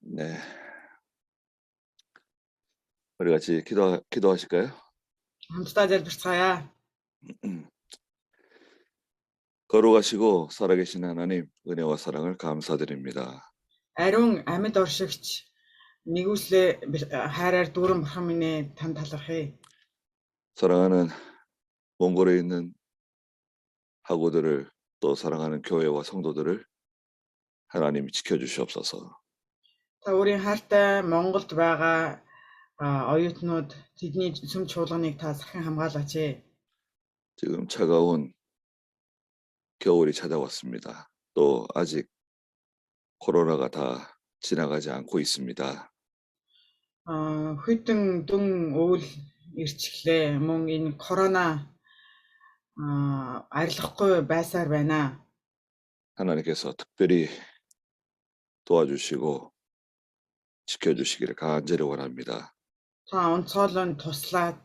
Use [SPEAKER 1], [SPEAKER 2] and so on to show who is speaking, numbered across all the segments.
[SPEAKER 1] 네. 우리 같이 기도하실까요?
[SPEAKER 2] Хамтдаа залбирцгаая.
[SPEAKER 1] 거룩하시고 살아계신 하나님, 은혜와 사랑을 감사드립니다.
[SPEAKER 2] Ариун амьд оршигч нэгүслээ хайраар дүүрэн бурхан минь ээ танд талархъя.
[SPEAKER 1] 사랑하는 몽골에 있는 학우들을 또 사랑하는 교회와 성도들을 하나님이 지켜주시옵소서.
[SPEAKER 2] Та өөрийн хайртай Монголд байгаа оюутнууд тэдний сүм чуулганыг та сахин хамгаалаач ээ.
[SPEAKER 1] 지금 차가운 겨울이 찾아왔습니다. 또 아직 코로나가 다 지나가지 않고 있습니다.
[SPEAKER 2] Хүйтэн дүн өвөл ирчихлээ. Мөн энэ корона арилахгүй байсаар байна.
[SPEAKER 1] 하나님께서 특별히 도와주시고 지켜주시기를 간절히 원합니다.
[SPEAKER 2] Та онцгойлон туслаад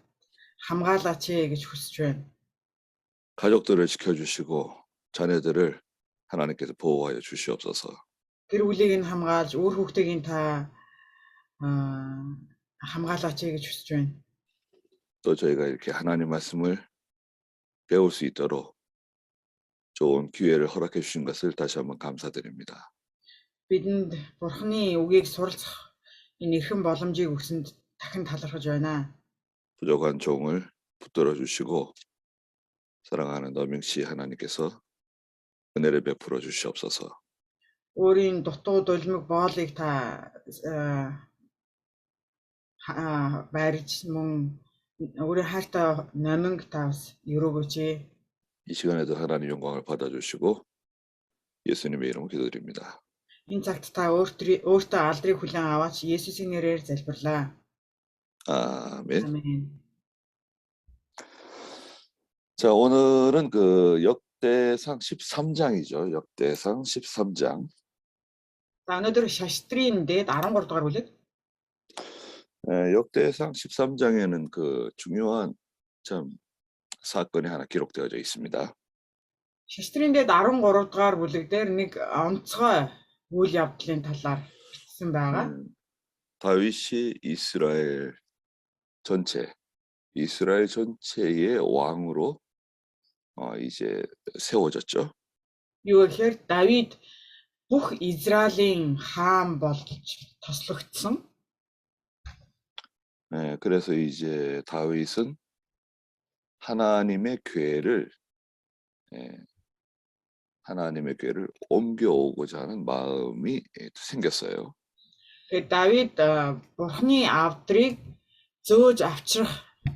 [SPEAKER 2] хамгаалаач ээ гэж хүсэж байна.
[SPEAKER 1] 가족들을 지켜주시고 자녀들을 하나님께서 보호하여 주시옵소서.
[SPEAKER 2] Гэр бүлийг нь хамгаалж, үр хүүхдийг нь та хамгаалаач гэж хүсэж байна.
[SPEAKER 1] 또 저희가 이렇게 하나님 말씀을 배울 수 있도록 좋은 기회를 허락해 주신 것을 다시 한번 감사드립니다.
[SPEAKER 2] Бидэнд Бурхны үгийг суралцах энэ эрхэм боломжийг өгсөнд дахин талархаж байна.
[SPEAKER 1] 부족한 종을 붙들어 주시고 사랑하는 너명씨 하나님께서 은혜를 베풀어 주시옵소서.
[SPEAKER 2] Өөрийн дутуу дулмиг боолыг та байрж мөн өөрийн хайртай номинг та бас өрөөгөөч.
[SPEAKER 1] 이 시간에도 하나님 영광을 받아주시고 예수님의 이름으로 기도드립니다.
[SPEAKER 2] Энэ цагт та өөртөө алдрыг хүлээн аваач Есүсийн нэрээр залбирлаа.
[SPEAKER 1] 아멘.
[SPEAKER 2] 아멘.
[SPEAKER 1] 자, 오늘은 그 역대상 13장이죠. 역대상 13장.
[SPEAKER 2] За өнөөдөр Шаштрын дээд 13 дугаар бүлэг.
[SPEAKER 1] 역대상 13장에는 그 중요한 참 사건이 하나 기록되어져 있습니다.
[SPEAKER 2] Шаштрын дээд 13 дугаар бүлэг дээр нэг онцгой үйл явдлын талаар бичсэн байгаа.
[SPEAKER 1] 다윗이 이스라엘 전체의 왕으로 이제 세워졌죠.
[SPEAKER 2] Юу гэхээр Давид бүх Израилийн хаан болж тослогдсон.
[SPEAKER 1] 네, 그래서 이제 다윗은 하나님의 궤를 옮겨오고자 하는 마음이 생겼어요.
[SPEAKER 2] Давид Бурхны авдрыг зөөж авчрах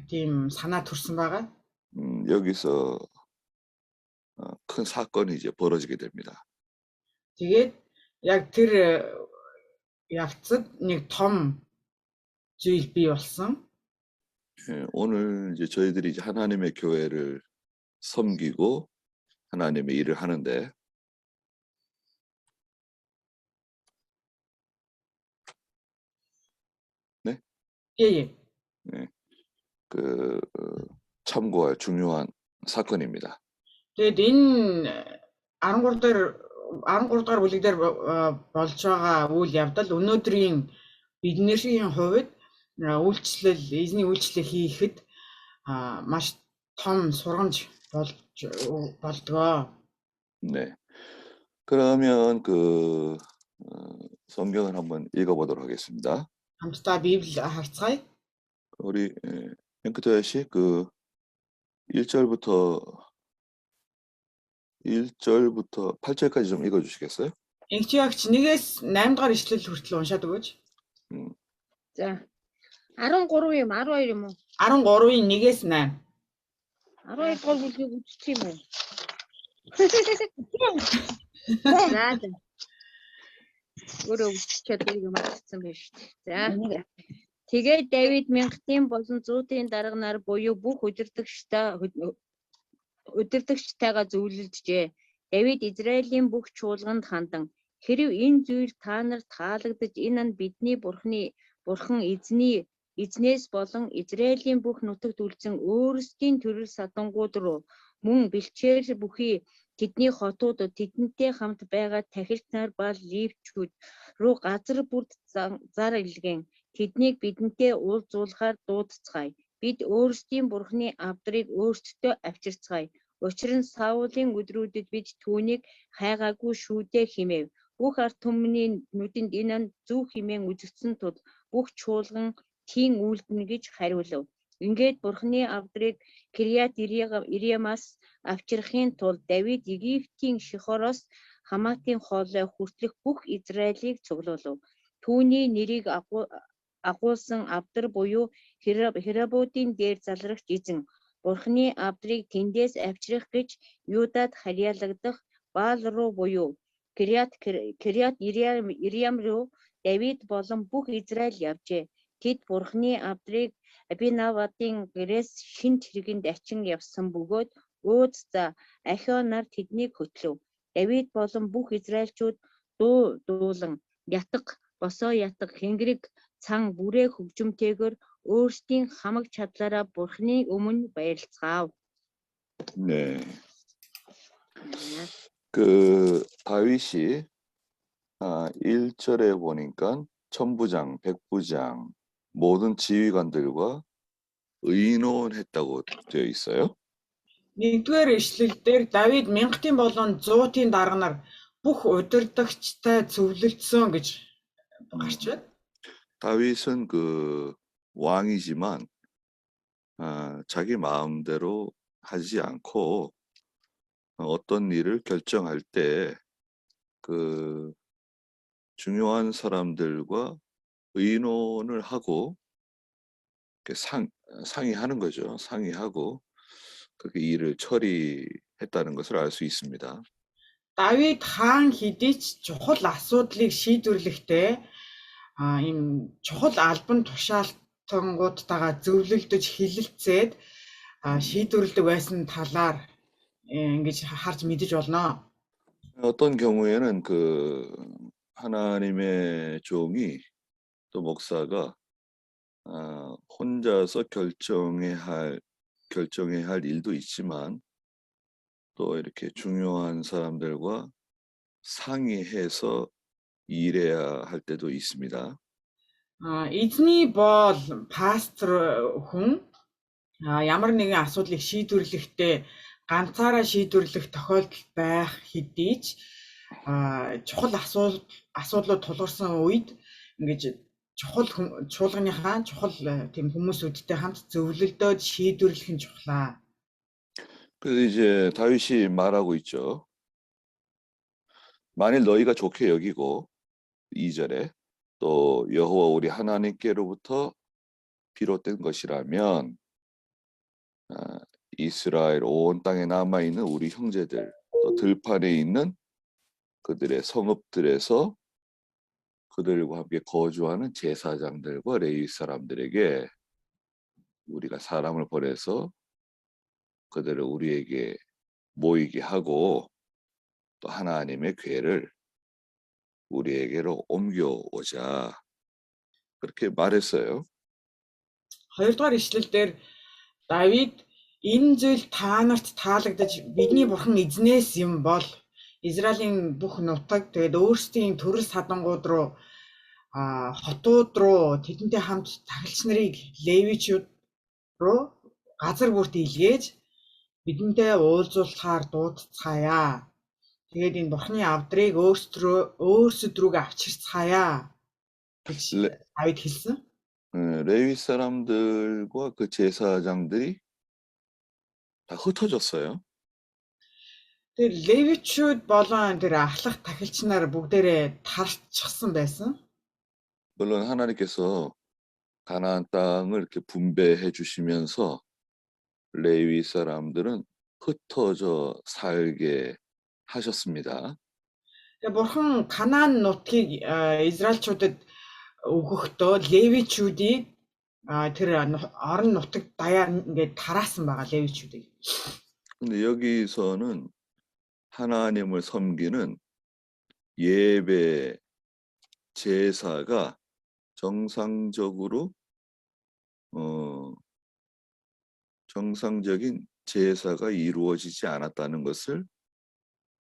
[SPEAKER 2] тийм санаа төрсэн байгаа.
[SPEAKER 1] 여기서 큰 사건이 이제 벌어지게 됩니다.
[SPEAKER 2] Тэгээд яг тэр явцад нэг том зүйл бий болсон.
[SPEAKER 1] 오늘 이제 저희들이 이제 하나님의 교회를 섬기고 하나님의 일을 하는데 네?
[SPEAKER 2] 예.
[SPEAKER 1] 네. 그 참고할 중요한 사건입니다.
[SPEAKER 2] Тэгээд энэ 13 дугаар бүлэг дээр болж байгаа үйл явдал өнөөдрийн биднэрийн хувьд эзний үйлчлэл хийхэд маш том сургамж болдгоо.
[SPEAKER 1] 네. 그러면 그 성경을 한번 읽어보도록 하겠습니다.
[SPEAKER 2] 함께 비블 харцгаая.
[SPEAKER 1] 우리 앵크토야 씨 그 1절부터 8절까지 좀 읽어주시겠어요?
[SPEAKER 2] 앵치агч 1-ээс 8 дугаар ишлэл хүртэл уншаад өгөөч.
[SPEAKER 3] За 13 юм 12 юм уу?
[SPEAKER 2] 13-ийн 1-ээс 8.
[SPEAKER 3] 12 дугаар бүлгийг үзчих юм уу? За. Өөрөө үзчихээд нэг юм авчихсан байж шүү дээ. За. Тэгээд Давид мянгатын болон зуутын дарганаар буюу бүх удирдагчтайгаа зөвлөлдөжээ. Давид Израилийн бүх чуулганд хандан хэрв энэ зүйл та нарт таалагдаж энэ нь бидний бурхан эзнээс болон Израилийн бүх нутагт үлдсэн өөрсдийн төрөл садангууд руу мөн бэлчээр бүхий тэдний хотуудад тэдэнтэй хамт байгаа тахилч нар ба левчүүд руу газар бүрд зар илгээн тэднийг бидэнтэй уулзуулахаар дуудацгаая. Бид өөрсдийн бурхны авдрыг өөрсдөө авчирцгаая. Учир нь Саулын өдрүүдэд бид түүнийг хайгаагүй шүү дээ хэмэв. Бүх ард түмний нүдэнд энэ зөв хэмээн үзэгдсэн тул бүх чуулган тийм үйлдэнэ гэж хариулав. Ингээд бурхны авдрыг Кириат Ириамаас авчрахын тулд Давид Египтийн Шихороос Хаматын хоолой хүртэлх бүх Израилийг цуглуулав. Түүний нэрийг агуулсан авдар буюу Херабуудын дээр залрагч эзэн бурхны авдрыг тэндээс авчрах гэж Юдад харьяалагдах Баал руу буюу Кириат Ириам руу Давид болон бүх Израиль явжээ. Тэд бурхны авдрыг Абинавадын гэрээс шинт хэрэгэнд ачин явсан бөгөөд өөд за Ахио нар тэднийг хөтлөв. Давид болон бүх Израильчууд дуулан ятга босоо ятга хэнгэрэг цан бүрээ хөгжимтэйгээр өөрсдийн хамаг чадлаараа бурхны өмнө баярлцгаав.
[SPEAKER 1] 네. 다윗이 1절에 보니까 천부장, 백부장, 모든 지휘관들과 의논했다고 되어 있어요.
[SPEAKER 2] Нэгдүгээр ишлэл дээр Давид мянгатын болон зуутын дарга нар бүх удирдагчтай зөвлөлдсөн гэж гарч байна.
[SPEAKER 1] 다윗은 왕이지만 자기 마음대로 하지 않고 어떤 일을 결정할 때 중요한 사람들과 의논을 하고 상의하는 거죠. 상의하고 그렇게 일을 처리했다는 것을 알 수 있습니다.
[SPEAKER 2] Давид хаан хэдий ч чухал асуудлыг шийдвэрлэхдээ ийм чухал албан тушаалтангуудтайгаа зөвлөлдөж хилэлцээд шийдвэрлэдэг байсан талаар ингэж харж мэдэж болно.
[SPEAKER 1] 어떤 경우에는 하나님의 종이 또 목사가 혼자서 결정해야 할 일도 있지만 또 이렇게 중요한 사람들과 상의해서 일해야 할 때도 있습니다.
[SPEAKER 2] Эзний бол пастор хүн ямар нэгэн асуудлыг шийдвэрлэхдээ ганцаараа шийдвэрлэх тохиолдол байх хэдий ч чухал асуудлууд тулгарсан үед ингэж чухал чуулганыхаа чухал тийм хүмүүсүүдтэй хамт зөвлөлдөөд шийдвэрлэх нь чухлаа.
[SPEAKER 1] 그래서 이제 다윗이 말하고 있죠. 만일 너희가 좋게 여기고 2절에 또 여호와 우리 하나님께로부터 비롯된 것이라면 이스라엘 온 땅에 남아있는 우리 형제들 또 들판에 있는 그들의 성읍들에서 그들과 함께 거주하는 제사장들과 레위 사람들에게 우리가 사람을 보내서 그들을 우리에게 모이게 하고 또 하나님의 궤를 우리에게로 옮겨오자 그렇게 말했어요.
[SPEAKER 2] Хоёрдугаар ишлэл дээр Давид энэ зүйл та нарт таалагдаж бидний бурхан эзнээс юм бол Израилийн бүх нутаг тэгээд өөрсдийн төрөл садангууд руу хотууд руу тэдэнтэй хамт тахилч нарыг левичүүд руу газар бүрт илгээж бидэнтэй уулзуулахаар дуудацгаая. Тэгээд энэ бурхны авдрыг өөрсд рүүгээ авчирцгаая гэж Давид хэлсэн.
[SPEAKER 1] 레위 사람들과 그 제사장들이 다 흩어졌어요.
[SPEAKER 2] Тэр левичүүд болон тэр ахлах тахилч нар бүгдээрээ тарчихсан байсан.
[SPEAKER 1] 물론 하나님께서 가나안 땅을 이렇게 분배해 주시면서 레위 사람들은 흩어져 살게 하셨습니다.
[SPEAKER 2] Бурхан Канаан нутгийг Израильчуудад өгөхдөө левичүүдийг тэр орон нутаг даяар ингээд тараасан байгаа левичүүдийг.
[SPEAKER 1] 근데 여기서는 하나님을 섬기는 예배 제사가 정상적으로 정상적인 제사가 이루어지지 않았다는 것을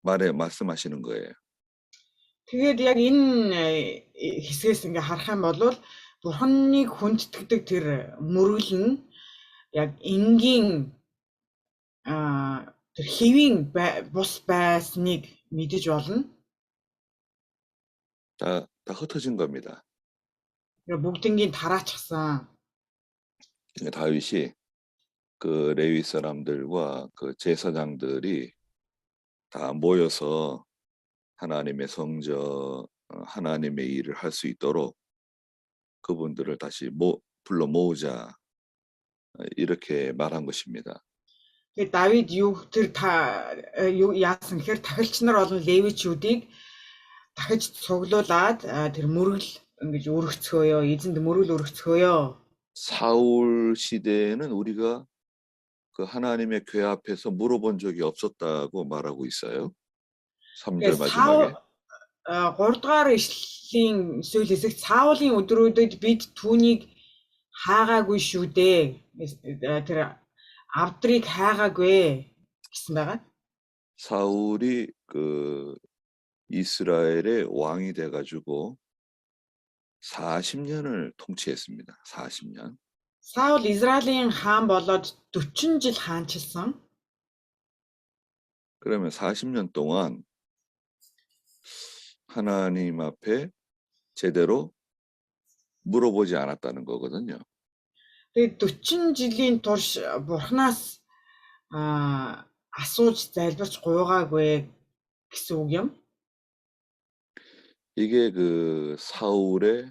[SPEAKER 1] 말씀하시는 거예요.
[SPEAKER 2] Тэгээд яг энэ хэсгээс ингээ харах юм бол Бурханыг хүндэтгдэг тэр мөргөл нь яг энгийн тэр хэвийн бус байсныг мэдэж болно.
[SPEAKER 1] 다 흩어진 겁니다.
[SPEAKER 2] бүгднийг тараачихсан.
[SPEAKER 1] 다윗이 그 레위 사람들과 그 제사장들이 다 모여서 하나님의 성전, 하나님의 일을 할 수 있도록 그분들을 다시 불러 모으자 이렇게 말한 것입니다.
[SPEAKER 2] Тэгээд Давид юу яасан гэхээр тахилч нар болон левичүүдийг дахиж цуглуулад тэр мөргөл ингэж өргөцгөөё, эзэнд мөргөл өргөцгөөё.
[SPEAKER 1] 사울 시대에는 우리가 그 하나님의 궤 앞에서 물어본 적이 없었다고 말하고 있어요. 3절 마지막에.
[SPEAKER 2] 3 дугаар ишлэлийн сүүл хэсэгт Саулын өдрүүдэд бид түүнийг хаагаагүй шүү дээ. Тэр авдрыг хаагаагүй гэсэн байгаа.
[SPEAKER 1] 사울이 그 이스라엘의 왕이 돼가지고 40년을 통치했습니다. 40년.
[SPEAKER 2] Саул Израилийн хаан болоод 40 жил хаанчилсан.
[SPEAKER 1] 그러면 40년 동안 하나님 앞에 제대로 물어보지 않았다는 거거든요.
[SPEAKER 2] Тэгээд 40 жилийн турш Бурханаас асууж залбирч гуйгаагүй гэсэн үг юм.
[SPEAKER 1] 이게 그 사울의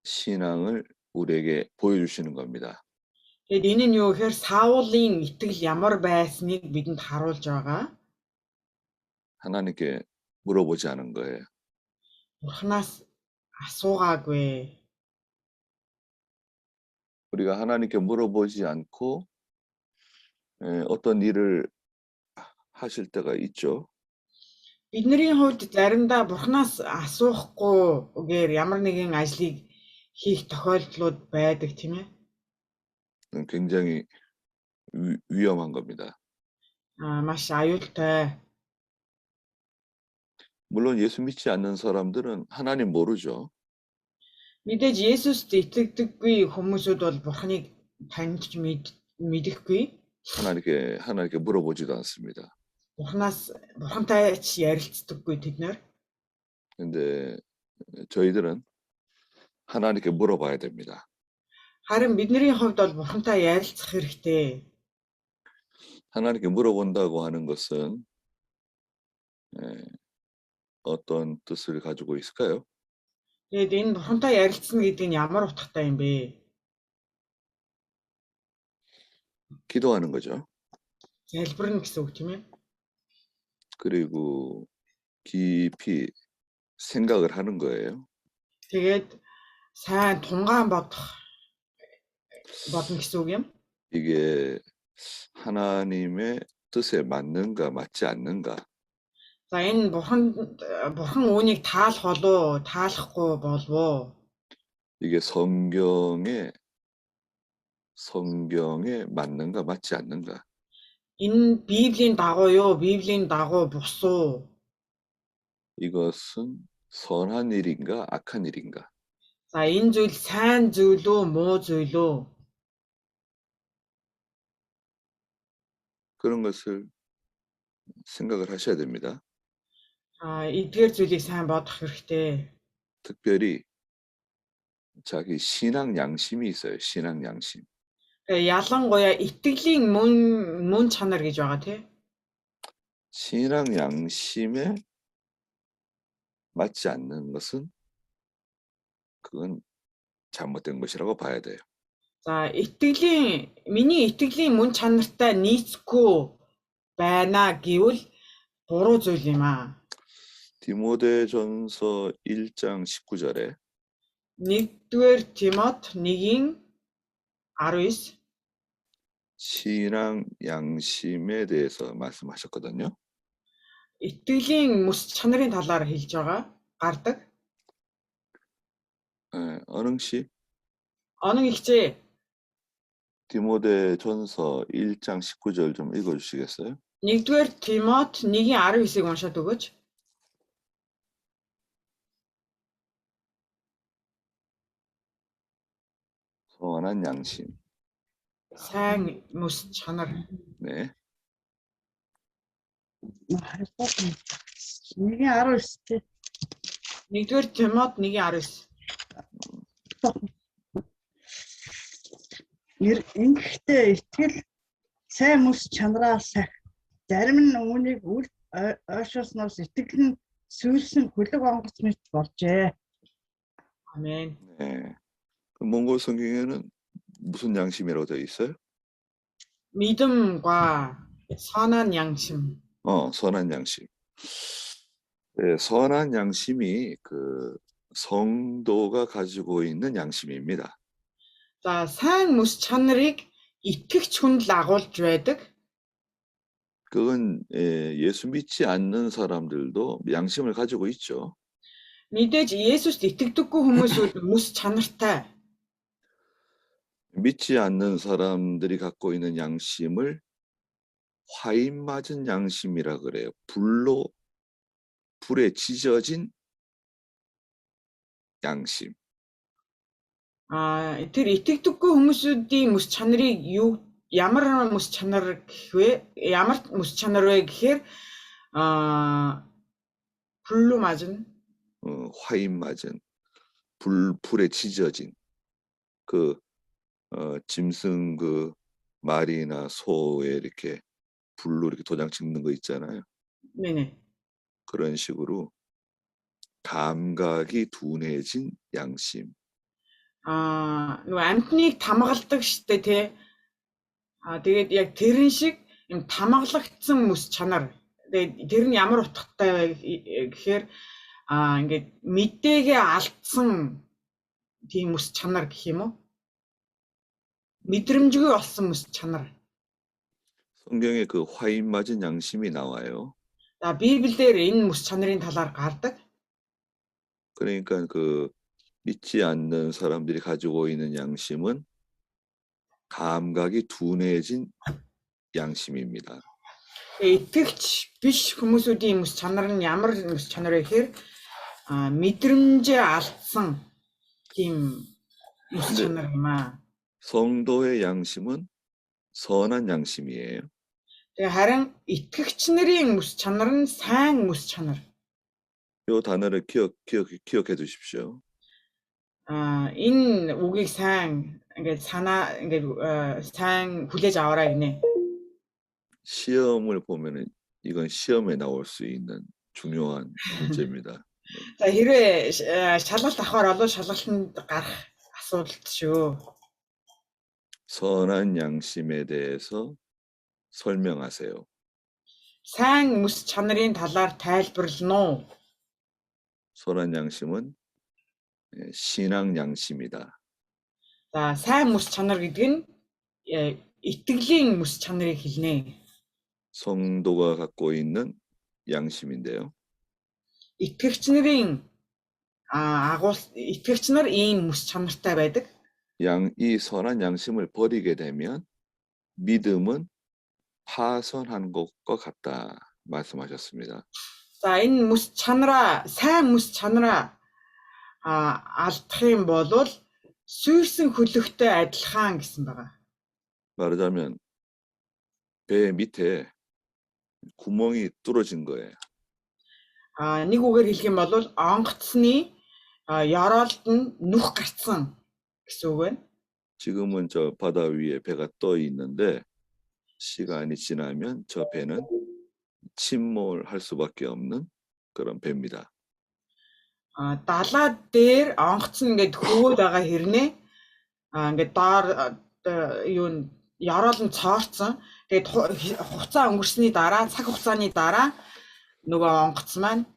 [SPEAKER 1] 신앙을 우리에게 보여주시는 겁니다.
[SPEAKER 2] Тэгээд энэ нь юу гэхээр Саулын итгэл ямар байсныг бидэнд харуулж байгаа.
[SPEAKER 1] 하나님께 물어보지 않은 거예요.
[SPEAKER 2] Бурханаас асуугаагүй.
[SPEAKER 1] 우리가 하나님께 물어보지 않고 어떤 일을 하실 때가 있죠.
[SPEAKER 2] Бидний хувьд заримдаа Бурханаас асуухгүйгээр ямар нэгэн ажлыг хийх тохиолдлууд байдаг тийм ээ.
[SPEAKER 1] 굉장히 위험한 겁니다.
[SPEAKER 2] Маш аюултай.
[SPEAKER 1] 물론 예수 믿지 않는 사람들은 하나님 모르죠.
[SPEAKER 2] Мэдээж Есүст итгэдэггүй хүмүүсүүд бол Бурханыг таньж мэдэхгүй.
[SPEAKER 1] 하나님께 물어보지도 않습니다.
[SPEAKER 2] Бурхантай ч ярилцдаггүй тэд нар.
[SPEAKER 1] 근데 저희들은 하나님께 물어봐야 됩니다.
[SPEAKER 2] Харин бидний хувьд бол Бурхантай ярилцах хэрэгтэй.
[SPEAKER 1] 하나님께 물어본다고 하는 것은 어떤 뜻을 가지고 있을까요?
[SPEAKER 2] Тэгээд энэ Бурхантай ярилцсан гэдэг нь ямар утгатай юм бэ?
[SPEAKER 1] 기도하는 거죠.
[SPEAKER 2] Залбирна гэсэн үг тийм ээ.
[SPEAKER 1] 그리고 깊이 생각을 하는 거예요.
[SPEAKER 2] Тэгээд сайн тунгаан бодно гэсэн үг юм.
[SPEAKER 1] 이게 하나님의 뜻에 맞는가 맞지 않는가.
[SPEAKER 2] За энэ бурхан үүнийг таалах болов таалахгүй болов.
[SPEAKER 1] 이게 성경에 맞는가 맞지 않는가.
[SPEAKER 2] Энэ Библийн дагуу юу? Библийн дагуу бус уу?
[SPEAKER 1] 이것은 선한 일인가 악한 일인가.
[SPEAKER 2] За энэ зүйл сайн зүйл үү, муу зүйл үү?
[SPEAKER 1] 그런 것을 생각을 하셔야 됩니다.
[SPEAKER 2] Эдгээр зүйлийг сайн бодох хэрэгтэй.
[SPEAKER 1] 특별히 자기 신앙 양심이 있어요. 신앙 양심.
[SPEAKER 2] Ялангуяа итгэлийн мөн чанар гэж байгаа тий.
[SPEAKER 1] 신앙 양심에 맞지 않는 것은 그건 잘못된 것이라고 봐야 돼요.
[SPEAKER 2] За миний итгэлийн мөн чанартай нийцэхгүй байна гэвэл буруу зүйл юм аа.
[SPEAKER 1] 디모데전서 1장 19절에
[SPEAKER 2] 1-р Тимот 1-19
[SPEAKER 1] 신앙 양심에 대해서 말씀하셨거든요.
[SPEAKER 2] 이тгэлийн мэс чанарын талаар хэлж байгаа гардаг.
[SPEAKER 1] 언흥 씨.
[SPEAKER 2] Оног ихчээ.
[SPEAKER 1] 디모데전서 1장 19절 좀 읽어주시겠어요?
[SPEAKER 2] 1-р Тимот 1:19-ыг уншаад өгөөч.
[SPEAKER 1] 선한 양심.
[SPEAKER 2] Сайн мэс чанар.
[SPEAKER 1] 네.
[SPEAKER 4] 1:19
[SPEAKER 2] 1-р Тимот 1:19.
[SPEAKER 4] Ингэхдээ итгэл сайн мэс чанараа сах. Зарим нь үүнийг үл ойшоосноос итгэл нь сүйрсэн хөлөг онгоц мэт болжээ.
[SPEAKER 2] 아멘.
[SPEAKER 1] 네. 그 몽골 성경에는 무슨 양심이라고 되어 있어요?
[SPEAKER 2] 믿음과 선한 양심.
[SPEAKER 1] 선한 양심. 네, 선한 양심이 그 성도가 가지고 있는 양심입니다.
[SPEAKER 2] За сайн мэс чанарыг итгэгч хүнд л агуулж байдаг.
[SPEAKER 1] 그건 예수 믿지 않는 사람들도 양심을 가지고 있죠.
[SPEAKER 2] Мэдээж Есүст итгэдэггүй хүмүүс мэс чанартай.
[SPEAKER 1] 믿지 않는 사람들이 갖고 있는 양심을 화인 맞은 양심이라 그래요. 불에 지져진 양심.
[SPEAKER 2] Тэр итгэдэггүй хүмүүсүүдийн мэс чанарыг ямар мэс чанар гэхвэ? Ямар мэс чанар вэ гэхээр 불로 맞은
[SPEAKER 1] 화인 맞은 불에 지져진 짐승 그 말이나 소에 이렇게 불로 이렇게 도장 찍는 거 있잖아요.
[SPEAKER 2] 네네.
[SPEAKER 1] 그런 식으로 감각이 둔해진 양심.
[SPEAKER 2] нөгөө амьтныг тамгалдаг штэ тий. Тэгээд яг тэрэн шиг юм тамгалагдсан мэс чанар. Тэгээд тэр нь ямар утгатай вэ гэхээр ингээд мэдээгээ алдсан тийм мэс чанар гэх юм уу? мэдрэмжгүй болсон мэс чанар.
[SPEAKER 1] 성경에 그 화인 맞은 양심이 나와요.
[SPEAKER 2] За Библиэр энэ мэс чанарын талаар гардаг.
[SPEAKER 1] 그러니까 그 믿지 않는 사람들이 가지고 있는 양심은 감각이 둔해진 양심입니다.
[SPEAKER 2] Итгэгч биш хүмүүсүүдийн мэс чанар нь ямар мэс чанар вэ гэхээр мэдрэмжээ алдсан тийм мэс чанар юм аа.
[SPEAKER 1] 성도의 양심은 선한 양심이에요.
[SPEAKER 2] Тэгээ харин итгэгч нарын мэс чанар нь сайн мэс чанар.
[SPEAKER 1] 이 단어를 기억해 두십시오.
[SPEAKER 2] Энэ үгийг сайн ингээд сайн хүлээж аваарай гинэ.
[SPEAKER 1] 시험을 보면은 이건 시험에 나올 수 있는 중요한 문제입니다.
[SPEAKER 2] За хэрвээ шалгалт авахаар бол шалгалтанд гарах асуудал шүү.
[SPEAKER 1] 선한 양심에 대해서 설명하세요.
[SPEAKER 2] Сайн мэс чанарын талаар тайлбарлана уу?
[SPEAKER 1] 선한 양심은 신앙 양심이다.
[SPEAKER 2] За сайн мэс чанар гэдэг нь итгэлийн мэс чанарыг хэлнэ.
[SPEAKER 1] 성도가 갖고 있는 양심인데요.
[SPEAKER 2] Итгэгч нарын итгэгч нар ийм мэс чанартай байдаг.
[SPEAKER 1] 이 선한 양심을 버리게 되면 믿음은 파손한 것과 같다 말씀하셨습니다.
[SPEAKER 2] За энэ мэс чанараа сайн мэс чанараа алдах юм бол сүйрсэн хөлөгтэй адилхан гэсэн байгаа.
[SPEAKER 1] 말하자면 배 밑에 구멍이 뚫어진 거예요.
[SPEAKER 2] Нэг үгээр хэлэх юм бол онгоцны ёроолд нь нүх гарцсан гэсэн үг байна.
[SPEAKER 1] 지금은 저 바다 위에 배가 떠 있는데 시간이 지나면 저 배는 침몰할 수밖에 없는 그런 배입니다.
[SPEAKER 2] Далаа дээр онгоц нь ингээд хөвөөд байгаа хэрнээ ингээд доор юу ёроол нь цоорцсон. Тэгээд хугацаа өнгөрсний дараа цаг хугацааны дараа нөгөө онгоц маань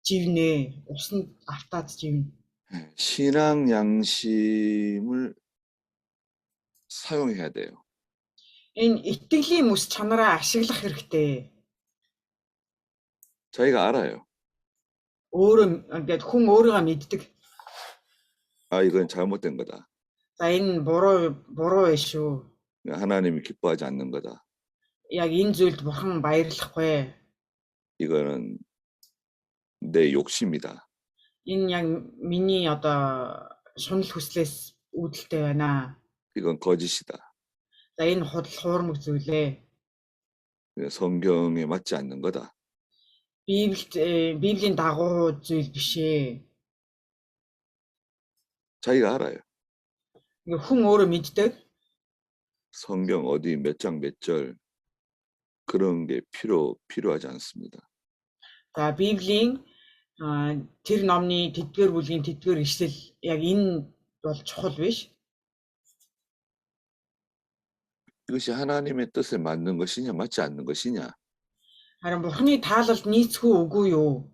[SPEAKER 2] живнэ. Усанд автаад живнэ.
[SPEAKER 1] 신앙 양심을 사용해야 돼요.
[SPEAKER 2] Энэ итгэлийн мэс чанараа ашиглах хэрэгтэй.
[SPEAKER 1] 자기가 알아요.
[SPEAKER 2] Өөрөө ингээд хүн өөрийгөө мэддэг.
[SPEAKER 1] 이건 잘못된 거다.
[SPEAKER 2] За энэ буруу биш шүү.
[SPEAKER 1] 하나님이 기뻐하지 않는 거다.
[SPEAKER 2] Яг энэ зүйлд бурхан баярлахгүй.
[SPEAKER 1] 이거는 내 욕심이다.
[SPEAKER 2] Энэ яг миний одоо шунал хүслээс үүдэлтэй байна.
[SPEAKER 1] 이건 거짓이다.
[SPEAKER 2] За энэ худал хуурмаг зүйлээ.
[SPEAKER 1] 성경에 맞지 않는 거다.
[SPEAKER 2] Библийн дагуу зүйл биш ээ.
[SPEAKER 1] 자기가 알아요.
[SPEAKER 2] Ингээ хүн өөрөө мэддэг.
[SPEAKER 1] 성경 어디 몇 장 몇 절 그런 게 필요하지 않습니다.
[SPEAKER 2] За Библийн тэр номны тэдгээр бүлгийн тэдгээр ишлэл яг энэ бол чухал биш.
[SPEAKER 1] 이것이 하나님의 뜻에 맞는 것이냐 맞지 않는 것이냐
[SPEAKER 2] Харин бурхны таалалд нийцгүй үгүй юу?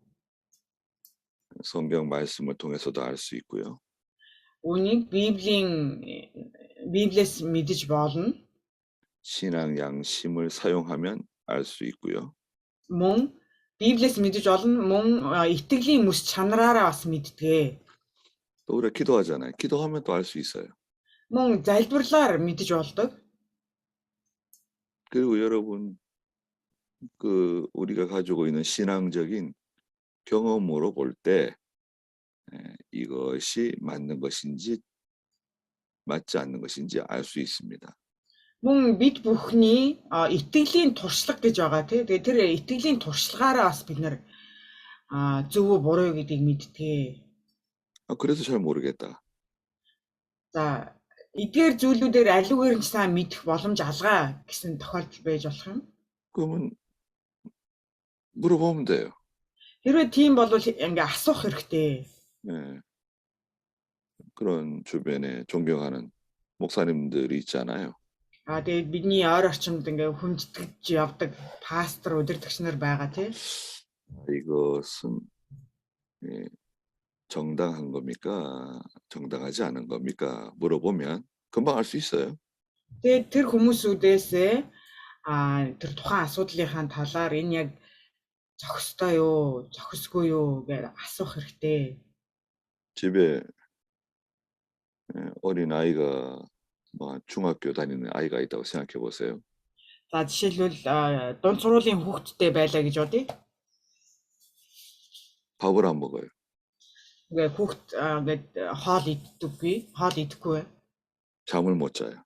[SPEAKER 1] 성경 말씀을 통해서도 알 수 있고요.
[SPEAKER 2] Үнийг Библиэс мэдэж болно.
[SPEAKER 1] 신앙 양심을 사용하면 알 수 있고요.
[SPEAKER 2] Мөн Библиэс мэдэж болно. Мөн итгэлийн мэс чанараараа бас мэддэг.
[SPEAKER 1] 또 우리가 기도하잖아요. 기도하면 또 알 수 있어요.
[SPEAKER 2] Мөн залбирлаар мэдэж болдог.
[SPEAKER 1] 그리고 여러분 우리가 가지고 있는 신앙적인 경험으로 볼 때 이것이 맞는 것인지 맞지 않는 것인지 알 수 있습니다.
[SPEAKER 2] Мөн бид бүхний итгэлийн туршлага гэж байгаа тийм. Тэгээ тэр итгэлийн туршлагаараа бас бид нэр зөв буруу гэдгийг мэддэг.
[SPEAKER 1] 그래서 잘 모르겠다.
[SPEAKER 2] За эдгээр зүйлүүдээр аливаар нь сайн мэдэх боломж алгаа гэсэн тохиолдол байж болох юм.
[SPEAKER 1] 그러면 물어보면 돼요.
[SPEAKER 2] Хэрвээ тийм бол ингээ асуух хэрэгтэй.
[SPEAKER 1] 네. 그런 주변에 존경하는 목사님들이 있잖아요.
[SPEAKER 2] Тэгээд бидний ойр орчимд ингээ хүндэтгэж явдаг пастор удирдагч нар байгаа тийм.
[SPEAKER 1] 이것은 정당한 겁니까? 정당하지 않은 겁니까? 물어보면 금방 알 수 있어요.
[SPEAKER 2] Тэгээд тэр хүмүүсүүдээс тэр тухайн асуудлынхаа талаар энэ яг зохистой юу, зохисгүй юу гэж асуух хэрэгтэй.
[SPEAKER 1] 집에 어린 아이가 중학교 다니는 아이가 있다고 생각해 보세요.
[SPEAKER 2] За жишээлбэл дунд сургуулийн хүүхэдтэй байлаа гэж бодъё.
[SPEAKER 1] 밥을 안 먹어요.
[SPEAKER 2] Ингээ хүүхэд ингээд хоол идэхгүй.
[SPEAKER 1] 잠을 못 자요.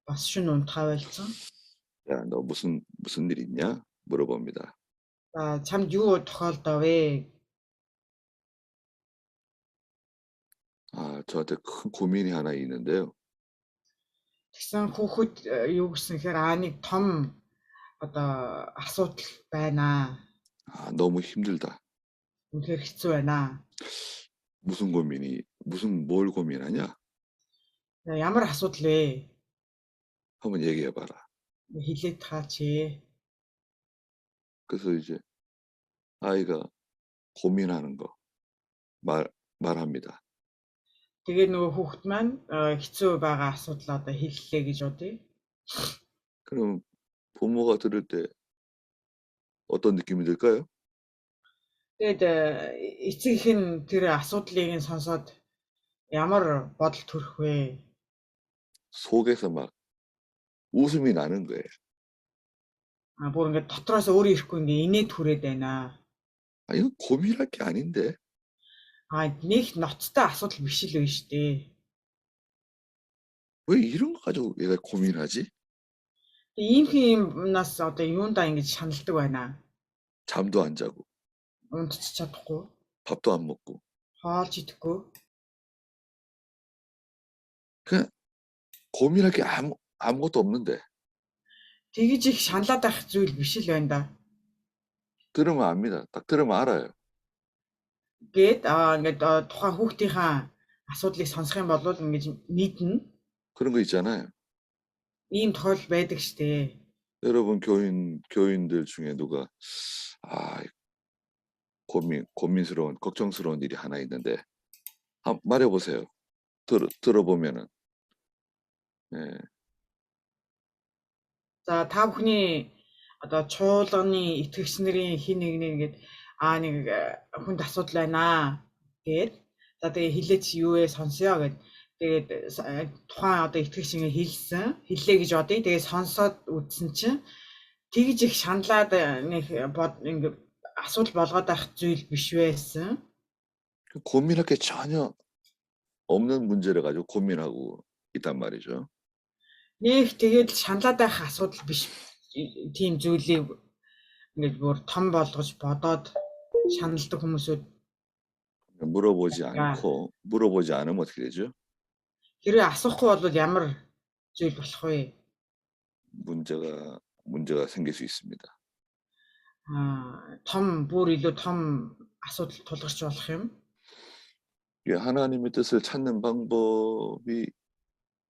[SPEAKER 2] Бас шөнө унтахаа байлцсан.
[SPEAKER 1] 야, 너 무슨 일 있냐? 물어봅니다.
[SPEAKER 2] За чамд юу тохиолдов вэ?
[SPEAKER 1] 저한테 큰 고민이 하나 있는데요.
[SPEAKER 2] Тэгсэн хүүхэд юу гэсэн хэрэг нэг том одоо асуудал байна.
[SPEAKER 1] 너무 힘들다.
[SPEAKER 2] Үнэхээр хэцүү байна.
[SPEAKER 1] 뭘 고민하냐?
[SPEAKER 2] Ямар асуудал вэ?
[SPEAKER 1] 한번 얘기해봐라.
[SPEAKER 2] Хэлээд таач.
[SPEAKER 1] 그래서 이제 아이가 고민하는 거 말합니다.
[SPEAKER 2] Тэгээ нөгөө хүүхэд маань хэцүү байгаа асуудал одоо хэллээ гэж бодъё.
[SPEAKER 1] 그럼 부모가 들을 때 어떤 느낌이 들까요?
[SPEAKER 2] Тэгээд эцэг хэн тэр асуудлыг сонсоод ямар бодол төрөх вэ?
[SPEAKER 1] 속에서 막 웃음이 나는 거예요.
[SPEAKER 2] Бүр ингээд дотроос өөрөө ирэхгүй ингээд инээд түрээд байна.
[SPEAKER 1] 이건 고민할 게 아닌데.
[SPEAKER 2] Нэг ноцтой асуудал биш л вэ штэ.
[SPEAKER 1] 왜 이런 거 가지고 얘가 고민하지?
[SPEAKER 2] Иймээс одоо юундаа ингэж шаналдаг байна.
[SPEAKER 1] 잠도 안 자고,
[SPEAKER 2] Унтчих чадахгүй,
[SPEAKER 1] 밥도 안 먹고.
[SPEAKER 2] хоолж идэхгүй.
[SPEAKER 1] 그냥 고민할 게 아무것도 없는데.
[SPEAKER 2] Тэгж их шаналаад байх зүйл биш л байна да.
[SPEAKER 1] 들으면 압니다. 딱 들으면 알아요.
[SPEAKER 2] Гэт ингээд тухайн хүүхдийнхаа асуудлыг сонсох юм бол ингэж мэднэ.
[SPEAKER 1] 그런 거 있잖아요.
[SPEAKER 2] Ийм тохиолдол байдаг штэ.
[SPEAKER 1] 여러분 교인들 중에 누가 고민스러운 걱정스러운 일이 하나 있는데 한번 말해보세요. 들어보면은. 예.
[SPEAKER 2] За та бүхний одоо чуулганы итгэгч нарын хин нэг нэг хүнд асуудал байна гэд за тэгээ хилээч юу вэ сонсё гэд Тэгээд тухайн одоо итгэгч ингээ хэллээ гэж бодъё. Тэгээд сонсоод үзсэн чинь тэгж их шаналаад нэг ингээ асуудал болгоод байх зүйл биш байсан.
[SPEAKER 1] 고민할 게 전혀 없는 문제를 가지고 고민하고 있단 말이죠.
[SPEAKER 2] Нэг тэгээд шаналаад байх асуудал биш тийм зүйлийг ингээд бүр том болгож бодоод шаналдаг хүмүүсүүд
[SPEAKER 1] 물어보지 않으면 어떻게 되죠?
[SPEAKER 2] хэрвээ асуухгүй бол ямар зүйл болох вэ?
[SPEAKER 1] 문제가 생길 수 있습니다.
[SPEAKER 2] бүр илүү том асуудал тулгарч болох юм.
[SPEAKER 1] 예, 하나님의 뜻을 찾는 방법이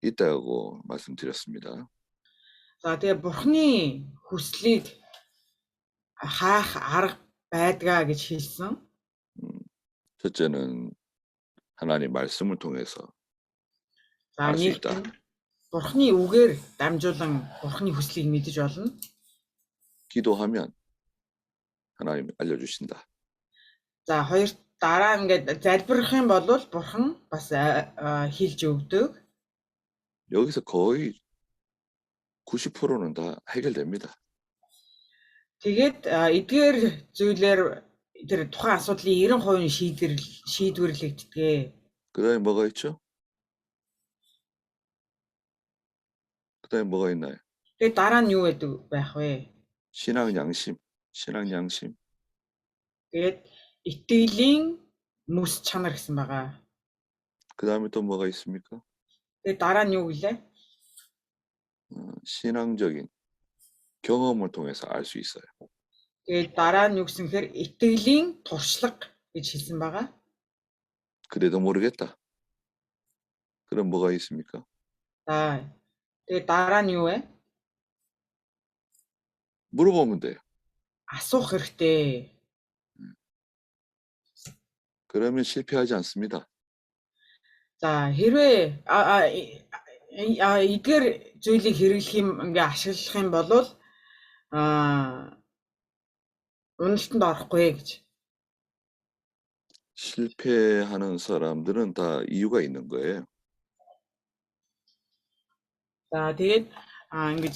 [SPEAKER 1] 있다고 말씀드렸습니다.
[SPEAKER 2] За тэгээ Бурхны хүслийг хаах арга байдгаа гэж хэлсэн.
[SPEAKER 1] 첫째는 하나님 말씀을 통해서
[SPEAKER 2] За
[SPEAKER 1] 알 수
[SPEAKER 2] нэг
[SPEAKER 1] 있다.
[SPEAKER 2] Бурхны үгээр дамжуулан Бурхны хүслийг мэдэж болно.
[SPEAKER 1] 기도하면 하나님이 알려주신다.
[SPEAKER 2] За хоёр дараа ингээд залбирах юм бол Бурхан бас хэлж өгдөг.
[SPEAKER 1] 여기서 거의 90%는 다 해결됩니다.
[SPEAKER 2] Тэгээд эдгээр зүйлээр тэр тухайн асуудлын 90% шийдвэрлэгддэг.
[SPEAKER 1] 그다음에 뭐가 있죠? 그다음에 뭐가 있나요?
[SPEAKER 2] Тэгээд дараа нь юу байх вэ?
[SPEAKER 1] 신앙 양심.
[SPEAKER 2] Тэгээд итгэлийн мэс чанар гэсэн байгаа.
[SPEAKER 1] 그다음에 또 뭐가 있습니까?
[SPEAKER 2] Тэгээд дараа нь юу гэлээ?
[SPEAKER 1] 신앙적인 경험을 통해서 알 수 있어요.
[SPEAKER 2] Тэгээд дараа нь юу гэсэн хэрэг итгэлийн туршлага гэж хэлсэн байгаа.
[SPEAKER 1] 그래도 모르겠다. 그럼 뭐가 있습니까?
[SPEAKER 2] За тэгээд дараа нь юу вэ?
[SPEAKER 1] 물어보면 돼요.
[SPEAKER 2] Асуух хэрэгтэй.
[SPEAKER 1] 그러면 실패하지 않습니다.
[SPEAKER 2] За хэрвээ эдгээр зүйлийг хэрэглэх юм ингээ ашиглах юм бол уналтанд орохгүй гэж.
[SPEAKER 1] 실패하는 사람들은 다 이유가 있는 거예요.
[SPEAKER 2] За тэгээд ингэж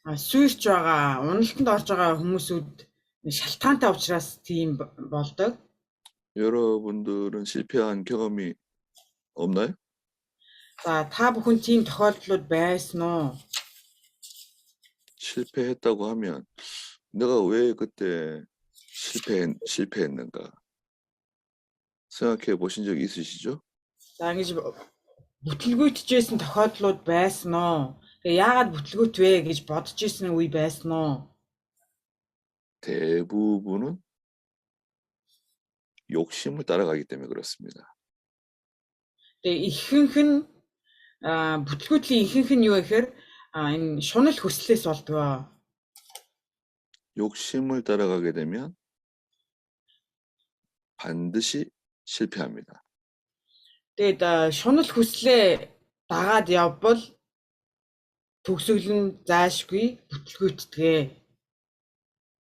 [SPEAKER 2] сүйрч байгаа, уналтанд орж байгаа хүмүүсүүд шалтгаантай учраас тийм болдог.
[SPEAKER 1] 여러분들은 실패한 경험이 없나요?
[SPEAKER 2] За та бүхэн тийм тохиолдлууд байсан уу?
[SPEAKER 1] 실패했다고 하면 내가 왜 그때 실패했는가 생각해 보신 적 있으시죠?
[SPEAKER 2] За ингэж бүтлгүүтжсэн тохиолдлууд байсан уу? Тэгээ яагаад бүтлгүүт вэ гэж бодож исэн үе байсан уу?
[SPEAKER 1] 대부분은 욕심을 따라가기 때문에 그렇습니다.
[SPEAKER 2] Тэгээ ихэнх нь бүтлгүүтлийн ихэнх нь юу гэхээр энэ шунал хүслээс болдгоо.
[SPEAKER 1] 욕심을 따라가게 되면 반드시 실패합니다.
[SPEAKER 2] Тэгээд шунал хүслээ дагаад явбал төгсгөл нь заашгүй бүтлгүүтдэг.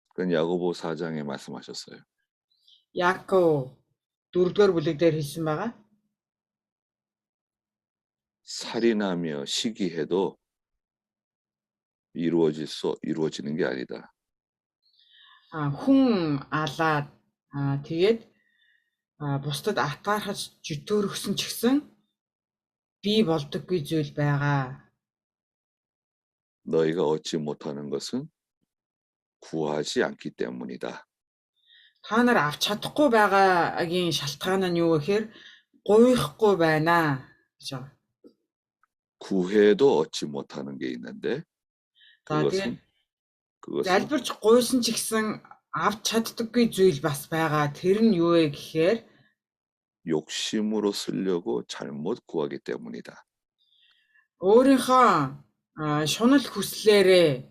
[SPEAKER 1] 그건 야고보 4장에 말씀하셨어요.
[SPEAKER 2] Яаков 4-р бүлэг дээр хэлсэн байгаа.
[SPEAKER 1] 살인하며 시기해도 이루어지는 게 아니다.
[SPEAKER 2] Хүн алаад тэгээд бусдад атгаархаж зүтгөрөхсөн ч гэсэн бий болдоггүй зүйл байгаа.
[SPEAKER 1] 너희가 얻지 못하는 것은 구하지 않기 때문이다.
[SPEAKER 2] Та нар авч чадахгүй байгаагийн шалтгаан нь юу гэхээр гуйхгүй байна гэж байна.
[SPEAKER 1] 구해도 얻지 못하는 게 있는데 그것은
[SPEAKER 2] залбирч гуйсан ч гэсэн авч чаддаггүй зүйл бас байгаа. Тэр нь юу вэ гэхээр
[SPEAKER 1] 욕심으로 쓰려고 잘못 구하기 때문이다.
[SPEAKER 2] өөрийнхөө шунал хүслээрээ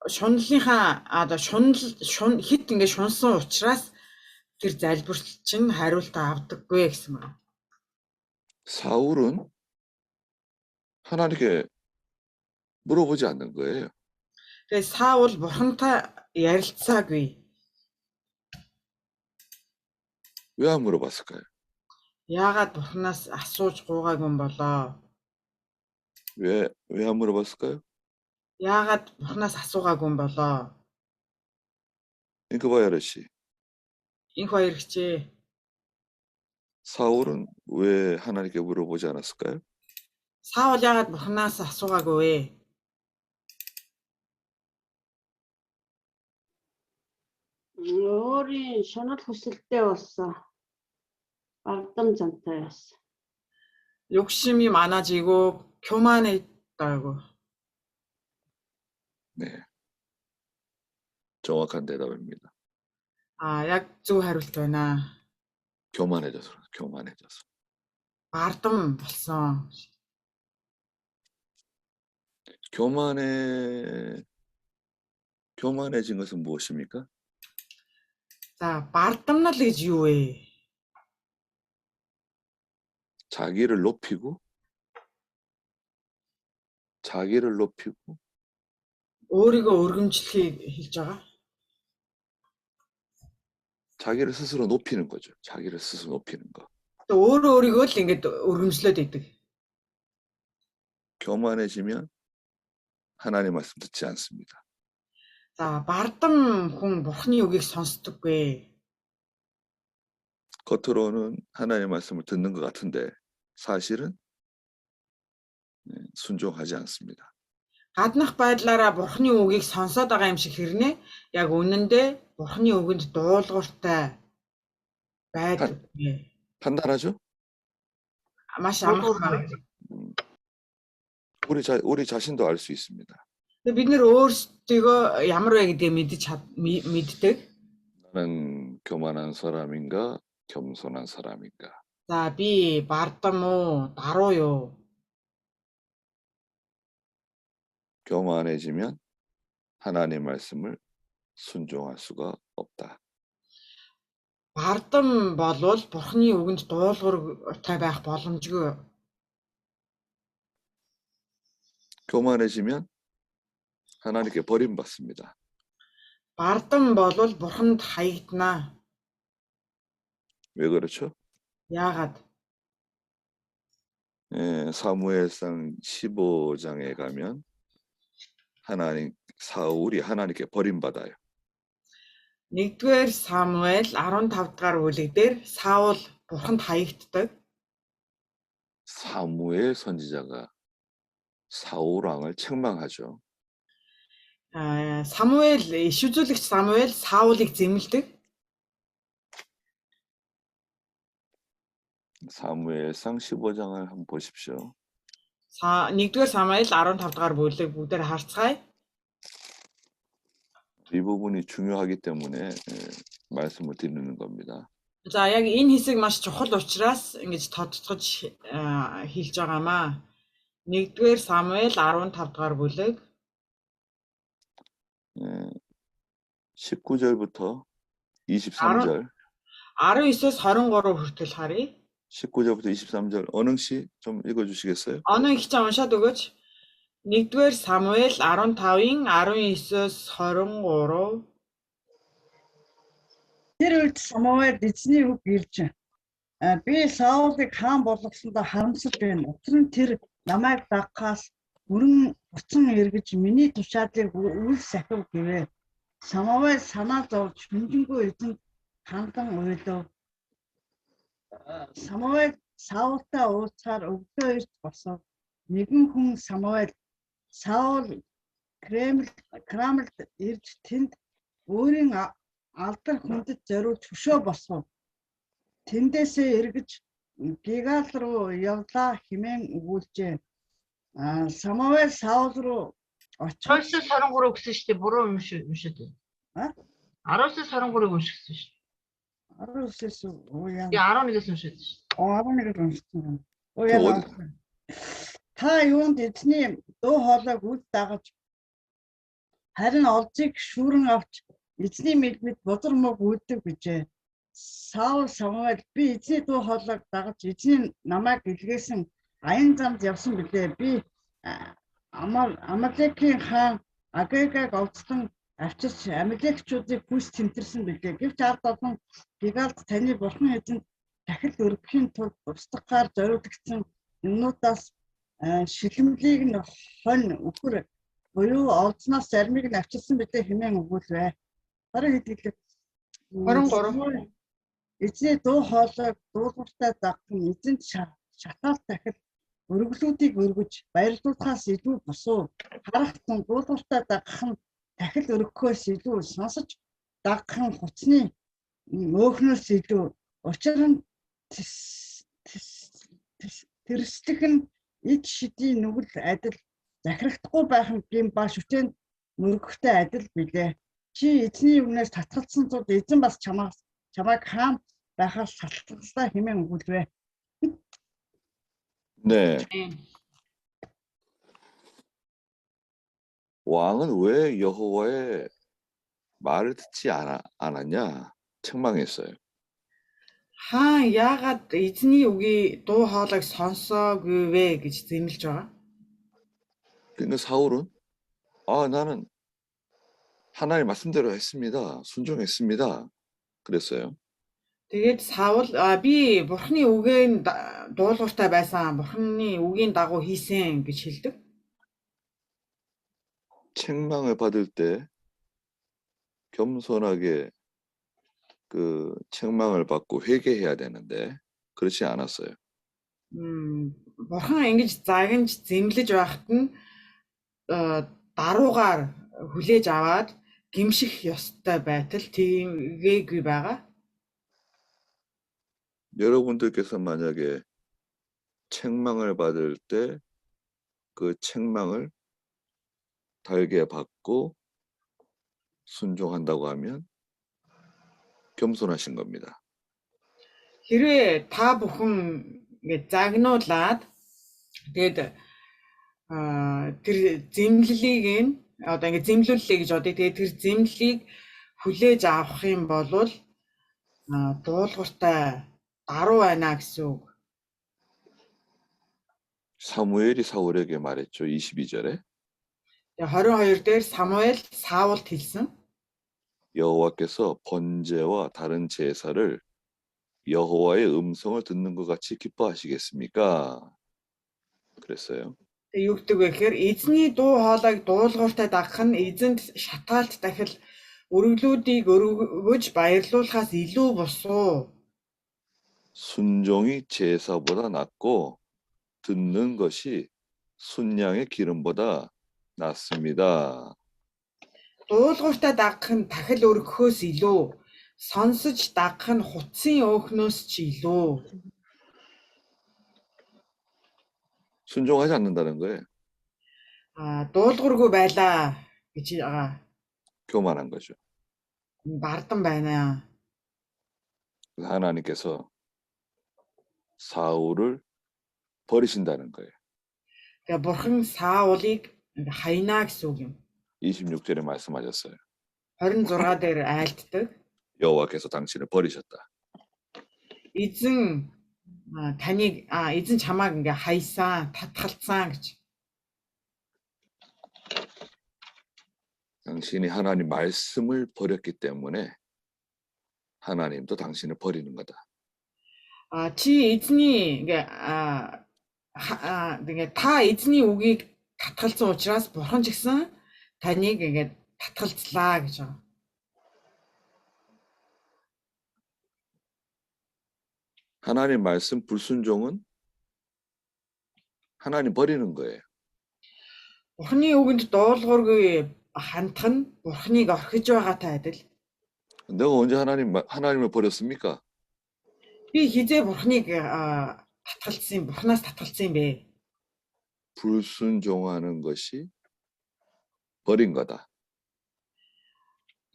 [SPEAKER 2] шунал хит ингэ шунсан учраас тэр залбирч чинь хариултаа авдаггүй гэсэн байна.
[SPEAKER 1] 사울은 하나님께 물어보지 않는 거예요.
[SPEAKER 2] Тэгээ Саул бурхантай ярилцаагүй.
[SPEAKER 1] 왜 안 물어봤을까요?
[SPEAKER 2] Яагаад Бурханаас асууж гуугаагүй юм болоо?
[SPEAKER 1] 왜 안 물어봤을까요?
[SPEAKER 2] Яагаад Бурханаас асуугаагүй юм болоо?
[SPEAKER 1] 잉크바야르 씨,
[SPEAKER 2] Энх хоёр хичээ.
[SPEAKER 1] 사울은 왜 하나님께 물어보지 않았을까요?
[SPEAKER 2] Саул яагаад Бурханаас асуугаагүй вэ?
[SPEAKER 5] өөрийн шунал хүсэлтэй болсон. Бардам зантай байсан.
[SPEAKER 2] 욕심이 많아지고 교만했다고.
[SPEAKER 1] 네, 정확한 대답입니다.
[SPEAKER 2] 아, яг зөв хариулт байна.
[SPEAKER 1] 교만해져서, 교만해져서.
[SPEAKER 2] Бардам болсон.
[SPEAKER 1] 교만해진 것은 무엇입니까?
[SPEAKER 2] За, бардамнал гэж юу вэ?
[SPEAKER 1] 자기를 높이고
[SPEAKER 2] өөрийгөө өргөмжлөхийг хэлж байгаа.
[SPEAKER 1] 자기를 스스로 높이는 거죠. 자기를 스스로 높이는 거.
[SPEAKER 2] Тэгээ өөрийгөө л ингэж өргөмжлөөд идэг.
[SPEAKER 1] 교만해지면 하나님 말씀 듣지 않습니다.
[SPEAKER 2] За, бардам хүн Бурхны үгийг сонсдоггүй.
[SPEAKER 1] 겉으로는 하나님 말씀을 듣는 것 같은데 사실은 순종하지 않습니다.
[SPEAKER 2] Гаднах байдлаараа Бурхны үгийг сонсоод байгаа юм шиг хэрнээ яг үнэндээ Бурхны үгэнд дуулууртай байдаг.
[SPEAKER 1] 판단하죠?
[SPEAKER 2] Маш амархан.
[SPEAKER 1] 우리 자신도 알 수 있습니다.
[SPEAKER 2] Бид нэр өөрсдөө ямар вэ гэдгийг мэддэг.
[SPEAKER 1] 나는 교만한 사람인가 겸손한 사람인가.
[SPEAKER 2] За, би бардам уу, даруу юу?
[SPEAKER 1] 교만해지면 하나님 말씀을 순종할 수가 없다.
[SPEAKER 2] Бардам болвол Бурхны үгэнд дуулууртай байх боломжгүй.
[SPEAKER 1] 교만해지면 하나님께 버림받습니다.
[SPEAKER 2] Бардам болвол Бурханд хаягдана.
[SPEAKER 1] 왜 그렇죠?
[SPEAKER 2] Яагаад?
[SPEAKER 1] 사무엘상 15장에 가면 사울이 하나님께 버림받아요.
[SPEAKER 2] 1-р Самуэль 15 дугаар бүлэг дээр Саул Бурханд хаягддаг.
[SPEAKER 1] 사무엘 선지자가 사울 왕을 책망하죠.
[SPEAKER 2] Самуэль иш үзүүлэгч Самуэль Саулыг зэмлдэг.
[SPEAKER 1] 사무엘상 15장을 한번 보십시오.
[SPEAKER 2] 1-р Самуэль 15 дугаар бүлэг бүгдээр харцгаая.
[SPEAKER 1] 이 부분이 중요하기 때문에 말씀을 드리는 겁니다.
[SPEAKER 2] За, яг энэ хэсэг маш чухал учраас ингэж тодтогч хэлж байгаамаа. 1-р Самуэль 15 дугаар бүлэг
[SPEAKER 1] 19절부터 23절.
[SPEAKER 2] 19-с 23 хүртэл харъя.
[SPEAKER 1] 19절부터 23절 언흥 씨 좀 읽어 주시겠어요?
[SPEAKER 2] Оноо их чам уншаад өгөөч. 1-р Самуэль 15-ын 19-с 23.
[SPEAKER 4] Тэр үед Самуэль эзний үг ирж би Саулыг хаан болгосондоо харамсал байна. Учир нь тэр намайг дагахаас бүрэн буцан эргэж миний тушаалыг үл сахив гэвэ. Самуэль санаа зовж хүнжингүй эзэнд хандан уйлав. Самуэль Саултай уулзахаар өглөө эрт босов. Нэгэн хүн Самуэль Саул Крамлд ирж тэнд өөрийн алдар хүндэт зориулж хөшөө босов. Тэндээсээ эргэж Гигал руу явлаа хэмээн өгүүлжээ. Самуэль Саул руу очив.
[SPEAKER 5] 19-с 23 гэсэн шүү дээ. Буруу уншаад байна. 19-с 23-ыг уншигсан шүү дээ.
[SPEAKER 4] 19-с уу яа.
[SPEAKER 5] 11-с уншаад шүү дээ.
[SPEAKER 4] 11-д уншсан. Оо яа. Та юунд эзний дуу хоолойг үл дагаж харин олзыг шүүрэн авч эзний мэдмэд бузар мөг үүддэг гэжээ. Саул Самуэль би эзний дуу хоолойг дагаж эзний намайг илгээсэн аян замд явсан билээ. Би Амалекийн хаан Агагаг олзлон авчирч Амалекчуудыг хүс тэмтэрсэн билээ. Гэвч ард олон Гигалд таны бурхан эзэнд дахил өргөхийн тулд устгаар зориулагдсан юмнуудаас шилэмлийг нь хонь үхэр буюу олдсноос зармыг нь авчилсан бидээ хэмээн өгүүлвэ. 20 хэд
[SPEAKER 2] 23.
[SPEAKER 4] Эзний дуу хоолойг дуулууртай дагах нь эзэнт шатаалт дахил өргөлүүдийг өргөж баярлуулахаас илүү босуу. Харах тун дуулууртай дагах нь дахил өргөхөөс илүү сонсож дагах нь хуцны өөхнөөс илүү. Учир нь тэрслэх нь ид шидийн нүгэл адил захирагдахгүй байх нь гэм ба шүтээнд мөргөхтэй адил билээ. Чи эзний үгнээс татгалцсан тул эзэн бас чамайг хаан байхаас шалтгааллаа хэмээн өгүүлвэ.
[SPEAKER 1] 네. 왕은 왜 여호와의 말을 듣지 않았냐? 책망했어요.
[SPEAKER 2] Хаан яагаад эзний үгийн дуу хоолойг сонсоогүй вэ гэж зэмлэж байгаа.
[SPEAKER 1] 그러니까 사울은 나는 하나님 말씀대로 했습니다. 순종했습니다. 그랬어요.
[SPEAKER 2] Тэгээд Саул би бурхны үгийн дуулууртай байсан, бурхны үгийн дагуу хийсэн гэж хэлдэг.
[SPEAKER 1] 책망을 받을 때 겸손하게 그 책망을 받고 회개해야 되는데 그렇지 않았어요.
[SPEAKER 2] Бурхан ингэж загнаж зэмлэж байхад нь даруугаар хүлээж аваад гимших ёстой байтал тийгээгүй байгаа.
[SPEAKER 1] 여러분들께서 만약에 책망을 받을 때 그 책망을 달게 받고 순종한다고 하면 겸손하신 겁니다.
[SPEAKER 2] Хэрвээ та бүхэн ингэ загнуулаад тэгээд тэр зэмлэлийг нь одоо ингэ зэмлүүллээ гэж бодъё. Тэгээд тэр зэмлэлийг хүлээж авах юм бол дуулууртай даруу байна гэсэн үг.
[SPEAKER 1] 사무엘이 사울에게 말했죠. 22절에.
[SPEAKER 2] 22 дээр Самуэль Саулд хэлсэн.
[SPEAKER 1] 여호와께서 번제와 다른 제사를 여호와의 음성을 듣는 것 같이 기뻐하시겠습니까? 그랬어요.
[SPEAKER 2] Тэгээ юу гэдэг вэ гэхээр эзний дуу хоолойг дуулууртай дагах нь эзэнд шатаалт дахил өргөлүүдийг өргөж баярлуулахаас илүү босуу.
[SPEAKER 1] 순종이 제사보다 낫고 듣는 것이 순양의 기름보다 낫습니다.
[SPEAKER 2] Дуулууртай дагах нь дахил өргөхөөс илүү, сонсож дагах нь хуцсын өөхнөөс ч илүү.
[SPEAKER 1] 순종하지 않는다는 거예요.
[SPEAKER 2] Дуулуургүй байлаа гэж байгаа.
[SPEAKER 1] 교만한 거죠.
[SPEAKER 2] Бардан байна.
[SPEAKER 1] 하나님께서 사울을 버리신다는 거예요.
[SPEAKER 2] Тэгээ бурхан Саулыг хайнаа гэсэн үг юм.
[SPEAKER 1] 26절에 말씀하셨어요.
[SPEAKER 2] 26 дээр айлддаг.
[SPEAKER 1] 여호와께서 당신을 버리셨다.
[SPEAKER 2] Эзэн эзэн чамааг ингээ хайсан, татгалцсан гэж.
[SPEAKER 1] 당신이 하나님 말씀을 버렸기 때문에 하나님도 당신을 버리는 거다.
[SPEAKER 2] Чи эзний ингээ та эзний үгийг татгалцсан учраас бурхан ч гэсэн таныг ингээ татгалцлаа гэж байгаа.
[SPEAKER 1] 하나님 말씀 불순종은 하나님 버리는 거예요.
[SPEAKER 2] Бурханы үгэнд дуулуургүй хандах нь бурханыг орхиж байгаатай адил.
[SPEAKER 1] 내가 언제 하나님을 버렸습니까?
[SPEAKER 2] Би хизээ бурханыг татгалцсан, бурханаас татгалцсан бэ?
[SPEAKER 1] 불순종하는 것이 버린 거다.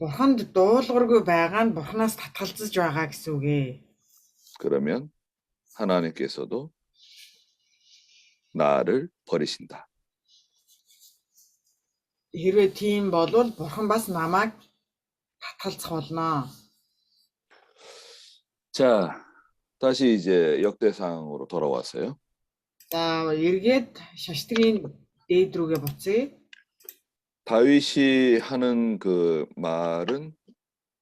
[SPEAKER 2] Бурханд дуулуургүй байгаа нь бурханаас татгалзаж байгаа гэсэн үг ээ.
[SPEAKER 1] 그러면 하나님께서도 나를 버리신다.
[SPEAKER 2] Хэрвээ тийм болвол бурхан бас намайг татгалзах болно.
[SPEAKER 1] 자, 다시 이제 역대상으로 돌아왔어요.
[SPEAKER 2] За эргээд шаштрын дээд рүүгээ буцъя.
[SPEAKER 1] 다윗이 하는 그 말은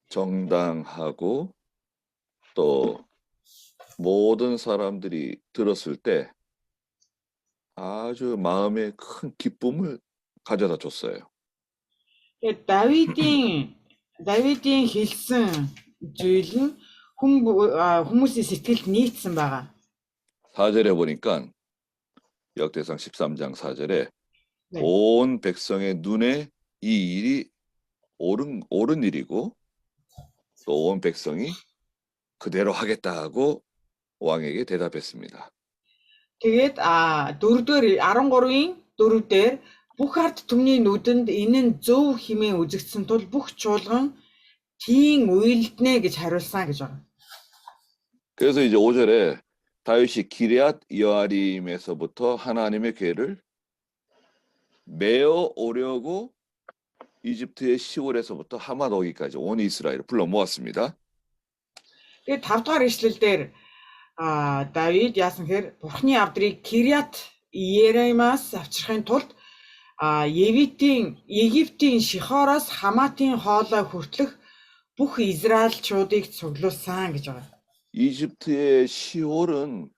[SPEAKER 1] 정당하고 또 모든 사람들이 들었을 때 아주 마음에 큰 기쁨을 가져다 줬어요.
[SPEAKER 2] Тэгээд Давидын хэлсэн зүйл нь хүмүүсийн сэтгэлд нийцсэн байгаа.
[SPEAKER 1] 4절에 보니까 역대상 13장 4절에
[SPEAKER 2] 네.
[SPEAKER 1] 온 백성의 눈에 이 일이 옳은 일이고 또 온 백성이 그대로 하겠다고 왕에게 대답했습니다.
[SPEAKER 2] Тэгээд 4-р 13-ийн 4-дээр бүх ард түмний нүдэнд энэ нь зөв хэмээн үзэгдсэн тул бүх чуулган тийм үйлдэнэ гэж хариулсан гэж байгаа.
[SPEAKER 1] 그래서 이제 5절에 다윗이 기럇 여아림에서부터 하나님의 궤를 메어 오려고 이집트의 시올에서부터 하맛 오기까지 온 이스라엘을 불러 모았습니다.
[SPEAKER 2] Тэгээд 5-р ишлэлдэр Давид яасан гэхээр Бурхны авдрыг Кириат Иеремаас авчрахын тулд Египтийн Шихороос Хаматын хоолой хүртэлх бүх Израильчуудыг цуглуулсан гэж байгаа.
[SPEAKER 1] 이집트의 시올은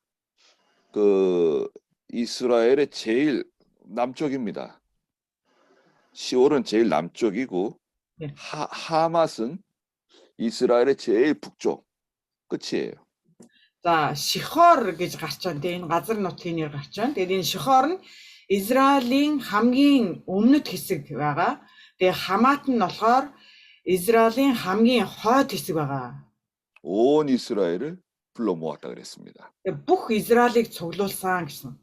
[SPEAKER 1] 그 이스라엘의 제일 남쪽입니다. 시올은 제일 남쪽이고
[SPEAKER 2] 네.
[SPEAKER 1] 하맛은 이스라엘의 제일 북쪽 끝이에요.
[SPEAKER 2] За Шихор гэж гарч байна. Тэгээ энэ газар нутгийн нэр гарч байна. Тэгээд энэ Шихор нь Израилийн хамгийн өмнөд хэсэг байгаа. Тэгээ Хамат нь болохоор Израилийн хамгийн хойд хэсэг байгаа.
[SPEAKER 1] 온 이스라엘을 불러 모았다 그랬습니다.
[SPEAKER 2] Тэгээ бүх Израилийг цуглуулсан гэсэн.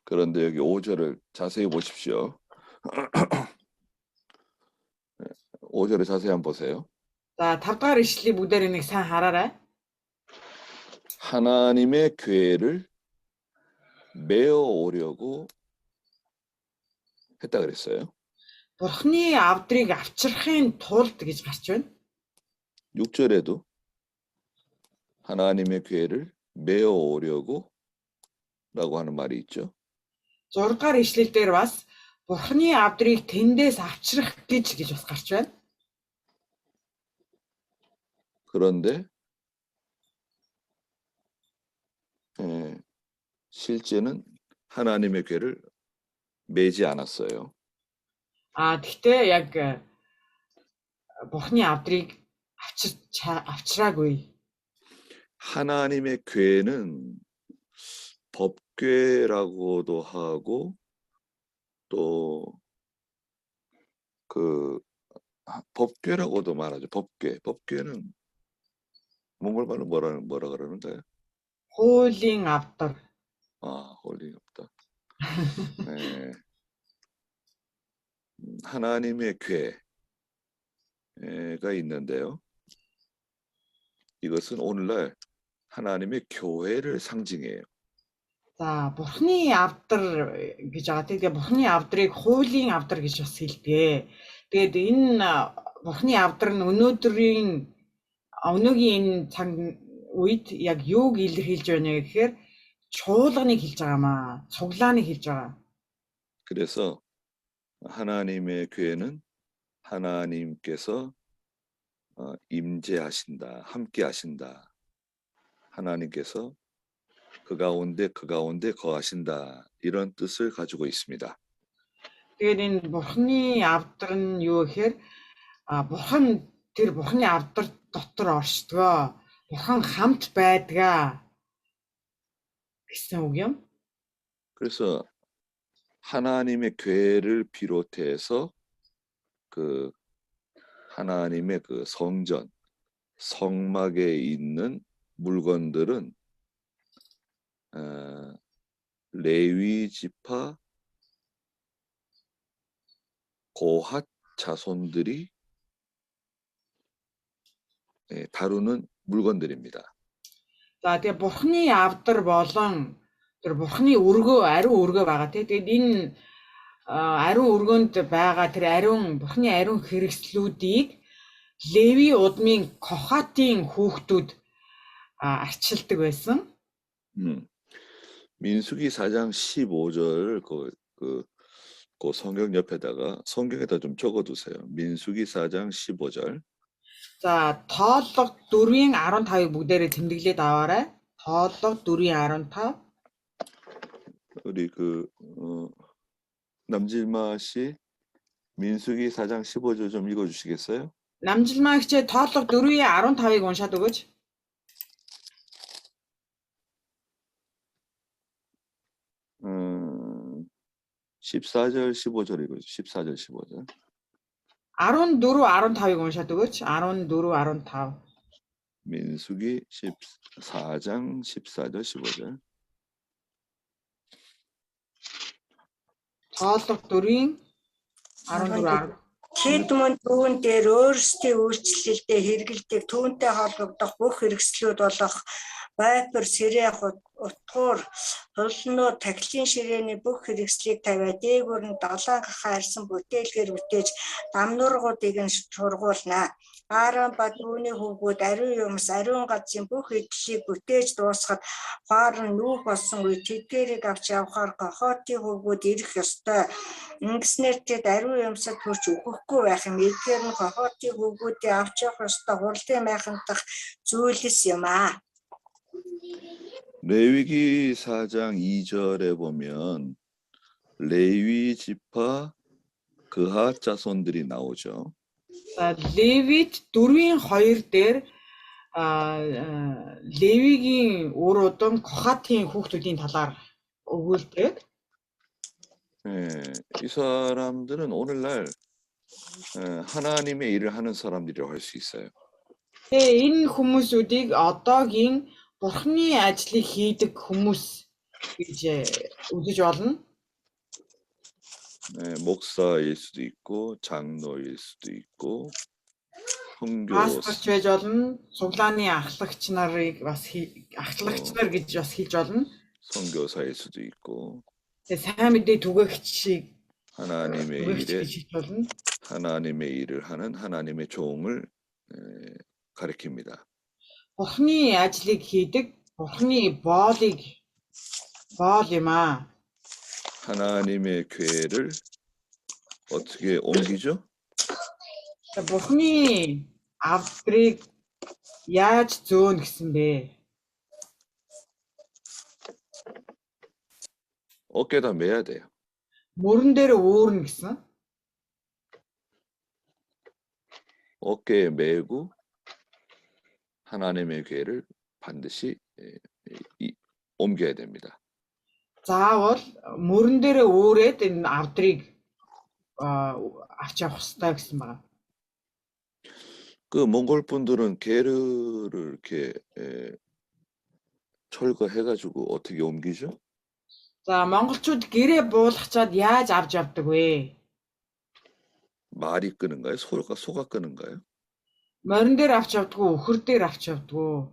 [SPEAKER 1] 그런데 여기 5절을 자세히 보십시오. 5절을 자세히 한번 보세요.
[SPEAKER 2] За 5-р ишлэлийг бүгдээр энийг сайн хараарай.
[SPEAKER 1] 하나님의 궤를 메어 오려고 했다 그랬어요.
[SPEAKER 2] Бурхны авдрыг авчрахын тулд гэж гарч байна.
[SPEAKER 1] 6절에도 하나님의 궤를 메어 오려고 라고 하는 말이 있죠.
[SPEAKER 2] 6-р ишлэлдэр бас Бурхны авдрыг тэндээс авчрах гэж бас гарч байна.
[SPEAKER 1] 그런데 실제는 하나님의 궤를 매지 않았어요.
[SPEAKER 2] Гэхдээ яг Бурхны авдрыг авчраагүй.
[SPEAKER 1] 하나님의 궤는 법궤라고도 하고 또 그 법궤라고도 말하죠. 법궤는 몽골말로 뭐라 그러는가요?
[SPEAKER 2] Хуулийн авдар.
[SPEAKER 1] 홀리 없다. 네. 하나님의 궤가 있는데요. 이것은 오늘날 하나님의 교회를 상징해요.
[SPEAKER 2] За Бурхны авдар гэж байгаа. Тэгээ Бурхны авдрыг хуулийн авдар гэж бас хэлдэг. Тэгээд энэ Бурхны авдар нь өнөөгийн энэ цаг үед яг юуг илэрхийлж байна гэхээр чуулганыг хэлж байгаамаа, цуглааныг хэлж байгаа.
[SPEAKER 1] 그래서 하나님의 궤는 하나님께서 임재하신다, 함께 하신다. 하나님께서 그 가운데 거하신다. 이런 뜻을 가지고 있습니다.
[SPEAKER 2] Тэгээд энэ Бурхны авдар нь юу гэхээр Бурхан тэр Бурхны авдар дотор оршдгоо. Бурхан хамт байдгаа гэсэн үг юм.
[SPEAKER 1] 그래서 하나님의 궤를 비롯해서 그 하나님의 그 성전, 성막에 있는 물건들은 레위 지파 고핫 자손들이 다루는 물건들입니다.
[SPEAKER 2] За тэгээ Бурхны авдар болон тэр Бурхны өргөө, ариун өргөө байгаа тийм. Тэгээд энэ ариун өргөөнд байгаа тэр Бурхны ариун хэрэгслүүдийг Леви удмын Кохатын хүүхдүүд арчилдаг байсан.
[SPEAKER 1] 민수기 4장 15절 그 성경 옆에다가 성경에다 좀 적어두세요. 민수기 4장 15절.
[SPEAKER 2] За тооллого 4-ийн 15-ыг бүгдээрээ тэмдэглээд аваарай. тооллого 4-ийн 15.
[SPEAKER 1] 우리 남질마 씨 민수기 4장 15절 좀 읽어주시겠어요?
[SPEAKER 2] Намжилмаа хичээ тооллого 4-ийн 15-ыг уншаад өгөөч.
[SPEAKER 1] 14절 15절 읽어주세요. 14절 15절.
[SPEAKER 2] 14, 15-ыг уншаад өгөөч. 14, 15.
[SPEAKER 1] 민수기 14장 14절 15절.
[SPEAKER 2] тооллого 4-ийн 14, 15.
[SPEAKER 6] Тэд мөн түүн дээр өөрсдийн үйлчлэлдээ хэрэгэлдэг түүнтэй холбогдох бүх хэрэгслүүд болох вайпер, сэрэх, утгуур, хулнууд, тахилын ширээний бүх хэрэгслийг тавиа дээгүүр нь 7 хайрсан бүтээлгээр бүтээж дамнуургуудыг нь сургуулна. Аарон ба түүний хүүгүүд ариун юмс, ариун газрын бүх эдлийг бүтээж дуусгаад хоорон нүүх болсон үе тэдгээрийг авч явахаар Кохотын хүүгүүд ирэх ёстой. Ингэснээр тэд ариун юмсад хүрч өгөхгүй байх юм. Эдгээр нь Кохотын хүүгүүдийг авч явах ёстой хурлын майхандах зүйлс юм аа.
[SPEAKER 1] 레위기 4장 2절에 보면 레위 지파 그핫 자손들이 나오죠.
[SPEAKER 2] За Левит 4-ийн 2 дээр Левигийн өр удам Кохатын хүүхдүүдийн талаар өгүүлдэг.
[SPEAKER 1] 이 사람들은 오늘날 하나님의 일을 하는 사람들이라고 할 수 있어요.
[SPEAKER 2] Тэгээ энэ хүмүүсүүдийг одоогийн Бурхны ажлыг хийдэг хүмүүс гэж үзэж болно.
[SPEAKER 1] 목사일 수도 있고 장로일 수도 있고
[SPEAKER 2] Пасторч байж болно. Суглааны ахлагч нарыг бас ахлагч нар гэж бас хэлж болно.
[SPEAKER 1] 선교사일 수도 있고
[SPEAKER 2] Тэгээ сайн мэдээ түгээгч
[SPEAKER 1] 하나님의 일에
[SPEAKER 2] гэж болно.
[SPEAKER 1] 하나님의 일을 하는 하나님의 종을 가리킵니다.
[SPEAKER 2] Бурхны ажлыг хийдэг Бурхны боол юм аа.
[SPEAKER 1] 하나님의 교회를 어떻게 옮기죠?
[SPEAKER 2] Бурхны авдрыг яаж зөөнө гэсэн бэ?
[SPEAKER 1] 어깨에다 매야 돼요.
[SPEAKER 2] Мөрөн дээр өөрнө гэсэн.
[SPEAKER 1] 어깨에 메고 하나님의 교회를 반드시 옮겨야 됩니다.
[SPEAKER 2] Заавал мөрөн дээр өөрөөд энэ авдрыг авч явах хэрэгтэй гэсэн байна.
[SPEAKER 1] 그 몽골 분들은 게르를 이렇게 철거해가지고 어떻게 옮기죠?
[SPEAKER 2] За монголчууд гэрээ буулгачаад яаж авч явдаг вэ?
[SPEAKER 1] 말이 끄는가요? 소가 끄는가요?
[SPEAKER 2] Морин дээр авч явдггүй, өхөр дээр авч явдггүй.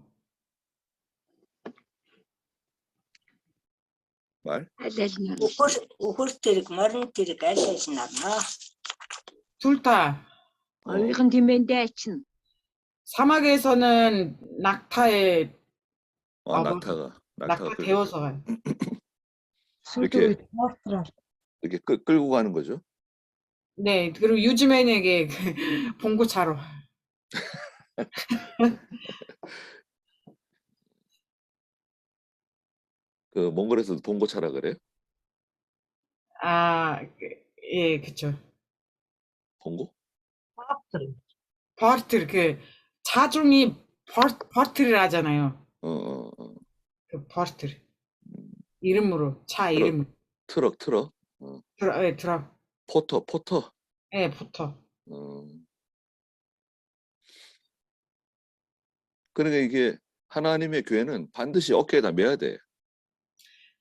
[SPEAKER 1] 말?
[SPEAKER 6] Өхөр тэрэг, морин тэрэг аль аль нь авнаа.
[SPEAKER 2] Түл та.
[SPEAKER 3] Оюухан тэмээндээ ачна.
[SPEAKER 2] 사막에서는 낙타에
[SPEAKER 1] 낙타가
[SPEAKER 2] 낙타 태워서 가요.
[SPEAKER 1] 이렇게
[SPEAKER 4] Портал.
[SPEAKER 1] 이렇게 끌고 가는 거죠.
[SPEAKER 2] 네, 그리고 요즘에는 이게 봉고차로.
[SPEAKER 1] 그 몽골에서도 봉고차라 그래요?
[SPEAKER 2] 아, 예, 그쵸.
[SPEAKER 1] 봉고?
[SPEAKER 2] 포르트 그 차종이 포르트를 하잖아요. 그 포르트 이름으로 차 이름.
[SPEAKER 1] 트럭.
[SPEAKER 2] 예, 트럭.
[SPEAKER 1] 포터.
[SPEAKER 2] 예, 포터.
[SPEAKER 1] 그러니까 이게 하나님의 교회는 반드시 어깨에다 매야 돼.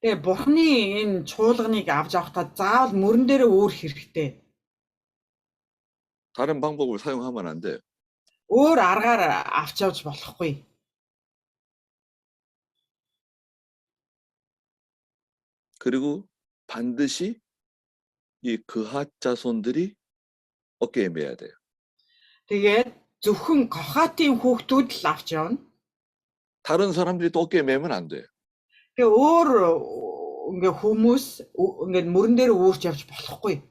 [SPEAKER 2] Тэгээ Бурхны энэ чуулганыг авч явахдаа заавал мөрөн дээрээ өөр хэрэгтэй.
[SPEAKER 1] 다른 방법을 사용하면 안 돼.
[SPEAKER 2] Өөр аргаар авч явж болохгүй.
[SPEAKER 1] 그리고 반드시 이 그핫 자손들이 어깨에 매야 돼요.
[SPEAKER 2] Тэгээд зөвхөн Кохатын хүүхдүүд л авч явна.
[SPEAKER 1] 다른 사람들이 또 어깨에 매면 안 돼.
[SPEAKER 2] Тэгээ өөр ингээ хүмүүс ингээ мөрөн дээр өөрч явж болохгүй.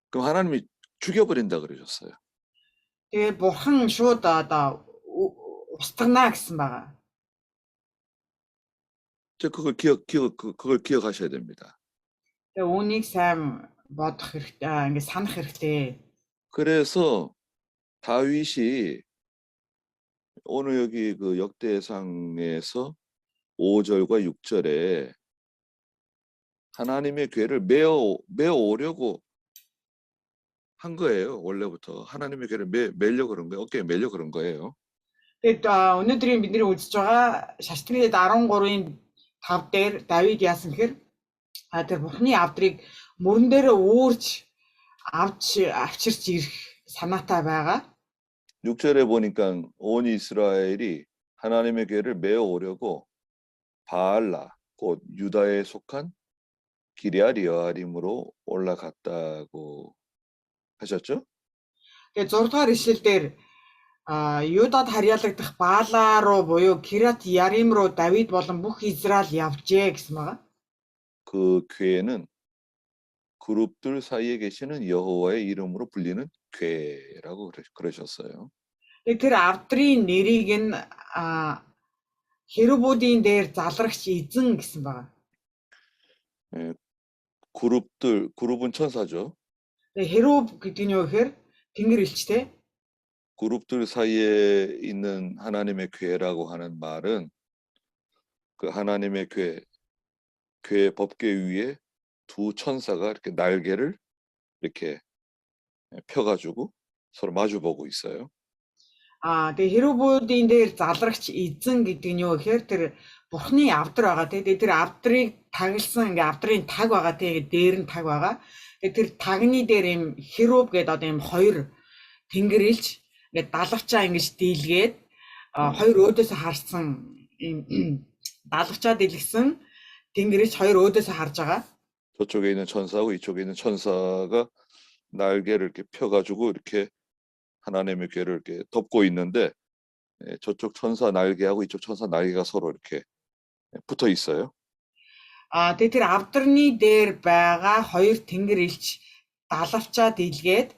[SPEAKER 1] 그럼 하나님이 죽여버린다 그러셨어요.
[SPEAKER 2] Тэгээ бурхан шууд одоо устгана гэсэн байгаа.
[SPEAKER 1] 그걸 그걸 기억하셔야 됩니다.
[SPEAKER 2] Тэгээ үүнийг сайн бодох хэрэгтэй, ингээд санах хэрэгтэй.
[SPEAKER 1] 그래서 다윗이 오늘 여기 그 역대상에서 5절과 6절에 하나님의 괴를 메어 오려고 한 거예요. 원래부터 하나님의 괴를 매려 그런 거예요. 어깨에 매려 그런 거예요.
[SPEAKER 2] Тэгээд өнөөдрийн бидний үзэж байгаа шаштрын 13-ийн 5 дээр Давид яасан гэхээр тэр бурхны авдрыг мөрөн дээр үүрч авчирч ирэх санаатай байгаа.
[SPEAKER 1] 6절에 보니까 온 이스라엘이 하나님의 괴를 메어 오려고 바알라 곧 유다에 속한 기럇 여아림으로 올라갔다고 하셨죠?
[SPEAKER 2] Тэгээд 6 дугаар ишлэл дээр Юдад харьяалагдах Баалаа руу буюу Кирят Ярим руу Давид болон бүх Израиль явжээ гэсэн байгаа.
[SPEAKER 1] 그 괴는 그룹들 사이에 계시는 여호와의 이름으로 불리는 괴라고 그러셨어요.
[SPEAKER 2] Тэр авдрын нэрийг нь Херубуудын дээр залрагч эзэн гэсэн байгаа.
[SPEAKER 1] 그룹은 천사죠.
[SPEAKER 2] Херуб гэдэг нь юу гэхээр тэнгэр элчтэй.
[SPEAKER 1] 그룹들 사이에 있는 하나님의 괴라고 하는 말은 그 하나님의 괴 법궤 위에 두 천사가 이렇게 날개를 이렇게 펴가지고 서로 마주보고 있어요.
[SPEAKER 2] Тэгээ Херубуудын дээр залрагч эзэн гэдэг нь юу гэхээр тэр бурхны авдар байгаа. Тэгээ тэр авдрыг тагласан ингээ авдрын таг байгаа. Тэгээ дээр нь таг байгаа. Тэгээ тэр тагны дээр юм Херуб гэдэг одоо юм хоёр тэнгэр элч ингээд далавчаа ингэж дийлгээд хоёр өөдөөс харсан ийм далавчаа дийлгсэн тэнгэрч хоёр өөдөөс харж байгаа.
[SPEAKER 1] 저쪽에 있는 천사하고 이쪽에 있는 천사가 날개를 이렇게 펴가지고 이렇게 하나님의 괴를 이렇게 덮고 있는데 저쪽 천사 날개하고 이쪽 천사 날개가 서로 이렇게 붙어 있어요.
[SPEAKER 2] Тэгээ тэр авдрны дээр байгаа хоёр тэнгэр элч далавчаа дийлгээд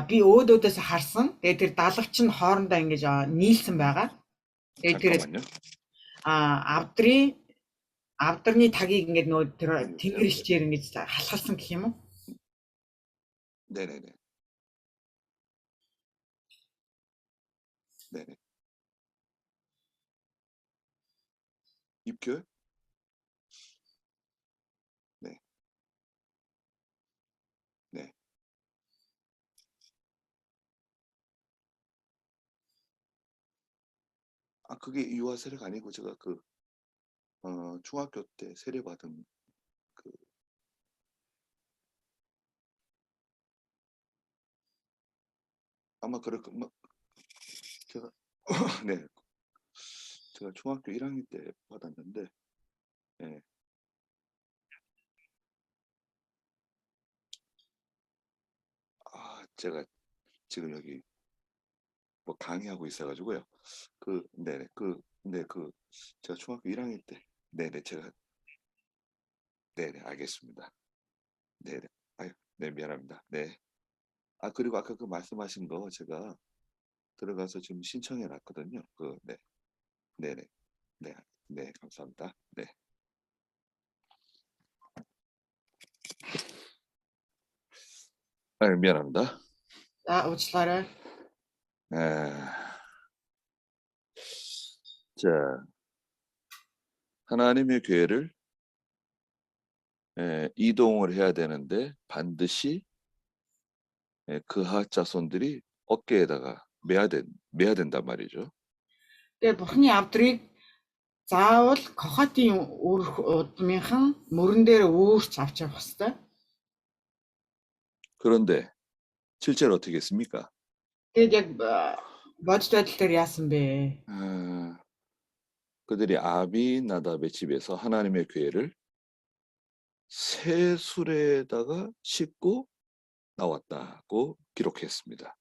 [SPEAKER 2] би өөдөөс харсан. Тэгээ тэр далавч нь хоорондоо ингэж нийлсэн байгаа. Тэгээ тэр авдрны тагийг ингэж нөө тэр тэнгэр элчээр ингэж халахалсан гэх юм уу?
[SPEAKER 1] 네네네. 네네. 입결? 네. 네. 그게 유아 세례가 아니고 제가 중학교 때 세례 받은 아마 그럴 거 제가 네. 제가 중학교 1학년 때 받았는데 네. 제가 지금 여기 뭐 강의하고 있어가지고요. 네네 제가 중학교 1학년 때 네네 제가 네네 알겠습니다. 네네 네 미안합니다. 네. 그리고 아까 그 말씀하신 거 제가 들어가서 지금 신청해 놨거든요. 네. 네네. 네, 감사합니다. 네. 미안합니다.
[SPEAKER 2] уучлаарай.
[SPEAKER 1] 자, 하나님의 괴를 이동을 해야 되는데 반드시 그하 자손들이 어깨에다가 매야 된단 말이죠.
[SPEAKER 2] Тэгээ бурхны авдрыг заавал Кохатын удмынхан мөрөн дээр үүрч авч явах хэрэгтэй.
[SPEAKER 1] 그런데 실제로 어떻게 했습니까?
[SPEAKER 2] Тэгээд яг бодит байдал дээр яасан бэ?
[SPEAKER 1] 그들이 아비나답의 집에서 하나님의 괴를 새 수레에다가 싣고 나왔다고 기록했습니다.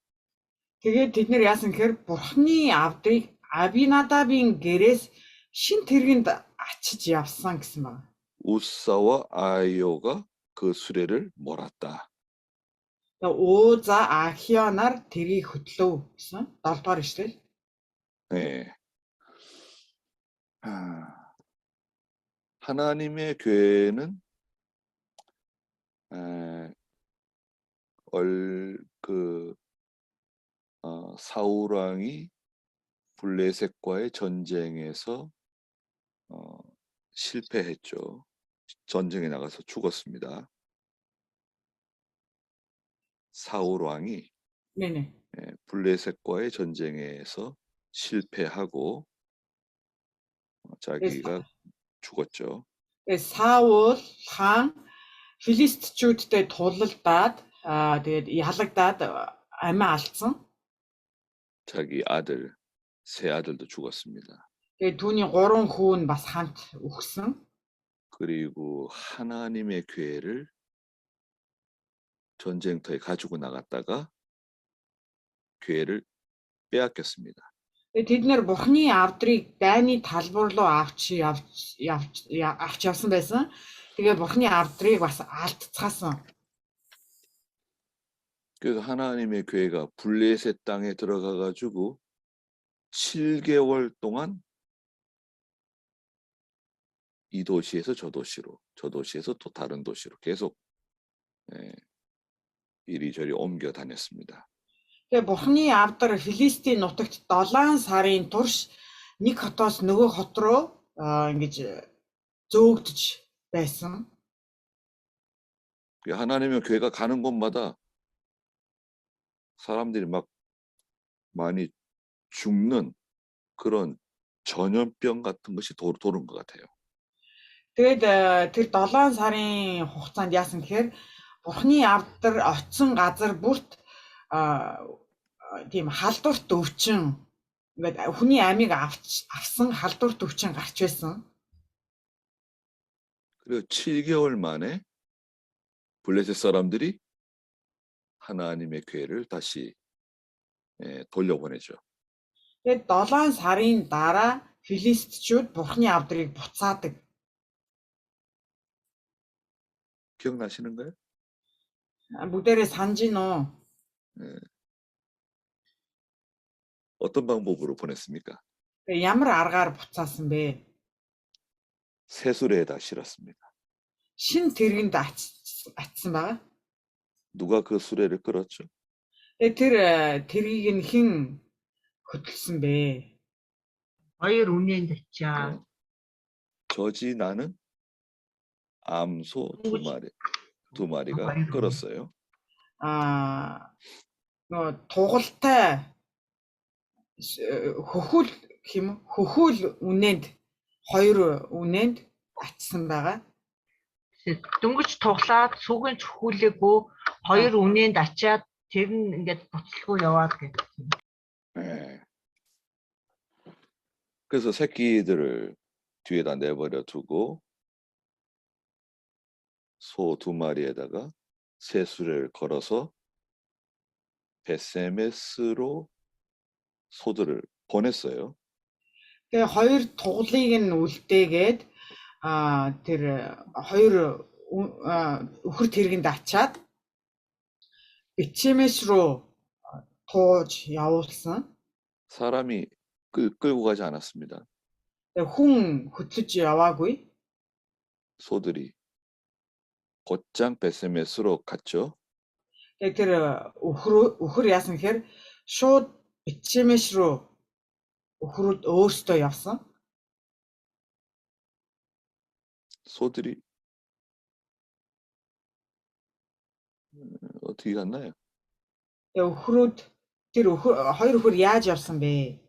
[SPEAKER 2] Тэгээд тэд нэр яасан гэхээр бурхны авдрыг Абинадабын гэрээс шин тэргэнд ачиж явсан гэсэн байна.
[SPEAKER 1] 우사와 아이오가 그 수레를 몰았다.
[SPEAKER 2] Ууza Ахионаар тэрийг хөтлөв гэсэн 7 дугаар ишлэл.
[SPEAKER 1] 네. 하나님의 교회는 사울 왕이 블레셋과의 전쟁에서 실패했죠. 전쟁에 나가서 죽었습니다. 사울 왕이
[SPEAKER 2] 네네.
[SPEAKER 1] 블레셋과의 전쟁에서 실패하고 자기가 죽었죠.
[SPEAKER 2] Саул хаан Филистичүүдтэй тулалдаад тэгээд ялагдаад амиа алдсан.
[SPEAKER 1] 자기 아들, 세 아들도 죽었습니다.
[SPEAKER 2] Тэгээд түүний 3 хүү нь бас хамт үхсэн.
[SPEAKER 1] 그리고 하나님의 교회를 전쟁터에 가지고 나갔다가 교회를 빼앗겼습니다.
[SPEAKER 2] Тэгээд тэд нэр Бурхны авдрыг дайны талбар руу авч явсан байсан. Тэгээд Бурхны авдрыг бас алдцгаасан.
[SPEAKER 1] 그래서 하나님의 교회가 블레셋 땅에 들어가 가지고 7개월 동안 이 도시에서 저 도시로, 저 도시에서 또 다른 도시로 계속 이리저리 옮겨 다녔습니다.
[SPEAKER 2] Тэгээд Бурхны авдар Филистийн нутагт 7 сарын турш нэг хотоос нөгөө хот руу ингэж зөөгдөж байсан.
[SPEAKER 1] 하나님의 교회가 가는 곳마다 사람들이 막 많이 죽는 그런 전염병 같은 것이 도는 것 같아요.
[SPEAKER 2] Тэгээд тэр 7 сарын хугацаанд яасан гэхээр Бурхны авдар очсон газар бүрт тийм халдварт өвчин ингээд хүний амийг авсан халдварт өвчин гарч байсан.
[SPEAKER 1] 그리고 7개월 만에 블레셋 사람들이 하나님의 교회를 다시 돌려보내죠.
[SPEAKER 2] Тэгээд 7 сарын дараа Филистичүүд Бурхны авдрыг буцаадаг.
[SPEAKER 1] 기억나시는가요?
[SPEAKER 2] Бүгдээрээ санаж гин үү?
[SPEAKER 1] 어떤 방법으로 보냈습니까?
[SPEAKER 2] Тэгээд ямар аргаар буцаасан бэ?
[SPEAKER 1] 새수레에다 실었습니다.
[SPEAKER 2] Шин тэргэнд атсан байгаа.
[SPEAKER 1] 누가 그 수레를 끌었죠?
[SPEAKER 2] Тэгээд тэр тэргийг нь хэн хөтлсөн бэ?
[SPEAKER 5] хоёр үнэнд очиад
[SPEAKER 1] 저지 나는 암소 두 마리가 끌었어요.
[SPEAKER 2] Нөгөө тугалтай хөхүүл үнэнд 2 үнэнд атсан байгаа.
[SPEAKER 5] дөнгөж туглаад сүгэн чөхүүлээгүй хоёр үнэнд ачаад тэр нь ингээд буцалгүй яваад гэдэг.
[SPEAKER 1] 네. 그래서 새끼들을 뒤에다 내버려 두고 소 2마리에다가 새수레를 걸어서 베세메스로 소들을 보냈어요.
[SPEAKER 2] Тэгээ 2 туглыг нь үлдээгээд тэр 2 өхөр тэргэнд ачаад Бечемес руу тууж явуулсан.
[SPEAKER 1] 사람이 끌고 가지 않았습니다.
[SPEAKER 2] Тэгээ хүн хөтлөж яваагүй.
[SPEAKER 1] 소들이 곧장 베세메스로 갔죠.
[SPEAKER 2] Тэгээ тэр өхөр яасан гэхээр шууд Бечемес руу өхрүүд өөрсдөө явсан.
[SPEAKER 1] 소들이 어떻게 갔나요?
[SPEAKER 2] Тэгээ өхрүүд тэр 2 өхөр яаж явсан бэ?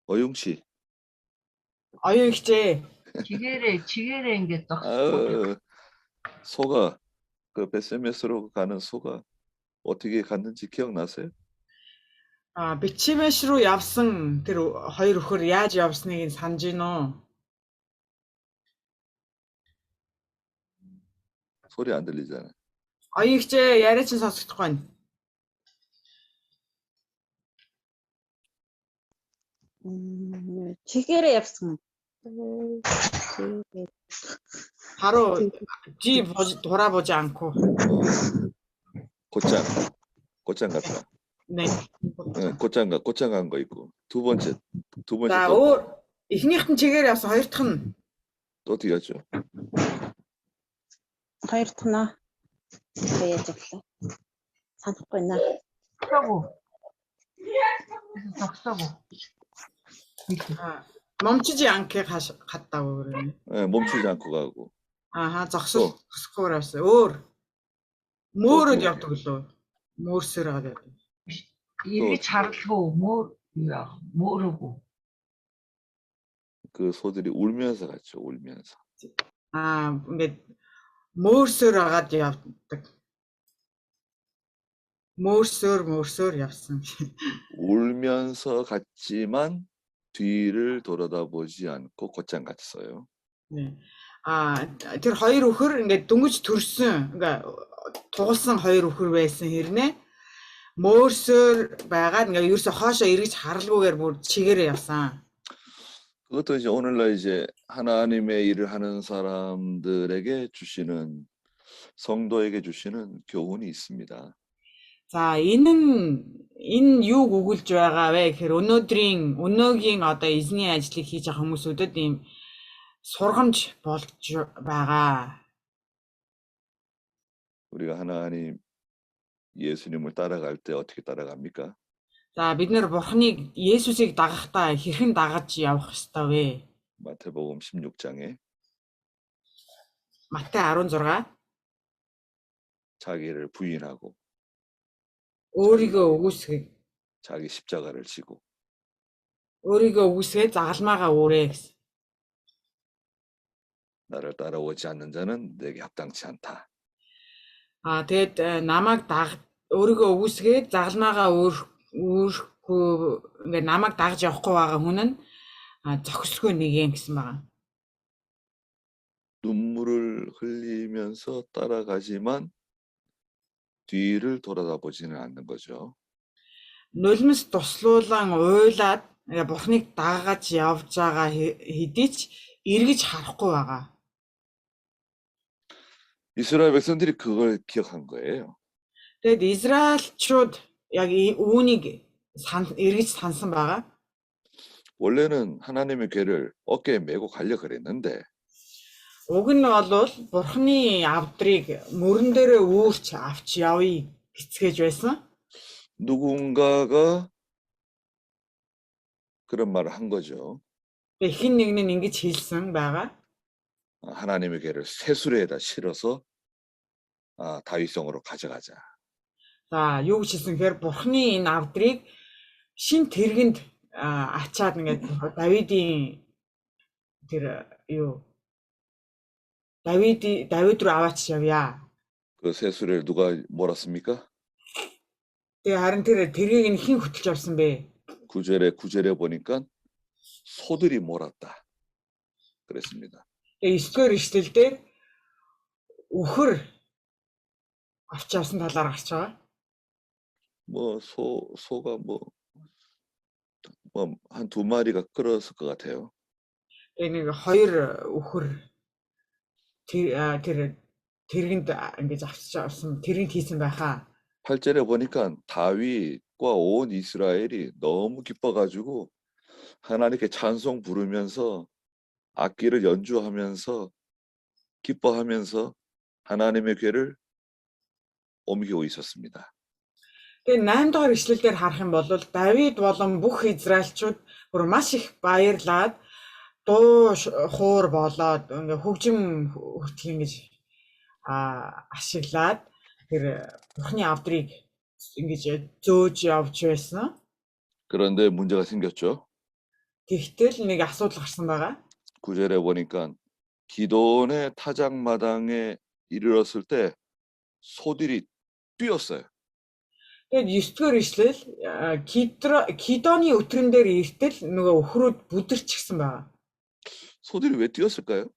[SPEAKER 1] 어용 씨.
[SPEAKER 2] Оюун ихжээ.
[SPEAKER 5] чигээрээ ингээд
[SPEAKER 1] 소가 그 베세메스로 가는 소가 어떻게 갔는지 기억나세요?
[SPEAKER 2] Бечемес руу явсан тэр 2 өхөр яаж явсныг санаж гин үү?
[SPEAKER 1] 소리 안 들리잖아요.
[SPEAKER 2] Оюун ихжээ яриа чинь сонсогдохгүй байна.
[SPEAKER 3] чихээрээ явсан.
[SPEAKER 2] 바로 돌아보지 않고.
[SPEAKER 1] 곧장 갔다.
[SPEAKER 2] 네.
[SPEAKER 1] 곧장 간 거 있고. 두 번째
[SPEAKER 2] 자, эхнийх нь чигээр явсан, хоёр дахь нь
[SPEAKER 1] 또 어떻게 하죠?
[SPEAKER 7] хоёр дахь нь яаж явлаа? Санахгүй наа.
[SPEAKER 5] зогсоогүй.
[SPEAKER 2] 멈추지 않게 갔다고 그러네.
[SPEAKER 1] 네, 멈추지 않고 가고.
[SPEAKER 2] 아하,
[SPEAKER 1] 또.
[SPEAKER 2] зогсохгүй явсан. мөөрөд
[SPEAKER 1] 또.
[SPEAKER 2] явдаг лөө. Мөөрсөр аваад.
[SPEAKER 5] эргэж харлгүй мөөрөөгүй.
[SPEAKER 1] 그 소들이 울면서 갔죠. 울면서.
[SPEAKER 2] ингээд мөөрсөр агаад явдаг. мөөрсөр явсан.
[SPEAKER 1] 울면서 갔지만 뒤를 돌아다보지 않고 곧장 갔어요.
[SPEAKER 2] 네. тэр хоёр өхөр ингээд дөнгөж төрсөн. ингээд туулсан хоёр өхөр байсан хэрнээ мөөрсөр байгаад ингээд ерөөсө хоошоо эргэж харалгүйгээр бүр чигээрээ явсан.
[SPEAKER 1] 그것도 이제 오늘날 이제 하나님의 일을 하는 사람들에게 주시는 성도에게 주시는 교훈이 있습니다.
[SPEAKER 2] За энэ юуг өгүүлж байгаа вэ гэхээр өнөөгийн одоо эзний ажлыг хийж байгаа хүмүүсүүдэд ийм сургамж болж байгаа.
[SPEAKER 1] 우리가 하나님 예수님을 따라갈 때 어떻게 따라갑니까?
[SPEAKER 2] За бид нэр Бурхныг Есүсийг дагахдаа хэрхэн дагаж явах ёстой вэ?
[SPEAKER 1] 마태복음 16장에
[SPEAKER 2] Матай 16
[SPEAKER 1] 자기를 부인하고
[SPEAKER 2] өөрийгөө өгөөсгöö
[SPEAKER 1] 자기 십자가를 지고
[SPEAKER 2] загалмаагаа өөрөө гэсэн.
[SPEAKER 1] 나를 따라오지 않는 자는 내게 합당치 않다.
[SPEAKER 2] Тэгэд намайг өөрийгөө өгөөсгöö загалмаагаа өөрөхгүй ингээд намайг дагж явахгүй байгаа хүн нь зохисгүй нэг юм гэсэн байгаа.
[SPEAKER 1] 눈물을 흘리면서 따라가지만 뒤를 돌아다보지는 않는 거죠.
[SPEAKER 2] Нулимс туслуулан уйлаад Бурхныг дагаж явж байгаа хэдий ч эргэж харахгүй байгаа.
[SPEAKER 1] 이스라엘 백성들이 그걸 기억한 거예요.
[SPEAKER 2] Тэгэд Израильчууд яг үүнийг эргэж сансан байгаа.
[SPEAKER 1] 원래는 하나님의 궤를 어깨에 메고 가려 그랬는데
[SPEAKER 2] Уг нь бол Бурхны авдрыг мөрөн дээрээ үүрч авч явъя гэцгээж байсан.
[SPEAKER 1] 누군가가 그런 말을 한 거죠.
[SPEAKER 2] Хин нэг нь ингэж хэлсэн байгаа.
[SPEAKER 1] 하나님의 궤를 새수레에다 실어서 다윗성으로 가져가자.
[SPEAKER 2] За юу гэж хэлсэн гэхээр Бурхны энэ авдрыг шин тэргэнд ачаад ингээд Давидын тэр Давид руу аваач явъя.
[SPEAKER 1] 그 새수레를 누가 몰았습니까?
[SPEAKER 2] Тэгээ харин тэр тэргийг нь хэн хөтлж авсан бэ?
[SPEAKER 1] 9절에 보니까 소들이 몰았다. 그랬습니다.
[SPEAKER 2] Тэгээ 9-р ишлэлдээ өхөр авч явсан талаар гарч байгаа.
[SPEAKER 1] 뭐 소가 한 2마리가 끌었을 것 같아요.
[SPEAKER 2] Нэг хоёр өхөр тэр тэргэнд ингэж авч авсан тэргэнд хийсэн байхаа.
[SPEAKER 1] 8절에 보니까 다윗과 온 이스라엘이 너무 기뻐가지고 하나님께 찬송 부르면서 악기를 연주하면서 기뻐하면서 하나님의 궤를 옮기고 있었습니다.
[SPEAKER 2] Тэгээ 8-р ишлэлээр харах юм бол Давид болон бүх Израильчууд бүр маш их баярлаад дуу хуур болоод ингээ хөгжим хүртэл ингэж ашиглаад тэр Бурхны авдрыг ингэж зөөж явж байсан.
[SPEAKER 1] 그런데 문제가 생겼죠.
[SPEAKER 2] Тэгтэл нэг асуудал гарсан байгаа.
[SPEAKER 1] 9절에 보니까 기돈의 타작마당에 이르렀을 때 소들이 뛰었어요.
[SPEAKER 2] Тэгээд 9-р ишлэл Кидоны өтрөн дээр иртэл нөгөө өхрүүд бүдэрчихсэн байгаа.
[SPEAKER 1] 소들이 왜 뛰었을까요?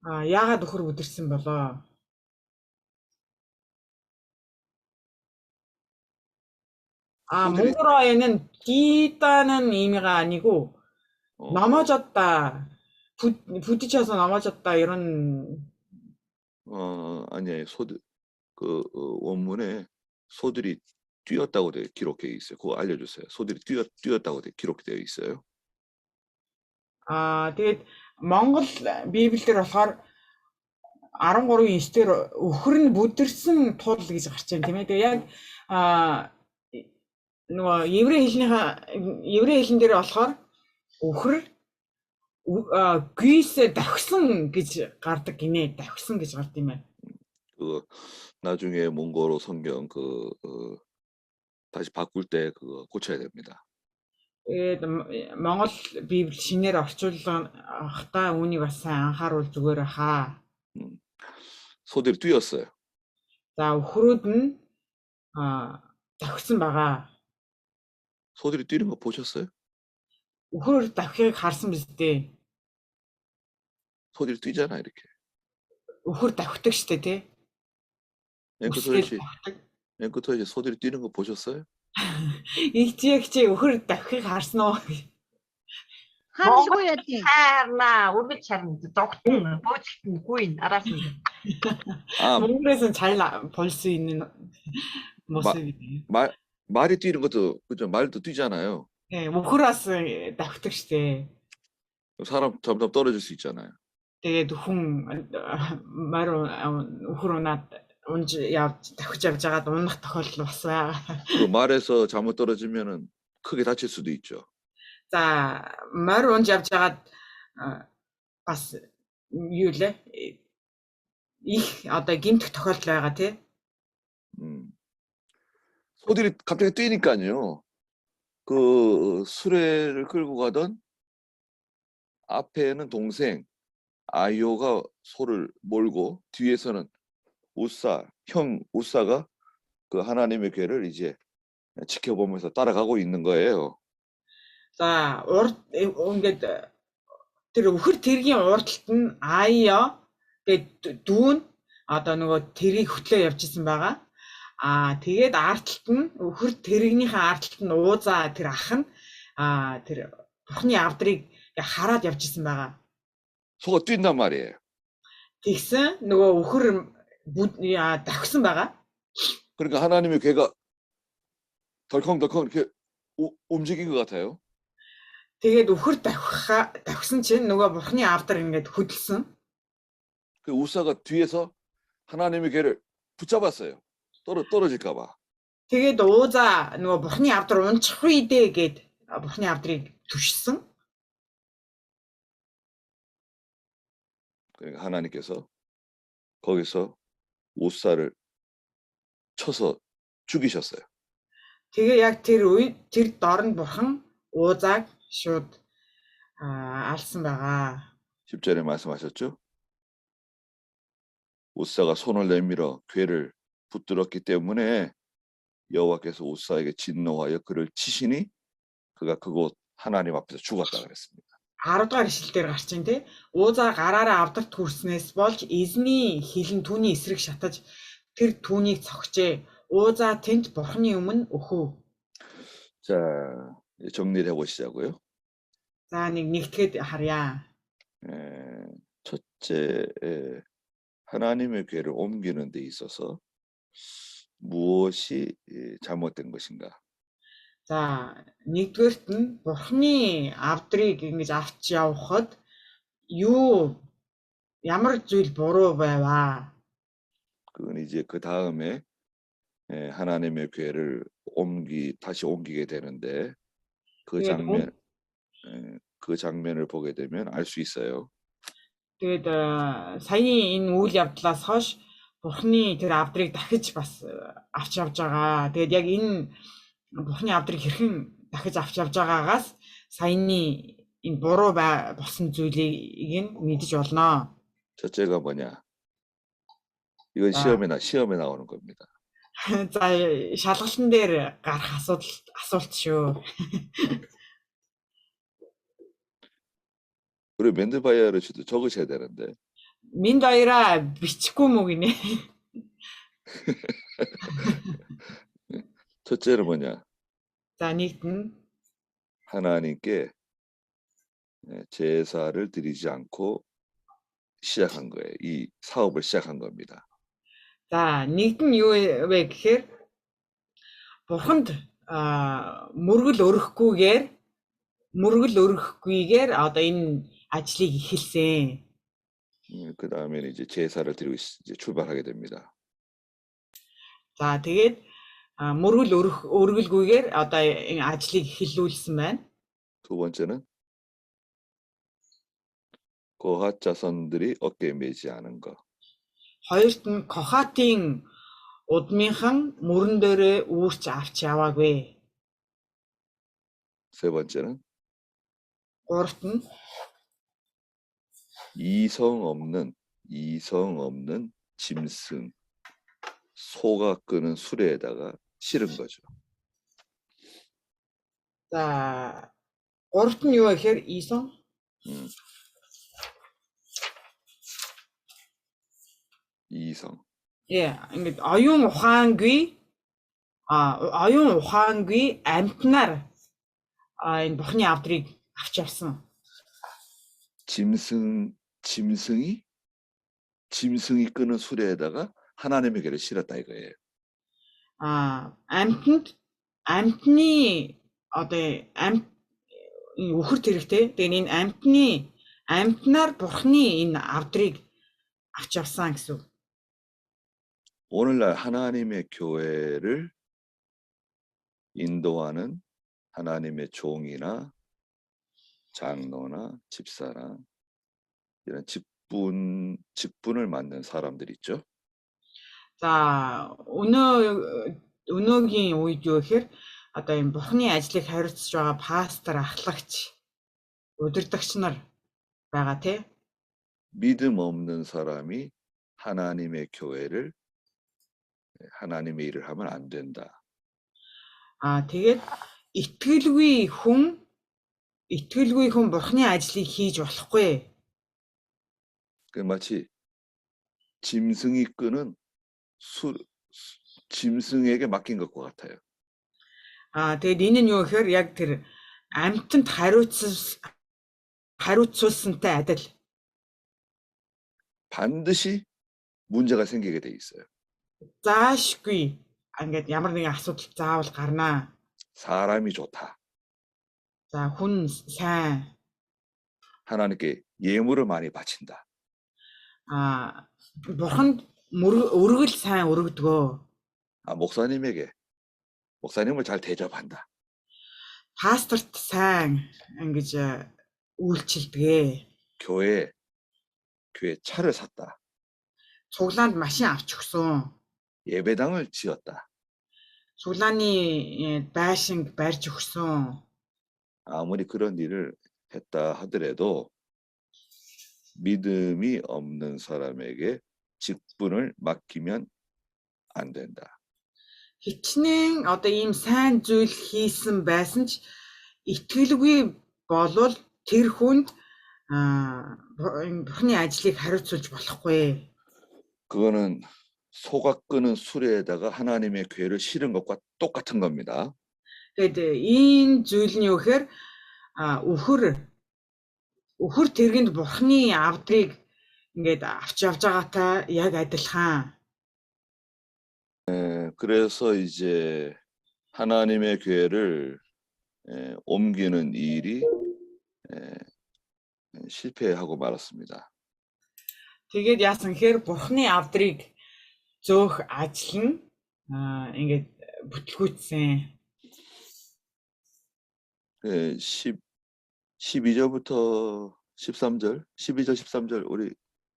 [SPEAKER 2] Яагаад өхөр бүдэрсэн болоо?
[SPEAKER 1] 소들이
[SPEAKER 2] 몽골어에는 뛰다는 의미가 아니고 넘어졌다. 부딪혀서 넘어졌다 이런
[SPEAKER 1] 아니에요. 원문에 소들이 뛰었다고 기록되어 있어요. 그거 알려주세요. 소들이 뛰었다고 기록되어 있어요.
[SPEAKER 2] тэгээд Монгол Библиэлд болохоор 13:9-дэр өхөр нь бүдэрсэн тул гэж гарч байна тийм ээ. Тэгээ яг нөгөө еврей хэлэн дээр болохоор өхөр гүйсэ давхсан гэж гардаг гинэ. давхсан гэж гард юм байна.
[SPEAKER 1] 나중에 몽골어 성경 다시 바꿀 때 그거 고쳐야 됩니다.
[SPEAKER 2] Тэгээд Монгол Библи шинээр орчуулгахдаа үүнийг бас сайн анхааруул зүгээр хаа.
[SPEAKER 1] 소들이 뛰었어요.
[SPEAKER 2] За өхрүүд нь давхсан байгаа.
[SPEAKER 1] 소들이 뛰는 거 보셨어요?
[SPEAKER 2] өхөр давхийг харсан биз дээ.
[SPEAKER 1] 소들이 뛰잖아 이렇게.
[SPEAKER 2] өхөр давхдаг штэ тий.
[SPEAKER 1] 앵커토이지 소들이 뛰는 거 보셨어요?
[SPEAKER 2] Игчээ өхөр давхийг харсан уу?
[SPEAKER 3] Харахгүй яа тийм.
[SPEAKER 5] Харна, үргэлж харна. Догтон, бөөцөлтөнгүй араас нь.
[SPEAKER 2] Монгол에서는 잘 볼 수 있는 모습이에요.
[SPEAKER 1] 말이 뛰는 것도 그죠? 말도 뛰잖아요.
[SPEAKER 2] 네, өхөрөөс давхдаг штэ.
[SPEAKER 1] 사람 점점 떨어질 수 있잖아요.
[SPEAKER 2] Тэгээд хүн мар өхөр унаад унж явж давхиж явж байгаад унах тохиолдол бас байгаа.
[SPEAKER 1] 그 말에서 잘못 떨어지면은 크게 다칠 수도 있죠.
[SPEAKER 2] За морь унж явж байгаад бас юу лээ их одоо гинтэх тохиолдол байгаа тий.
[SPEAKER 1] 소들이 갑자기 뛰니까요. 그 수레를 끌고 가던 앞에는 동생 아이오가 소를 몰고 뒤에서는 형 우사가 그 하나님의 궤를 이제 지켜보면서 따라가고 있는 거예요.
[SPEAKER 2] За урд ингээд тэр өхөр тэргийн урдталт нь ааяа гэдэг дүүн одоо нөгөө тэрийг хөтлөө явжсэн байгаа. Тэгээд артталт нь өхөр тэрэгнийхээ артталт нь уузаа тэр ах нь тэр бурхны авдрыг хараад явжсэн байгаа.
[SPEAKER 1] 소가 뛴단 말이에요.
[SPEAKER 2] Тэгсэн нөгөө өхөр давхсан байгаа.
[SPEAKER 1] 그러니까 하나님의 궤가 덜컹덜컹 이렇게 움직인 것 같아요.
[SPEAKER 2] Тэгээд өхөр давхсан чинь нөгөө бурхны авдар ингээд хөдөлсөн.
[SPEAKER 1] 그 우사가 뒤에서 하나님의 궤를 붙잡았어요. 떨어질까 봐.
[SPEAKER 2] Тэгээд уузаа нөгөө бурхны авдар унчих үедээ гээд бурхны авдрыг түшсэн.
[SPEAKER 1] 그러니까 하나님께서 거기서 우사를 쳐서 죽이셨어요.
[SPEAKER 2] Тэгээ яг тэр дорн бурхан уузааг шууд алсан байгаа.
[SPEAKER 1] 10절에 말씀하셨죠? 우사가 손을 내밀어 궤를 붙들었기 때문에 여호와께서 우사에게 진노하여 그를 치시니 그가 그곳 하나님 앞에서 죽었다 그랬습니다.
[SPEAKER 2] 10 дугаар ишлэлээр гарч ин тэ уузаа гараараа авдарт хүрснээс болж эзний хилэн түүний эсрэг шатаж тэр түүнийг цогчээ. 우자 тэнд бурхны өмнө өхөв.
[SPEAKER 1] 자, 정리를 해보시자고요.
[SPEAKER 2] За нэгтгэхэд харъя.
[SPEAKER 1] 첫째, 하나님의 궤를 옮기는 데 있어서 무엇이 잘못된 것인가?
[SPEAKER 2] За нэгдүгээрт нь бурхны авдрыг ингэж авч явахад ямар зүйл буруу байваа.
[SPEAKER 1] 그건 이제 그 다음에 하나님의 궤를 다시 옮기게 되는데 그 장면을 보게 되면 알 수 있어요.
[SPEAKER 2] Тэгээд саяны энэ үйл явдлаас хойш бурхны тэр авдрыг дахиж бас авч явж байгаа. Тэгээд яг энэ бурхны авдрыг хэрхэн дахиж авч явж байгаагаас саяны энэ буруу болсон зүйлийг мэдэж болно.
[SPEAKER 1] 첫째가 뭐냐? 이건 시험에 나오는 겁니다.
[SPEAKER 2] За шалгалтын дээр гарах асуулт шүү.
[SPEAKER 1] 우리 멘드바이아를 적으셔야 되는데.
[SPEAKER 2] Минь баяраа бичихгүй мүү гинэ.
[SPEAKER 1] 첫째는 뭐냐?
[SPEAKER 2] За нэгт нь
[SPEAKER 1] 하나님께 제사를 드리지 않고 시작한 거예요. 이 사업을 시작한 겁니다.
[SPEAKER 2] За нэгд нь юу вэ гэхээр бурханд мөргөл өргөхгүйгээр одоо энэ ажлыг эхэлсэн.
[SPEAKER 1] 그 다음에는 이제 제사를 드리고 이제 출발하게 됩니다.
[SPEAKER 2] За тэгээд мөргөл өргөлгүйгээр одоо энэ ажлыг эхлүүлсэн байна.
[SPEAKER 1] 두 번째는 고핫 자손들이 어깨에 매지 않은 거.
[SPEAKER 2] Хоёрт нь Кохатын удмынхан мөрөн дээрээ үүрч авч яваагүй.
[SPEAKER 1] 세 번째는
[SPEAKER 2] Гуравт нь
[SPEAKER 1] 이성 없는 짐승, 소가 끄는 수레에다가 실은 거죠.
[SPEAKER 2] за гуравт нь юу вэ гэхээр Исон
[SPEAKER 1] 이성.
[SPEAKER 2] ингээд оюун ухаангүй амтнаар энэ бурхны авдрыг авч явсан.
[SPEAKER 1] 짐승이 끄는 수레에다가 하나님의 괴를 실었다 이거예요.
[SPEAKER 2] Амтны одоо үхэр тэрэгтэй. Тэгээд энэ амтнаар бурхны энэ авдрыг авч явсан гэсэн.
[SPEAKER 1] 오늘날 하나님의 교회를 인도하는 하나님의 종이나 장로나 집사나 이런 직분을 맡는 사람들 있죠.
[SPEAKER 2] За өнөөгийн үед юу гэхээр одоо энэ бурхны ажлыг хариуцж байгаа пастор, ахлагч, удирдагч нар байгаа тий.
[SPEAKER 1] 믿음 없는 사람이 하나님의 교회를 하나님의 일을 하면 안 된다.
[SPEAKER 2] Тэгээд итгэлгүй хүн бурхны ажлыг хийж болохгүй.
[SPEAKER 1] 그 마치 짐승이 끄는 짐승에게 맡긴 것과 같아요.
[SPEAKER 2] Тэгээд энэ нь юу гэхээр яг тэр амьтанд хариуцуулсантай адил.
[SPEAKER 1] 반드시 문제가 생기게 돼 있어요.
[SPEAKER 2] Заашгүй ингээд ямар нэгэн асуудал заавал гарнаа.
[SPEAKER 1] 사람이 좋다.
[SPEAKER 2] За хүн сайн
[SPEAKER 1] 하나님께 예물을 많이 바친다.
[SPEAKER 2] бурханд өргөл сайн өргөдгөө.
[SPEAKER 1] 목사님을 잘 대접한다.
[SPEAKER 2] Пасторт сайн ингэж үйлчилдэгэ.
[SPEAKER 1] 교회 차를 샀다.
[SPEAKER 2] Цуглаанд машин авч өгсөн.
[SPEAKER 1] 예배당을 지었다.
[SPEAKER 2] Цуглааны байшинг барьж өгсөн.
[SPEAKER 1] 아무리 그런 일을 했다 하더라도 믿음이 없는 사람에게 직분을 맡기면 안 된다.
[SPEAKER 2] Хичнээн одоо ийм сайн зүйл хийсэн байсан ч итгэлгүй болвол тэр хүнд бурхны ажлыг хариуцуулж болохгүй.
[SPEAKER 1] 그거는 소가 끄는 수레에다가 하나님의 괴를 실은 것과 똑같은 겁니다.
[SPEAKER 2] Тэгээд энэ зүйл нь юу гэхээр үхэр тэргэнд бурхны авдрыг ингээд авч явж байгаатай яг адилхан.
[SPEAKER 1] 그래서 이제 하나님의 괴를 옮기는 일이 실패하고 말았습니다.
[SPEAKER 2] Тэгээд яасан гэхээр бурхны авдрыг зөөх ажил нь ингээд бүтлгүүцсэн.
[SPEAKER 1] 12절부터 13절, 12절, 13절 우리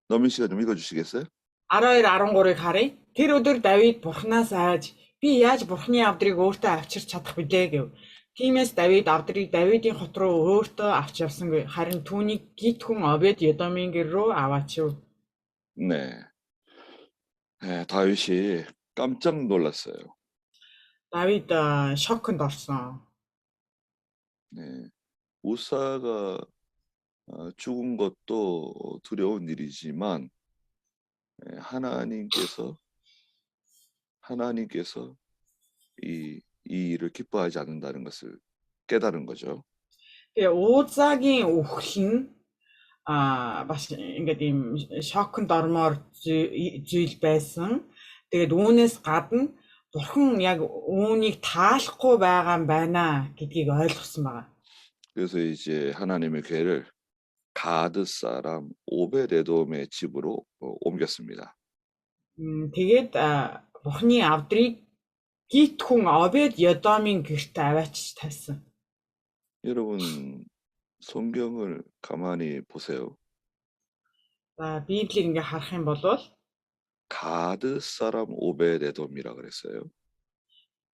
[SPEAKER 1] 너민 씨가 좀 읽어주시겠어요?
[SPEAKER 2] 12-13-ыг харъя. Тэр өдөр Давид бурхнаас айж би яаж бурхны авдрыг өөртөө авчирч чадах билээ гэв. Тиймээс Давид авдрыг Давидын хот руу өөртөө авч явсангүй. Харин түүнийг гит хүн Обед Едомын гэр рүү аваачив.
[SPEAKER 1] 네. 다윗이 깜짝 놀랐어요.
[SPEAKER 2] Давид шоконд орсон.
[SPEAKER 1] 네. 우사가 죽은 것도 두려운 일이지만 하나님께서 이 일을 기뻐하지 않는다는 것을 깨달은 거죠.
[SPEAKER 2] Тэгээ Уузаагийн үхэл нь бас ингээд ийм шоконд ормоор зүйл байсан. Тэгээд үүнээс гадна Бурхан яг үүнийг таалахгүй байгаа юм байна гэдгийг ойлгосон байгаа.
[SPEAKER 1] 그래서 이제 하나님의 괴를 가드 사람 오베데돔의 집으로 옮겼습니다.
[SPEAKER 2] Тэгээд Бурханы авдрыг Гит хүн Обед Едомын гэрт аваач тавьсан.
[SPEAKER 1] 여러분 성경을 가만히 보세요.
[SPEAKER 2] Библийг ингээ харах юм бол
[SPEAKER 1] 가드 사람 오베데돔이라 그랬어요.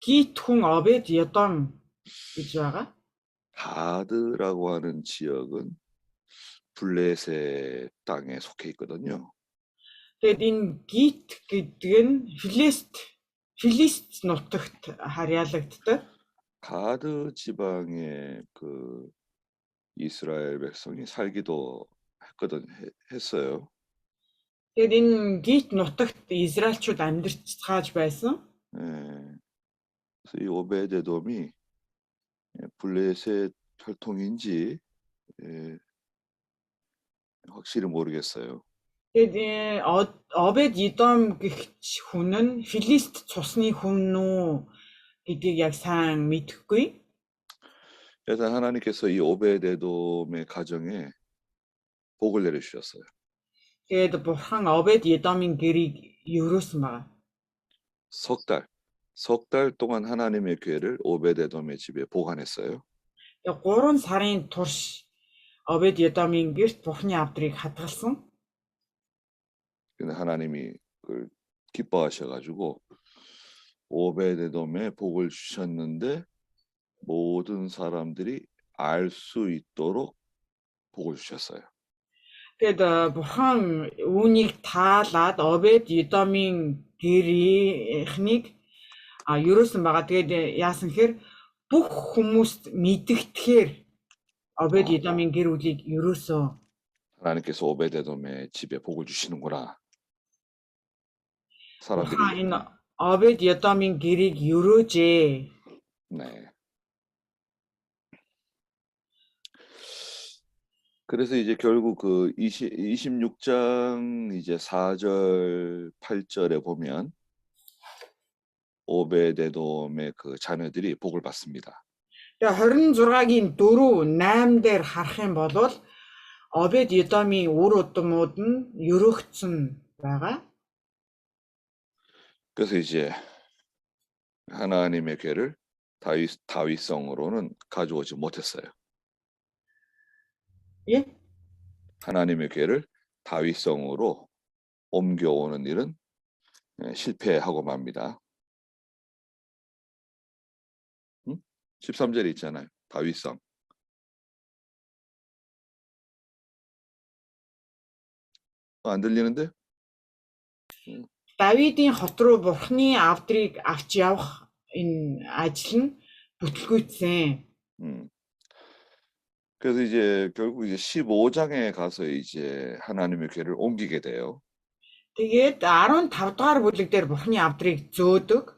[SPEAKER 2] Гит хүн Обед Едом гэж байгаа.
[SPEAKER 1] 가드라고 하는 지역은 블레셋 땅에 속해 있거든요.
[SPEAKER 2] Тэгээд энэ Гит гэдэг нь Филист нутагт харьяалагддаг.
[SPEAKER 1] 가드 지방에 그 이스라엘 백성이 살기도 했어요.
[SPEAKER 2] Тэгээд энэ Гит нутагт Израильчууд амьдарч байсан.
[SPEAKER 1] 예. 그래서 이 오베데돔이 블레셋 혈통인지 확실히 모르겠어요.
[SPEAKER 2] Тэгээд Обед Едом гэх хүн нь Филист цусны хүн үү гэдгийг яг сайн мэдэхгүй.
[SPEAKER 1] 일단 하나님께서 이 오베데돔의 가정에 복을 내려주셨어요.
[SPEAKER 2] Тэгээд Бурхан Обед Едомын гэрийг өрөөсөн байгаа.
[SPEAKER 1] 석 달 동안 하나님의 괴를 오베데돔의 집에 보관했어요.
[SPEAKER 2] Тэгээд 3 сарын турш Обед Едомын гэрт Бурханы авдрыг хадгалсан.
[SPEAKER 1] 근데 하나님이 그걸 기뻐하셔가지고 오베데돔에 복을 주셨는데 모든 사람들이 알 수 있도록 복을 주셨어요.
[SPEAKER 2] Тэгээд Бурхан үүнийг таалаад Обед Едомын гэрийнхнийг ерөөсөн байгаа. Тэгээд яасан гэхээр бүх хүмүүст мэдгэтгэхээр Обед Едомын гэр бүлийг ерөөсөө.
[SPEAKER 1] 하나님께서 오베데돔의 집에 복을 주시는구나. 사람들이
[SPEAKER 2] Бурхан энэ Обед Едомын гэрийг ерөөжээ.
[SPEAKER 1] 네. 그래서 이제 결국 그 26장 이제 4절 8절에 보면 오베데돔의 그 자녀들이 복을 받습니다.
[SPEAKER 2] Тэгээд 26-гийн 4, 8 дээр харах юм бол Обед Едомын үр удмууд нь ерөөгдсөн байгаа.
[SPEAKER 1] 그래서 이제 하나님의 괴를 다윗성으로는 가져오지 못했어요.
[SPEAKER 2] 예?
[SPEAKER 1] 하나님의 괴를 다윗성으로 옮겨오는 일은 실패하고 맙니다. 13절에 있잖아요. 다윗성. 안 들리는데?
[SPEAKER 2] Давидын хот руу Бурханы авдрыг авч явах энэ ажил нь бүтлгүйцсэн.
[SPEAKER 1] 그래서 이제 결국 이제 15장에 가서 이제 하나님의 괴를 옮기게 돼요.
[SPEAKER 2] Тэгээд 15 дугаар бүлэг дээр Бурханы авдрыг зөөдөг.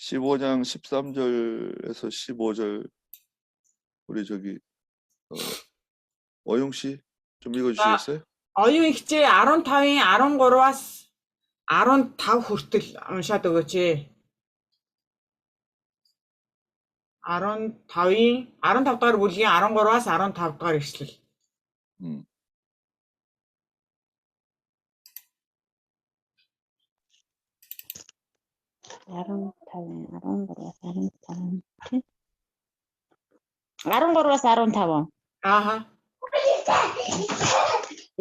[SPEAKER 1] 15장 13절에서 15절 우리 저기 어용 씨 좀 읽어주시겠어요?
[SPEAKER 2] Оюун ихчээ 15-ын 13-аас 15 хүртэл уншаад өгөөч. 15 дугаар бүлгийн 13-аас 15 дугаар ишлэл. Ааха.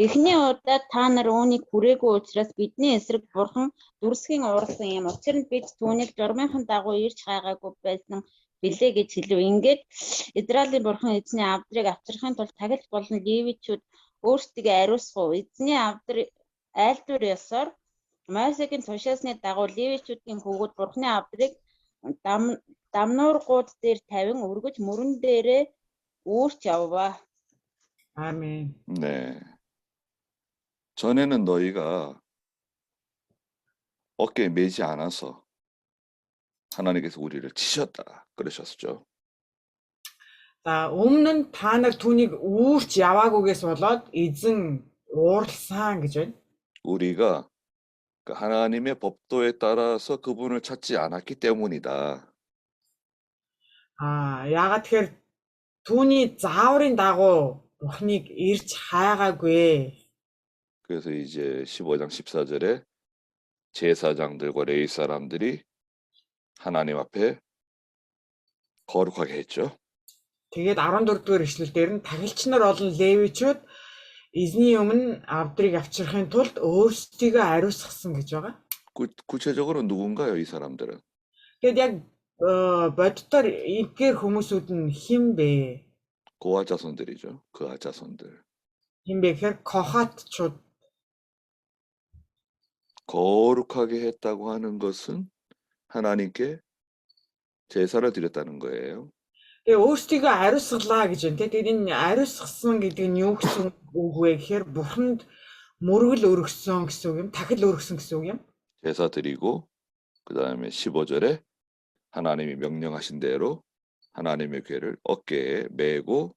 [SPEAKER 3] Эхний удаа та нар үүнийг хүрээгүй учраас бидний эсрэг Бурхан дүрсгийн уурсан юм. Учир нь бид түүнийг журмынхан дагуу ирж хайгаагүй байсан билээ гэж хэлв. Ингээд Израилийн Бурхан эзний авдрыг авчрахын тулд тагилж болон левичүүд өөрсдөө ариусгав. Эзний авдар айлдвар ёсоор Мосегийн тушаасны дагуу левичүүдийн хөвгүүд Бурханы авдрыг дамнуургууд дээр тавин өргөж мөрөн дээрээ үүрч яваа.
[SPEAKER 2] Амен.
[SPEAKER 1] 네. 전에는 너희가 어깨에 매지 않아서 하나님께서 우리를 치셨다 그러셨죠.
[SPEAKER 2] За өмнө нь та нар түүнийг үүрч яваагүйгээс болоод эзэн уурлсан гэж байна.
[SPEAKER 1] 우리가 그 하나님의 법도에 따라서 그분을 찾지 않았기 때문이다.
[SPEAKER 2] Яагаад тэгэхээр түүний зааврын дагуу Бурхныг ирж хайгаагүй.
[SPEAKER 1] 그래서 이제 15장 14절에 제사장들과 레위 사람들이 하나님 앞에 거룩하게 했죠.
[SPEAKER 2] Тэгээд 14 дугаар эшлэл дээр нь тахилч нар болон левичүүд эзний өмнө авдрыг авчрахын тулд өөрсдийгөө ариусгасан гэж байгаа.
[SPEAKER 1] 구체적으로 누군가요, 이 사람들은?
[SPEAKER 2] Тэгэд яг боддоор эдгээр хүмүүсүүд нь хэн бэ?
[SPEAKER 1] 고아 자손들이죠. 그아 자손들.
[SPEAKER 2] Хэн бэ гэхээр Кохатчууд.
[SPEAKER 1] 거룩하게 했다고 하는 것은 하나님께 제사를 드렸다는 거예요.
[SPEAKER 2] Тэгээ өөрсдийгөө ариусгалаа гэж байна. Тэгээд энэ ариусгасан гэдэг нь юу гэсэн үг вэ гэхээр Бурханд мөргөл өргөсөн гэсэн үг юм, тахил өргөсөн гэсэн үг юм.
[SPEAKER 1] 제사 드리고 그다음에 15절에 하나님이 명령하신 대로 하나님의 궤를 어깨에 메고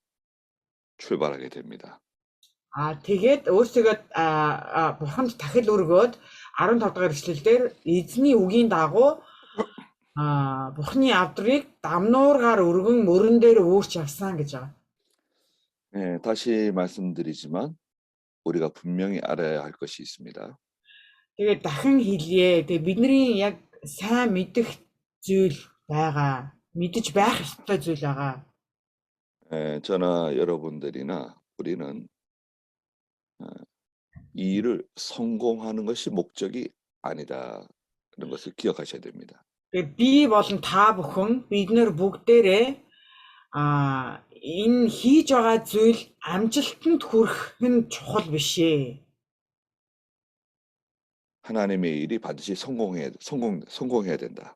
[SPEAKER 1] 출발하게 됩니다.
[SPEAKER 2] Тэгээд өөрсдийгөө Бурханд тахил өргөөд 15 дугаар эшлэлдэр эзний үгийн дагуу Бурхны авдрыг дамнуургаар өргөн мөрөн дээр үүрч явсан гэж байгаа.
[SPEAKER 1] 네, 다시 말씀드리지만 우리가 분명히 알아야 할 것이 있습니다.
[SPEAKER 2] Тэгээд дахин хэлье. Тэгээд бидний яг сайн мэдэх зүйл байгаа. Мэдэж байх ёстой зүйл байгаа.
[SPEAKER 1] 저나 여러분들이나 우리는 이 일을 성공하는 것이 목적이 아니다는 것을 기억하셔야 됩니다.
[SPEAKER 2] Тэгээд би болон та бүхэн бид нэр бүгдээрээ энэ хийж байгаа зүйл амжилтанд хүрэх нь чухал биш ээ.
[SPEAKER 1] 하나님의 일이 반드시 성공해야 된다.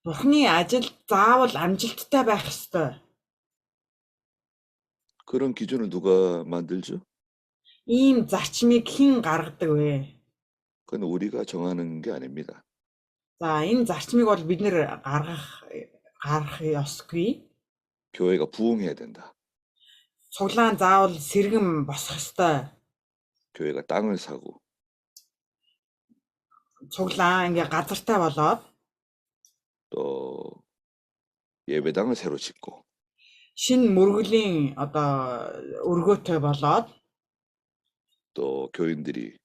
[SPEAKER 2] Бурхны ажил заавал амжилттай байх ёстой.
[SPEAKER 1] 그런 기준을 누가 만들죠?
[SPEAKER 2] Ийм зарчмыг хэн гаргадаг вэ?
[SPEAKER 1] 그건 우리가 정하는 게 아닙니다.
[SPEAKER 2] За энэ зарчмыг бол бид нэр гаргах ёсгүй.
[SPEAKER 1] 교회가 부흥해야 된다.
[SPEAKER 2] Цуглаан заавал сэргэн босох ёстой.
[SPEAKER 1] 교회가 땅을 사고
[SPEAKER 2] Цуглаан ингээ газартай болоод
[SPEAKER 1] 또 예배당을 새로 짓고
[SPEAKER 2] шин мөргөлийн одоо өргөөтэй болоод
[SPEAKER 1] 또 교인들이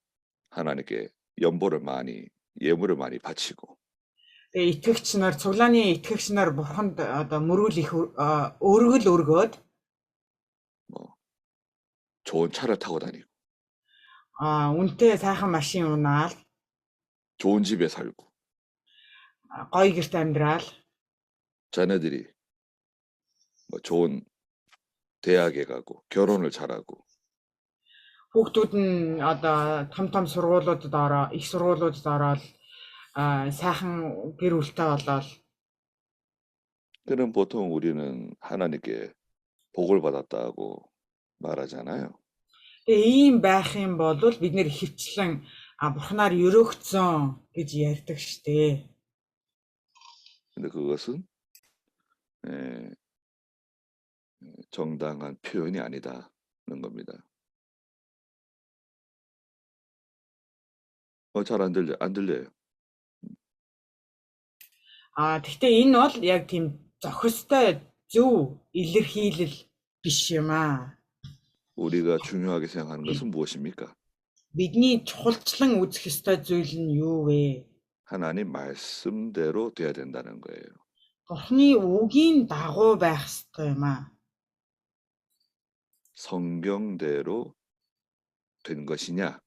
[SPEAKER 1] 하나님께 예물을 많이 바치고
[SPEAKER 2] тэгээ итгэгч нар цуглааны итгэгч нар Бурханд одоо мөргөл их өргөл өргөөд
[SPEAKER 1] 좋은 차를 타고 다니고
[SPEAKER 2] үнэтэй сайхан машин унаал
[SPEAKER 1] 좋은 집에 살고
[SPEAKER 2] гоё гэрт амьдрал
[SPEAKER 1] 자녀들이 좋은 대학에 가고 결혼을 잘하고
[SPEAKER 2] хүүхдүүд нь одоо том сургуулиудад их сургуулиудад ороод сайхан гэр бүлтэй болоод
[SPEAKER 1] 그는 보통 우리는 하나님께 복을 받았다고 말하잖아요.
[SPEAKER 2] Тэгээ ийм байх юм бол бид нэр хөвчлэн Бурханаар өрөөгцөн гэж ярьдаг штэ.
[SPEAKER 1] 근데 그것은 정당한 표현이 아니다는 겁니다. 잘 안 들려요.
[SPEAKER 2] Гэхдээ энэ бол яг тийм зохистой зөв илэрхийлэл биш юм аа.
[SPEAKER 1] 우리가 중요하게 생각하는 것은 무엇입니까?
[SPEAKER 2] Бидний чухалчлан үзэх ёстой зүйл нь юу вэ?
[SPEAKER 1] 하나님 말씀대로 돼야 된다는 거예요.
[SPEAKER 2] Бурхны үгийн дагуу байх ёстой юм аа.
[SPEAKER 1] 성경대로 된 것이냐?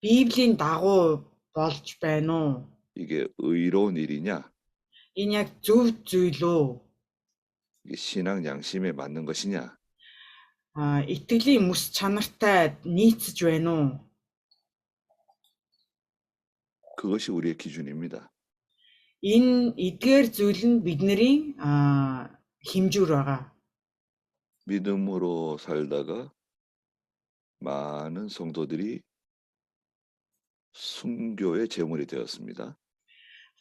[SPEAKER 2] Библийн дагуу болж байна уу?
[SPEAKER 1] 이게 의로운 일이냐?
[SPEAKER 2] Энэ яг зөв зүйл үү?
[SPEAKER 1] 이게 신앙 양심에 맞는 것이냐?
[SPEAKER 2] Итгэлийн мэс чанартай нийцэж байна уу?
[SPEAKER 1] 그것이 우리의 기준입니다.
[SPEAKER 2] Энэ эдгээр зүйл нь бидний хэмжүүр байгаа.
[SPEAKER 1] 믿음으로 살다가 많은 성도들이 순교의 제물이 되었습니다.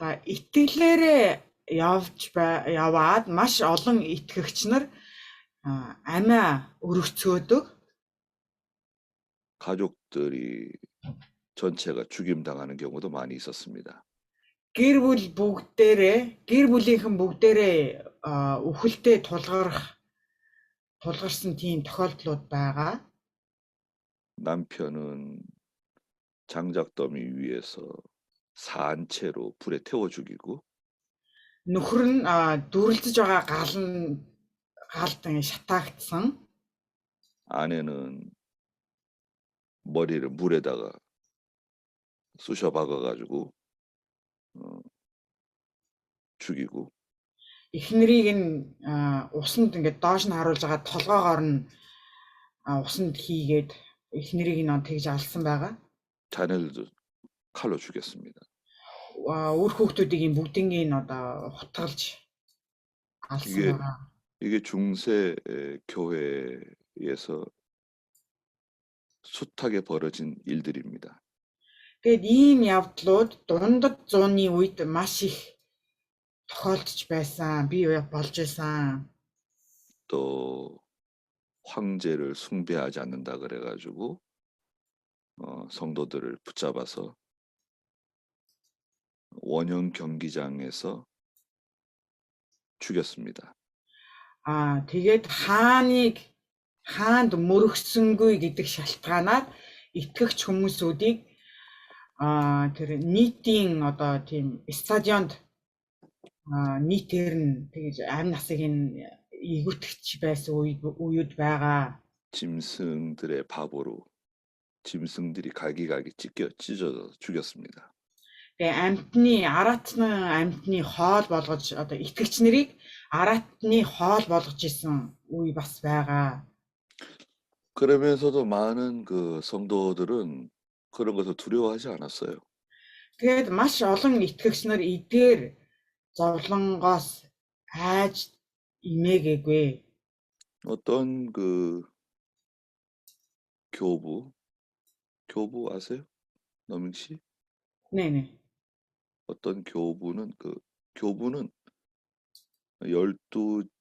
[SPEAKER 2] За итгэлээрээ яваад маш олон итгэгч нар амиа өргөцгөөдөг.
[SPEAKER 1] 가족들이 전체가 죽임당하는 경우도 많이 있었습니다.
[SPEAKER 2] Гэр бүлийнхэн бүгдээрээ үхэлтэд тулгарсан тийм тохиолдлууд байгаа.
[SPEAKER 1] 남편은 장작더미 위에서 산채로 불에 태워 죽이고
[SPEAKER 2] Нөхөр нь дүрлэж байгаа галд шатаагдсан.
[SPEAKER 1] 아내는 머리를 물에다가 쑤셔 박아가지고 죽이고
[SPEAKER 2] Эхнэрийг нь усанд ингээд доош нь харуулж байгаа толгоогоор нь усанд хийгээд эхнэрийг нь тэгж алсан байгаа.
[SPEAKER 1] 자녀들도 칼로 죽였습니다.
[SPEAKER 2] Үр хүүхдүүдийг бүгднийг нь хутгалж алсан
[SPEAKER 1] 이게-
[SPEAKER 2] байгаа.
[SPEAKER 1] 이게 중세 교회에서 숱하게 벌어진 일들입니다.
[SPEAKER 2] Тэгэд ийм явдлууд дундад зууны үед маш их тохиолдож байсан, бий болж байсан.
[SPEAKER 1] 또 황제를 숭배하지 않는다 그래가지고 성도들을 붙잡아서 원형 경기장에서 죽였습니다.
[SPEAKER 2] Тэгээд хаанд мөрөгсөнгүй гэдэг шалтгаанаар итгэгч хүмүүсүүдийг тэр нийтийн тийм стадионд нийтээр нь тэгж амь насыг нь игүтгэж байсан үеуд байгаа.
[SPEAKER 1] 짐승들의 밥으로 짐승들이 갈기갈기 찢어서 죽였습니다.
[SPEAKER 2] Тэгээ амтны хоол болгож итгэгч нарыг аратны хоол болгож исэн үе бас байгаа.
[SPEAKER 1] 그러면서도 많은 그 성도들은 그런 것을 두려워하지 않았어요.
[SPEAKER 2] Тэгээд маш олон итгэгч нар эдгээр зовлонгоос айж имээгээгүй.
[SPEAKER 1] 어떤 그 교부 아세요? 노민 씨?
[SPEAKER 2] 네.
[SPEAKER 1] 어떤 교부는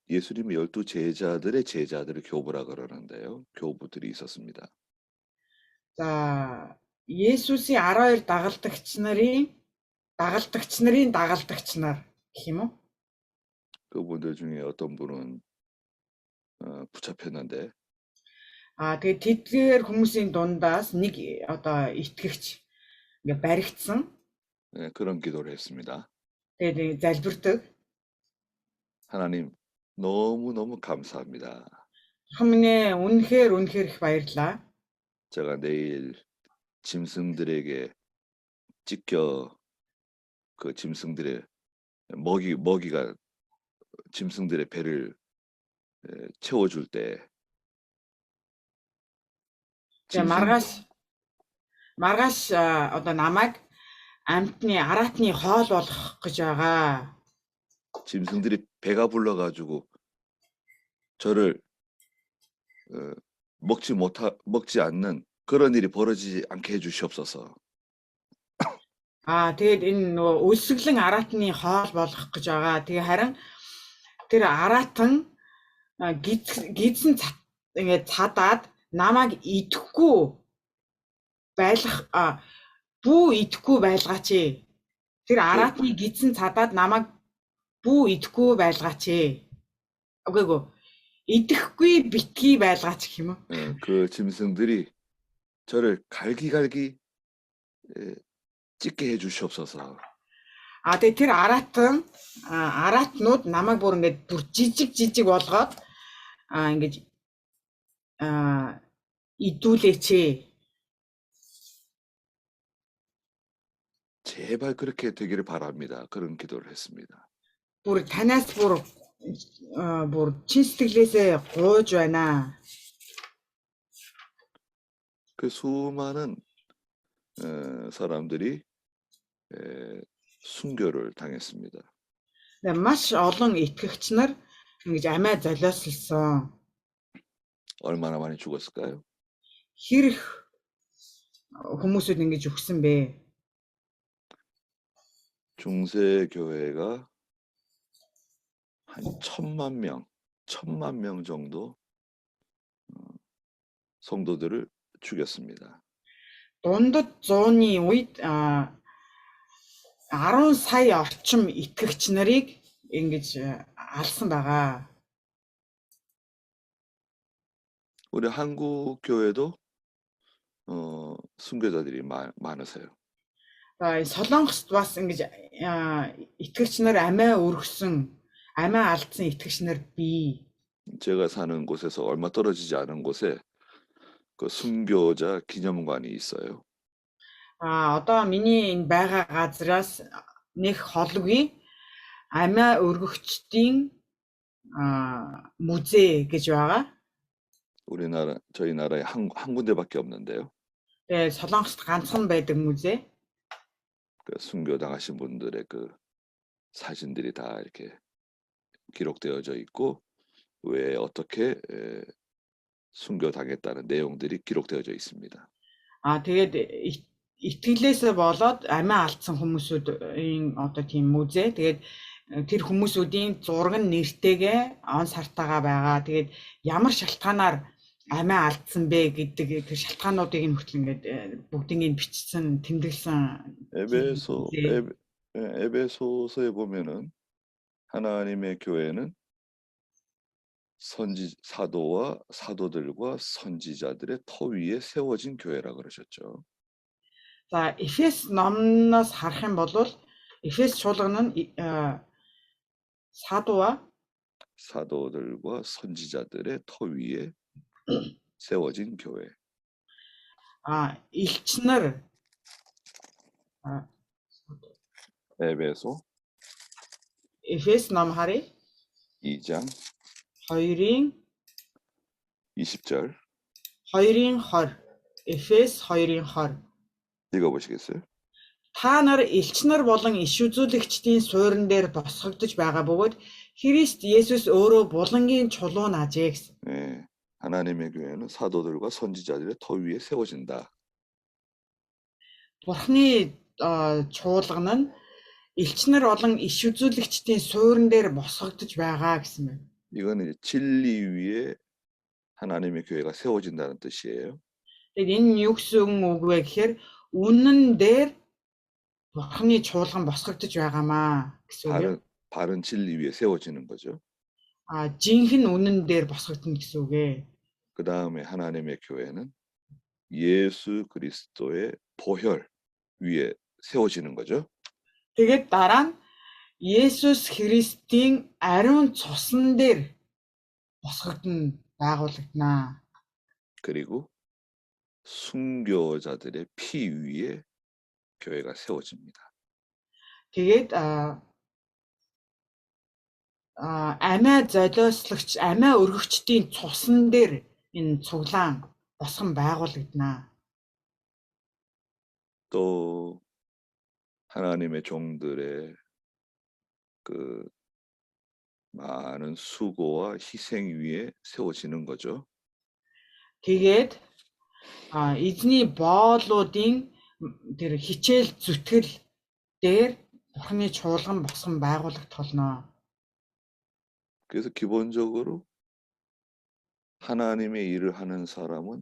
[SPEAKER 1] 예수님의 12 제자들의 제자들을 교부라 그러는데요. 교부들이 있었습니다.
[SPEAKER 2] За Есүсийн 12 дагалдагч нарын дагалдагч нар гэх юм уу?
[SPEAKER 1] 그분들 중에 어떤 분은 붙잡혔는데
[SPEAKER 2] Тэгээд тэдгээр хүмүүсийн дундаас нэг итгэгч ингээ баригдсан.
[SPEAKER 1] 네, 그런 기도를 했습니다.
[SPEAKER 2] Тэгээд залбирдаг.
[SPEAKER 1] 하나님 너무너무 감사합니다.
[SPEAKER 2] Хамнэ үнэхээр их баярлаа.
[SPEAKER 1] 제가 내일 짐승들에게 찢겨 그 짐승들의 먹이가 짐승들의 배를 채워줄 때
[SPEAKER 2] маргааш намайг амтны аратны хоол болгох гэж байгаа.
[SPEAKER 1] 짐승들이 배가 불러가지고 저를 먹지 않는 그런 일이 벌어지지 않게 해주시옵소서.
[SPEAKER 2] Тэгээд энэ өсөглөн аратны хоол болгох гэж байгаа. Тэгээ харин тэр аратан гидсэн ингээд цадаад намайг идэхгүй байлгаач. Тэр аратны гидсэн цадаад намайг бүү идэхгүй байлгаач. Үгүй идэхгүй битгий байлгаач гэх юм уу?
[SPEAKER 1] 그 짐승들이 저를 갈기갈기 찢게 해주시옵소서.
[SPEAKER 2] Тэгээд тэр аратнууд намайг бүр ингээд жижиг болгоод ингэж идүүлээч.
[SPEAKER 1] 제발 그렇게 되기를 바랍니다. 그런 기도를 했습니다.
[SPEAKER 2] бүр танаас бүр чин сэтгэлээсээ гуйж байна.
[SPEAKER 1] 그 수많은 사람들이 순교를 당했습니다.
[SPEAKER 2] Маш олон итгэгч нар ингэж амиа золиослсон.
[SPEAKER 1] 얼마나 많이 죽었을까요?
[SPEAKER 2] Хэрэг хүмүүсүүд ингэж өгсөн бэ?
[SPEAKER 1] 중세 교회가 한 1000만 명 1,000만 명 정도 성도들을 죽였습니다.
[SPEAKER 2] Дундад 100-ны үед 10 сая орчим итгэгч нарыг ингэж алсан байгаа.
[SPEAKER 1] 우리 한국 교회도 순교자들이 많으세요.
[SPEAKER 2] Солонгост бас ингэж итгэгч нар амиа өргөсөн, амиа алдсан итгэгч нар бий.
[SPEAKER 1] 제가 사는 곳에서 얼마 떨어지지 않은 곳에 그 순교자 기념관이 있어요.
[SPEAKER 2] Одоо миний энэ байгаа газраас нэг холгүй амиа өргөгчдийн музей гэж байгаа.
[SPEAKER 1] 저희 나라에 한 군데밖에 없는데요.
[SPEAKER 2] Тэгээ Солонгост ганцхан байдаг музей.
[SPEAKER 1] 그 순교 당하신 분들의 그 사진들이 다 이렇게 기록되어져 있고 왜 어떻게 순교 당했다는 내용들이 기록되어져 있습니다.
[SPEAKER 2] Тэгээд итгэлээсээ болоод амиа алдсан хүмүүсийн одоо тийм музей. Тэгээд тэр хүмүүсүүдийн зураг нэртэйгээ он сартаагаа байгаа. Тэгээд ямар шалтгаанаар амиа алдсан бэ гэдэг тэр шалтгаануудыг нь хүртэл ингээд бүгднийг бичсэн, тэмдэглэсэн.
[SPEAKER 1] 에베소서에 보면은 하나님의 교회는 사도와 사도들과 선지자들의 터 위에 세워진 교회라 그러셨죠.
[SPEAKER 2] За Эфес номноос харах юм бол Эфес чуулган нь
[SPEAKER 1] 사도들과 선지자들의 터 위에 세워진 교회.
[SPEAKER 2] элч нар
[SPEAKER 1] 에베소
[SPEAKER 2] Эфес ном харъя
[SPEAKER 1] 2장
[SPEAKER 2] 2-ын
[SPEAKER 1] 20절
[SPEAKER 2] 2-ын 20 Эфес 2-ын 20
[SPEAKER 1] 읽어보시겠어요?
[SPEAKER 2] Та нар элч нар болон иш үзүүлэгчдийн суурин дээр босгогдож байгаа бөгөөд Христ Есүс өөрөө булангийн чулуун ажээ гэсэн.
[SPEAKER 1] 네, 하나님의 교회는 사도들과 선지자들의 터 위에 세워진다.
[SPEAKER 2] Бурхны чуулган нь элч нар болон иш үзүүлэгчдийн суурин дээр босгогдож байгаа гэсэн байна.
[SPEAKER 1] 이거는 진리 위에 하나님의 교회가 세워진다는 뜻이에요.
[SPEAKER 2] Тэгээд энэ юу гэсэн үг вэ гэхээр үнэн дээр Бурхны чуулган босгогдож байгаамаа гэсэн үг юм.
[SPEAKER 1] 바른 진리 위에 세워지는 거죠.
[SPEAKER 2] Жинхэнэ үнэн дээр босгогдно гэсэн үг ээ.
[SPEAKER 1] 그 다음에 하나님의 교회는 예수 그리스도의 보혈 위에 세워지는 거죠.
[SPEAKER 2] Тэгээд дараа нь Есүс Христийн ариун цусан дээр босгогдно, байгуулагдана.
[SPEAKER 1] 그리고 순교자들의 피 위에 교회가 세워집니다.
[SPEAKER 2] Тэгээд амиа золиослогч, амиа өргөгчдийн цусан дээр энэ цуглаан босгон байгуулагдана.
[SPEAKER 1] 또 하나님의 종들의 그 많은 수고와 희생 위에 세워지는 거죠.
[SPEAKER 2] Тэгээд эзний боолуудын тэр хичээл зүтгэл дээр Бурхны чуулган босгон байгуулагдах болно.
[SPEAKER 1] 그래서 기본적으로 하나님의 일을 하는 사람은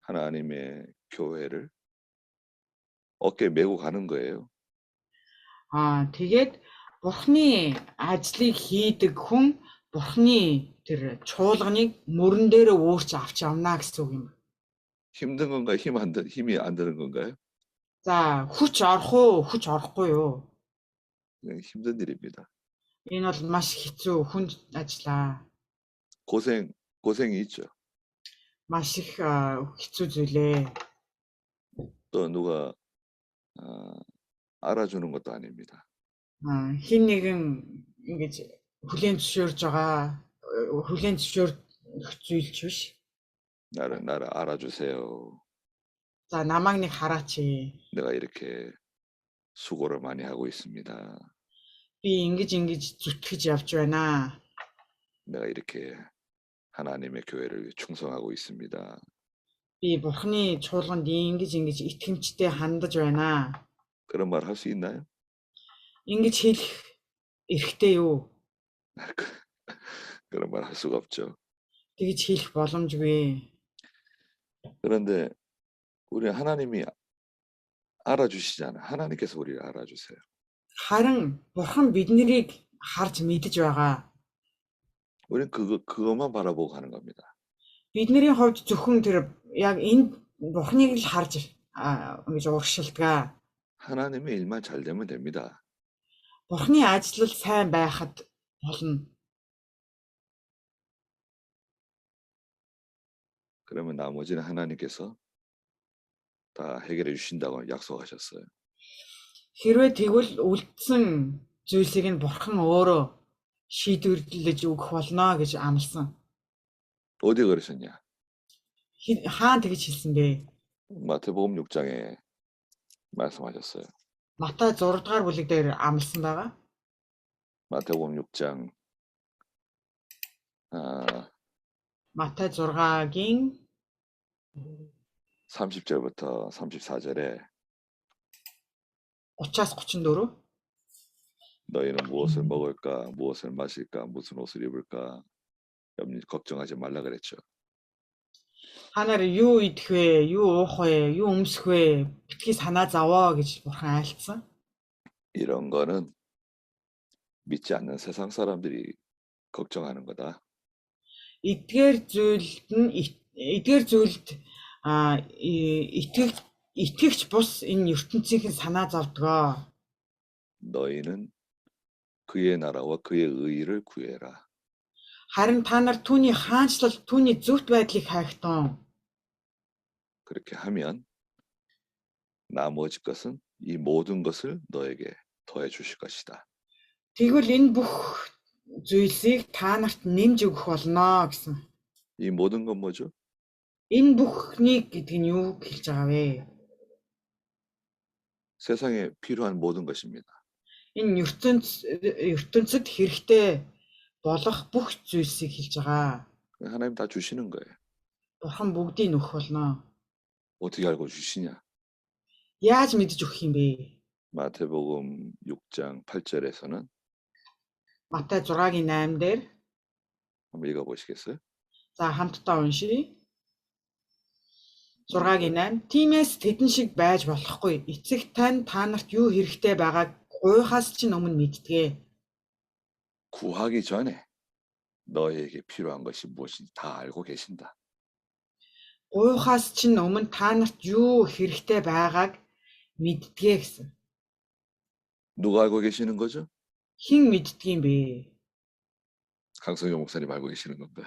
[SPEAKER 1] 하나님의 교회를 어깨에 메고 가는 거예요.
[SPEAKER 2] Тэгээд Бурхны ажлыг хийдэг хүн Бурхны тэр чуулганыг мөрөн дээр өөрч авч явна гэсэн үг юм.
[SPEAKER 1] 힘든 건가요? 힘이 안 드는 건가요?
[SPEAKER 2] За хүч орох уу, хүч орохгүй юу?
[SPEAKER 1] 네, 힘든 일입니다.
[SPEAKER 2] Энэ бол маш хэцүү хүнд ажиллаа.
[SPEAKER 1] 고생이 있죠.
[SPEAKER 2] Маш их хэцүү зүйлээ.
[SPEAKER 1] 또 누가 알아주는 것도 아닙니다.
[SPEAKER 2] Хин нэгэн ингэж хүлээн зөвшөөрж байгаа, хүлээн зөвшөөрөх зүйл ч биш.
[SPEAKER 1] 나를 알아주세요.
[SPEAKER 2] За намайг нэг хараач.
[SPEAKER 1] 내가 이렇게 수고를 많이 하고 있습니다.
[SPEAKER 2] Би ингэж зүтгэж явж байна.
[SPEAKER 1] 내가 이렇게 하나님의 교회를 충성하고 있습니다.
[SPEAKER 2] Би Бурхны чуулганд ингэж итгэмжтэй хандаж байна.
[SPEAKER 1] 그런 말 할 수 있나요?
[SPEAKER 2] Ингэж хэлэх эрхтэй юу?
[SPEAKER 1] 그런 말 할 수가 없죠.
[SPEAKER 2] Тэгж хэлэх боломжгүй.
[SPEAKER 1] 그런데 우리 하나님이 알아주시잖아요. 하나님께서 우리를 알아주세요.
[SPEAKER 2] Харин бурхан биднийг харж мэдэж байгаа.
[SPEAKER 1] 우리는 그것만 바라보고 가는 겁니다.
[SPEAKER 2] Бидний хувьд зөвхөн тэр яг энэ бурханыг л харж ингэж урагшилдаг.
[SPEAKER 1] 하나님의 일만 잘 되면 됩니다.
[SPEAKER 2] Бурханы ажил сайн байхад болно.
[SPEAKER 1] 그러면 나머지는 하나님께서 다 해결해 주신다고 약속하셨어요.
[SPEAKER 2] Хэрвээ тэгвэл үлдсэн зүйлсийг нь бурхан өөрөө шийдвэрлэж өгөх болно гэж амласан.
[SPEAKER 1] 어디 그러셨냐?
[SPEAKER 2] Хаан тэгж хэлсэн бэ?
[SPEAKER 1] 마태복음 6장에 말씀하셨어요.
[SPEAKER 2] Матай 6 дугаар бүлэг дээр амласан байгаа.
[SPEAKER 1] 마태복음 6장
[SPEAKER 2] Матай 6-гийн
[SPEAKER 1] 30절부터 34절에
[SPEAKER 2] 30-аас 34.
[SPEAKER 1] 너희는 무엇을 먹을까, 무엇을 마실까, 무슨 옷을 입을까 걱정하지 말라 그랬죠.
[SPEAKER 2] Та нар юу идэх вэ, юу уух вэ, юу өмсөх вэ? Битгий санаа зовоо гэж бурхан айлцсан.
[SPEAKER 1] 이런 거는 믿지 않는 세상 사람들이 걱정하는 거다.
[SPEAKER 2] Эдгээр зүйлд итгэгч бус энэ ертөнцийн санаа зовдгоо.
[SPEAKER 1] 너희는 그의 나라와 그의 의의를 구해라.
[SPEAKER 2] Харин та нар түүний хаанчлал, түүний зөвхт байдлыг хайхтун.
[SPEAKER 1] 그렇게 하면 나머지 것은 이 모든 것을 너에게 더해 주실 것이다.
[SPEAKER 2] Тэгвэл энэ бүх зүйлсийг та нарт нэмж өгөх болно гэсэн.
[SPEAKER 1] 이 모든 건 뭐죠?
[SPEAKER 2] Энэ бүхнийг гэдэг нь юу хэлж байгаа вэ?
[SPEAKER 1] 세상에 필요한 모든 것입니다.
[SPEAKER 2] Энэ ертөнцид хэрэгтэй болох бүх зүйлсийг хэлж байгаа.
[SPEAKER 1] 하나님 다 주시는 거예요.
[SPEAKER 2] Бурхан бүгдийг өгөх болно.
[SPEAKER 1] 어떻게 알고 주시냐?
[SPEAKER 2] Яаж мэдэж өгөх юм бэ?
[SPEAKER 1] 마태복음 6장 8절에서는
[SPEAKER 2] Матай 6-гийн 8 дээр
[SPEAKER 1] 한번 읽어보시겠어요?
[SPEAKER 2] за хамтдаа уншийе. 6-гийн 8. Тиймээс тэдэн шиг байж болохгүй. Эцэг тань та нарт юу хэрэгтэй байгааг гуйхаас чинь өмнө мэддэг.
[SPEAKER 1] 구하기 전에 너에게 필요한 것이 무엇인지 다 알고 계신다.
[SPEAKER 2] Гуйхаас чинь өмнө та нарт юу хэрэгтэй байгааг мэддэг гэсэн.
[SPEAKER 1] 누가 알고 계시는 거죠?
[SPEAKER 2] Хэн мэддэг юм бэ?
[SPEAKER 1] 강성용 목사님 알고 계시는 건가?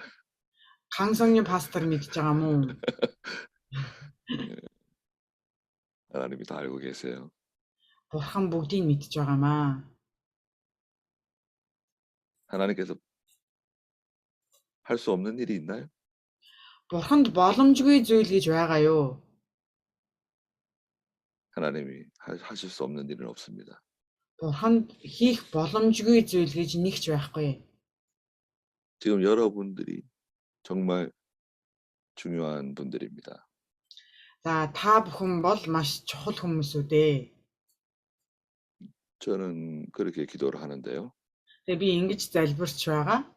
[SPEAKER 2] Хансангны пастор мэдж байгаа мó?
[SPEAKER 1] 하나님이 다 알고 계세요.
[SPEAKER 2] Бурхан бүгдийг мэдж байгаамаа.
[SPEAKER 1] 하나님께서 할 수 없는 일이 있나요?
[SPEAKER 2] Бурханд боломжгүй зүйл гэж байгаа юу?
[SPEAKER 1] 하나님이 하실 수 없는 일은 없습니다.
[SPEAKER 2] Бурханд хийх боломжгүй зүйл гэж нэгч байхгүй.
[SPEAKER 1] 지금 여러분들이 정말 중요한 분들입니다.
[SPEAKER 2] За та бүхэн бол маш чухал хүмүүс үү дээ.
[SPEAKER 1] 저는 그렇게 기도를 하는데요.
[SPEAKER 2] Тэгээ би ингэж залбирч байгаа.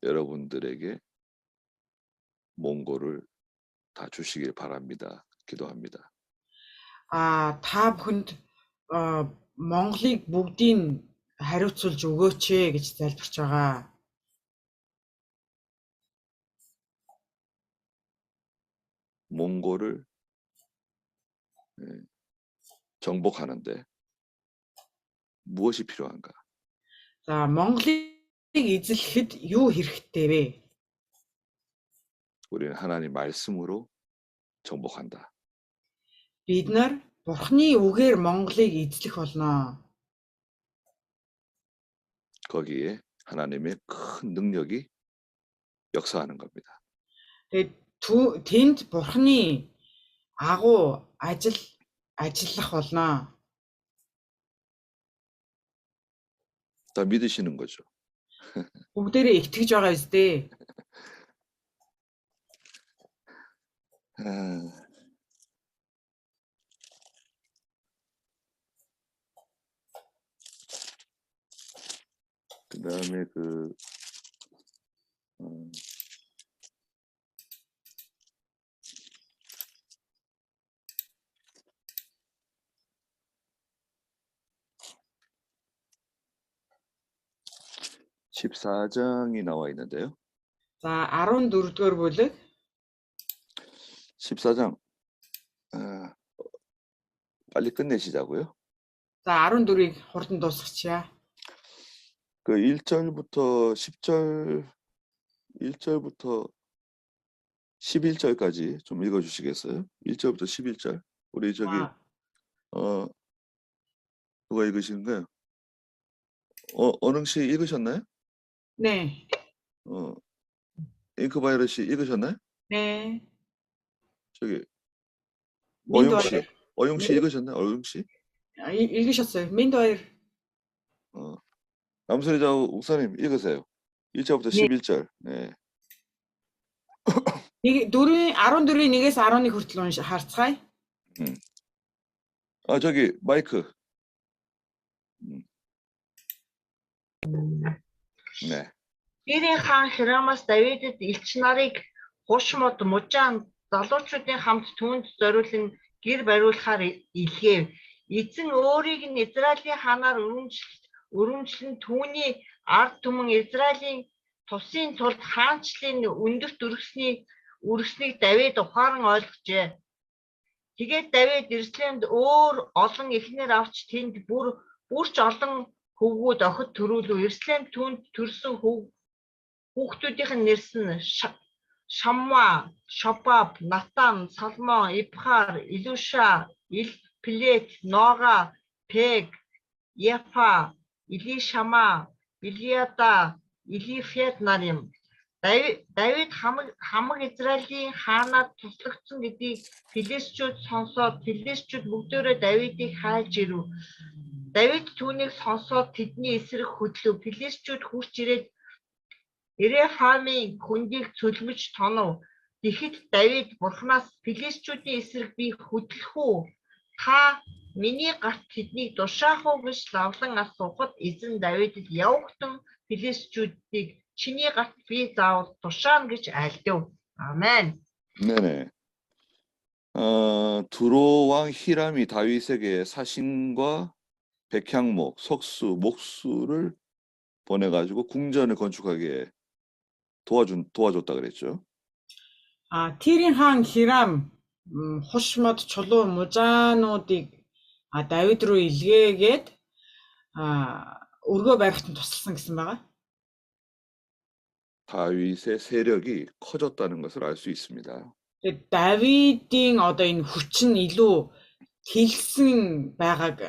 [SPEAKER 1] 여러분들에게 몽골을 다 주시길 바랍니다. 기도합니다.
[SPEAKER 2] Та бүхэнд Монголыг бүгдийг хариуцуулж өгөөч гэж залбирч байгаа.
[SPEAKER 1] 몽골을 정복하는데 무엇이 필요한가?
[SPEAKER 2] За Монголыг эзлэхэд юу хэрэгтэй вэ?
[SPEAKER 1] 우리는 하나님 말씀으로 정복한다.
[SPEAKER 2] Бид нар Бурхны үгээр Монголыг эзлэх болно.
[SPEAKER 1] 거기에 하나님의 큰 능력이 역사하는 겁니다.
[SPEAKER 2] Тэгээд тэнд Бурхны агуу ажиллах болно.
[SPEAKER 1] 다 믿으시는 거죠.
[SPEAKER 2] Бүгдээрээ итгэж байгаа биз дээ.
[SPEAKER 1] 근데 그다음에 그 14장이 나와 있는데요.
[SPEAKER 2] За 14-р бүлэг
[SPEAKER 1] 14장 빨리 끝내시자고요.
[SPEAKER 2] за 14-ийг хурдан дуусгачихъя.
[SPEAKER 1] 그 1절부터 10절 1절부터 11절까지 좀 읽어 주시겠어요? 1절부터 11절. 우리 저기
[SPEAKER 2] 아,
[SPEAKER 1] 누가 읽으시는 거예요? 언흥 씨 읽으셨나요?
[SPEAKER 2] 네.
[SPEAKER 1] 잉크바이러 씨 읽으셨나요?
[SPEAKER 2] 네.
[SPEAKER 1] 저기
[SPEAKER 2] 민도
[SPEAKER 1] 어용 씨,
[SPEAKER 2] 아이를.
[SPEAKER 1] 어용 씨
[SPEAKER 2] 네.
[SPEAKER 1] 읽으셨나요? 어용 씨?
[SPEAKER 2] 읽으셨어요. 민도 아이를.
[SPEAKER 1] 남선이자 옥사님 읽으세요. 1절부터
[SPEAKER 5] 네.
[SPEAKER 1] 11절. 네.
[SPEAKER 2] Нэг 14-ийн 1-ээс 11 хүртэл харцгаая.
[SPEAKER 1] 저기 마이크. 네.
[SPEAKER 5] Тирийн хаан Хирамаас Давидэд элч нарыг хушмод мужаан залуучуудын хамт түүнд зориулан гэр бариулахаар илгээв. Эзэн өөрийг нь Израилийн хаанаар өрөмжлөн түүний ард түмэн Израилийн тусын тулд хаанчлалын өндөрт үргэснийг Давид ухаан ойлгожээ. Тэгээд Давид Иерусалимд өөр олон эхнэр авч тэнд бүрч олон хөвгүүд охид төрүүлв. Иерусалимд түүнд төрсөн хүүхдүүдийнх нь нэрсэн Шамма, Шобаб, Натан, Салмон, Ибхар, Илуша, Плет, Нога, Пег, Ефа, Илишама, Илиада, Илифет нар юм. Давид хамаг Израилийн хаанаар туслагдсан гэдгийг филистичүүд сонсоод филистичүүд бүгдээрээ Давидыг хайж ирэв. Давид түүнийг сонсоод тэдний эсрэг хөдлөв. Филистичүүд хурж ирээд Рефамын хүндийг цөлмөж тонов. Тэгэхэд Давид Бурханаас филистичүүдийн эсрэг би хөдлөх үү? Та миний гарт тэднийг душаах уу гэж лавлан асуухад эзэн Давидэд явагтан филистичүүдийг чиний гарт би заавал тушаана гэж айлдав. 아멘.
[SPEAKER 1] 네네. 두로 왕 히람이 다윗에게 사신과 백향목, 석수, 목수를 보내가지고 궁전을 건축하게 도와줬다 그랬죠.
[SPEAKER 2] Тирийн хаан Хирам хушмод чулуу мужаануудыг Давид руу илгээгээд өргөө барихт нь тусалсан гэсэн байгаа.
[SPEAKER 1] 다윗의 세력이 커졌다는 것을 알 수 있습니다.
[SPEAKER 2] Тэгээд Давидын одоо энэ хүч нь илүү хэлсэн байгааг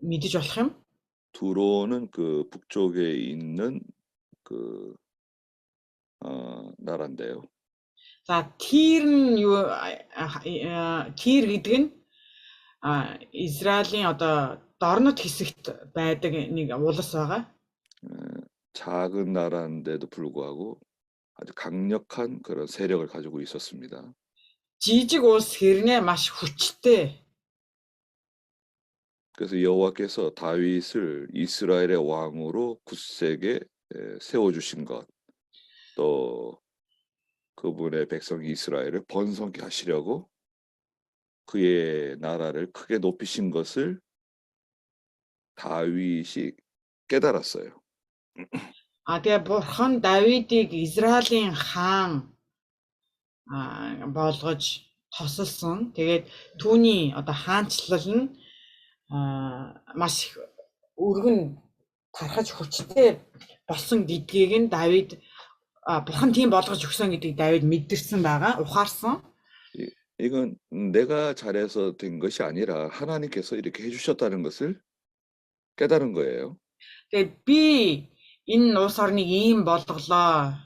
[SPEAKER 2] мэдэж болох юм.
[SPEAKER 1] 두로는 그 북쪽에 있는 그 나라인데요.
[SPEAKER 2] За Тир нь юу Тир гэдэг нь Израилийн одоо дорнод хэсэгт байдаг нэг улс байгаа.
[SPEAKER 1] 작은 나라인데도 불구하고 아주 강력한 그런 세력을 가지고 있었습니다.
[SPEAKER 2] Жижиг улс хэрнээ маш хүчтэй.
[SPEAKER 1] 그래서 여호와께서 다윗을 이스라엘의 왕으로 굳세게 세워주신 것, 또 그분의 백성 이스라엘을 번성케 하시려고 그의 나라를 크게 높이신 것을 다윗이 깨달았어요.
[SPEAKER 2] Тэгээ Бурхан Давидыг Израилийн хаан болгож тосолсон. Тэгээд түүний одоо хаанчлал нь маш өргөн тархаж хүчтэй болсон гэдгийг нь Давид Бурхан тийм болгож өгсөн гэдгийг Давид мэдэрсэн байгаа, ухаарсан.
[SPEAKER 1] 이건 내가 잘해서 된 것이 아니라 하나님께서 이렇게 해주셨다는 것을 깨달은 거예요.
[SPEAKER 2] Тэгээд би энэ улс орныг ийм болголоо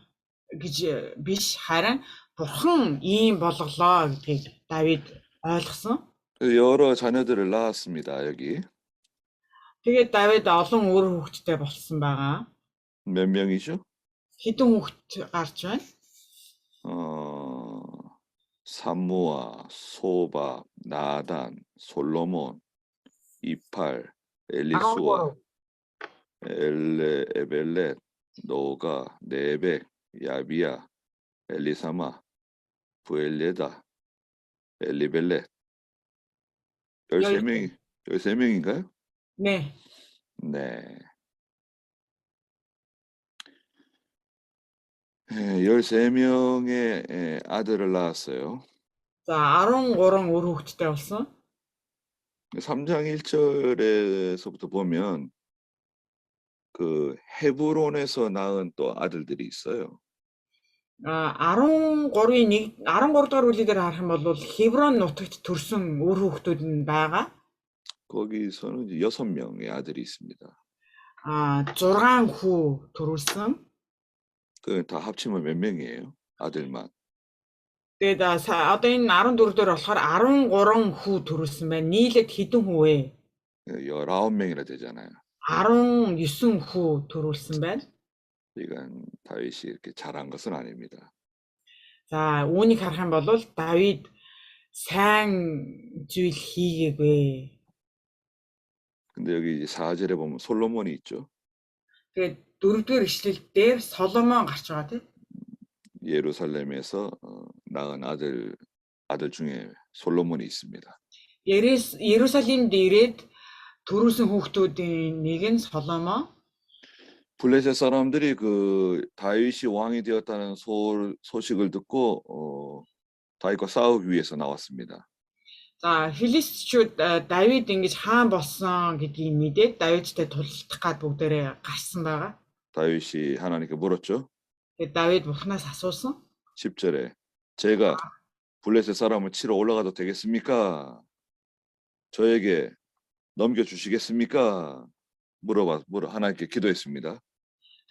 [SPEAKER 2] гэж биш, харин Бурхан ийм болголоо гэдгийг Давид ойлгосон.
[SPEAKER 1] 여러 자녀들을 낳았습니다. 여기
[SPEAKER 2] Тэгээд Давид олон өөр хүүхэдтэй болсон байгаа.
[SPEAKER 1] 몇 명이죠?
[SPEAKER 2] Хэдэн хүүхэд гарч байна?
[SPEAKER 1] 삼무아, 소바, 나단, 솔로몬, 이팔, 엘리수아, 에벨렛, 노가, 네벡, 야비야, 엘리사마, 부엘레다, 엘리벨렛. 13명인가요?
[SPEAKER 2] 네.
[SPEAKER 1] 네. 13명의 아들을 낳았어요.
[SPEAKER 2] За 13 өр хүүхэдтэй болсон.
[SPEAKER 1] 3장 1절에서부터 보면 그 헤브론에서 낳은 또 아들들이 있어요.
[SPEAKER 2] 13 дугаар үлгээр харах юм бол Хеврон нутагт төрсэн өр хүүхдүүд нь байгаа.
[SPEAKER 1] 거기서는 이제 6명의 아들이 있습니다.
[SPEAKER 2] 6 хүү төрүүлсэн.
[SPEAKER 1] 그 다 합치면 몇 명이에요? 아들만.
[SPEAKER 2] Тэгээд одоо энэ 14 дээр болохоор 13 хүү төрүүлсэн байна. нийлээд хэдэн хүү вэ?
[SPEAKER 1] 19명이나 되잖아요.
[SPEAKER 2] 19 хүү төрүүлсэн байна.
[SPEAKER 1] 이건 다윗이 이렇게 잘한 것은 아닙니다.
[SPEAKER 2] За үүнийг харах юм бол Давид сайн зүйл хийгээгүй.
[SPEAKER 1] 근데 여기 이제 4절에 보면 솔로몬이 있죠.
[SPEAKER 2] Тэгээд 4-р ишлэл дээр Соломон гарч байгаа тийм.
[SPEAKER 1] 예루살렘에서 낳은 아들 중에 솔로몬이 있습니다.
[SPEAKER 2] Иерусалимд ирээд төрүүлсэн хүүхдүүдийн нэг нь Соломон.
[SPEAKER 1] 블레셋 사람들이 그 다윗이 왕이 되었다는 소식을 듣고 다윗과 싸우기 위해서 나왔습니다.
[SPEAKER 2] За филистичүүд Давид ингэж хаан болсон гэдгийг мэдээд Давидтай тулалдах гад бүгдээрээ гарсан байгаа.
[SPEAKER 1] 다윗이 하나님께 물었죠.
[SPEAKER 2] Тэгээд Давид Бурханаас асуусан.
[SPEAKER 1] 10절에 제가 블레셋 사람을 치러 올라가도 되겠습니까? 저에게 넘겨주시겠습니까? 물어 하나님께 기도했습니다.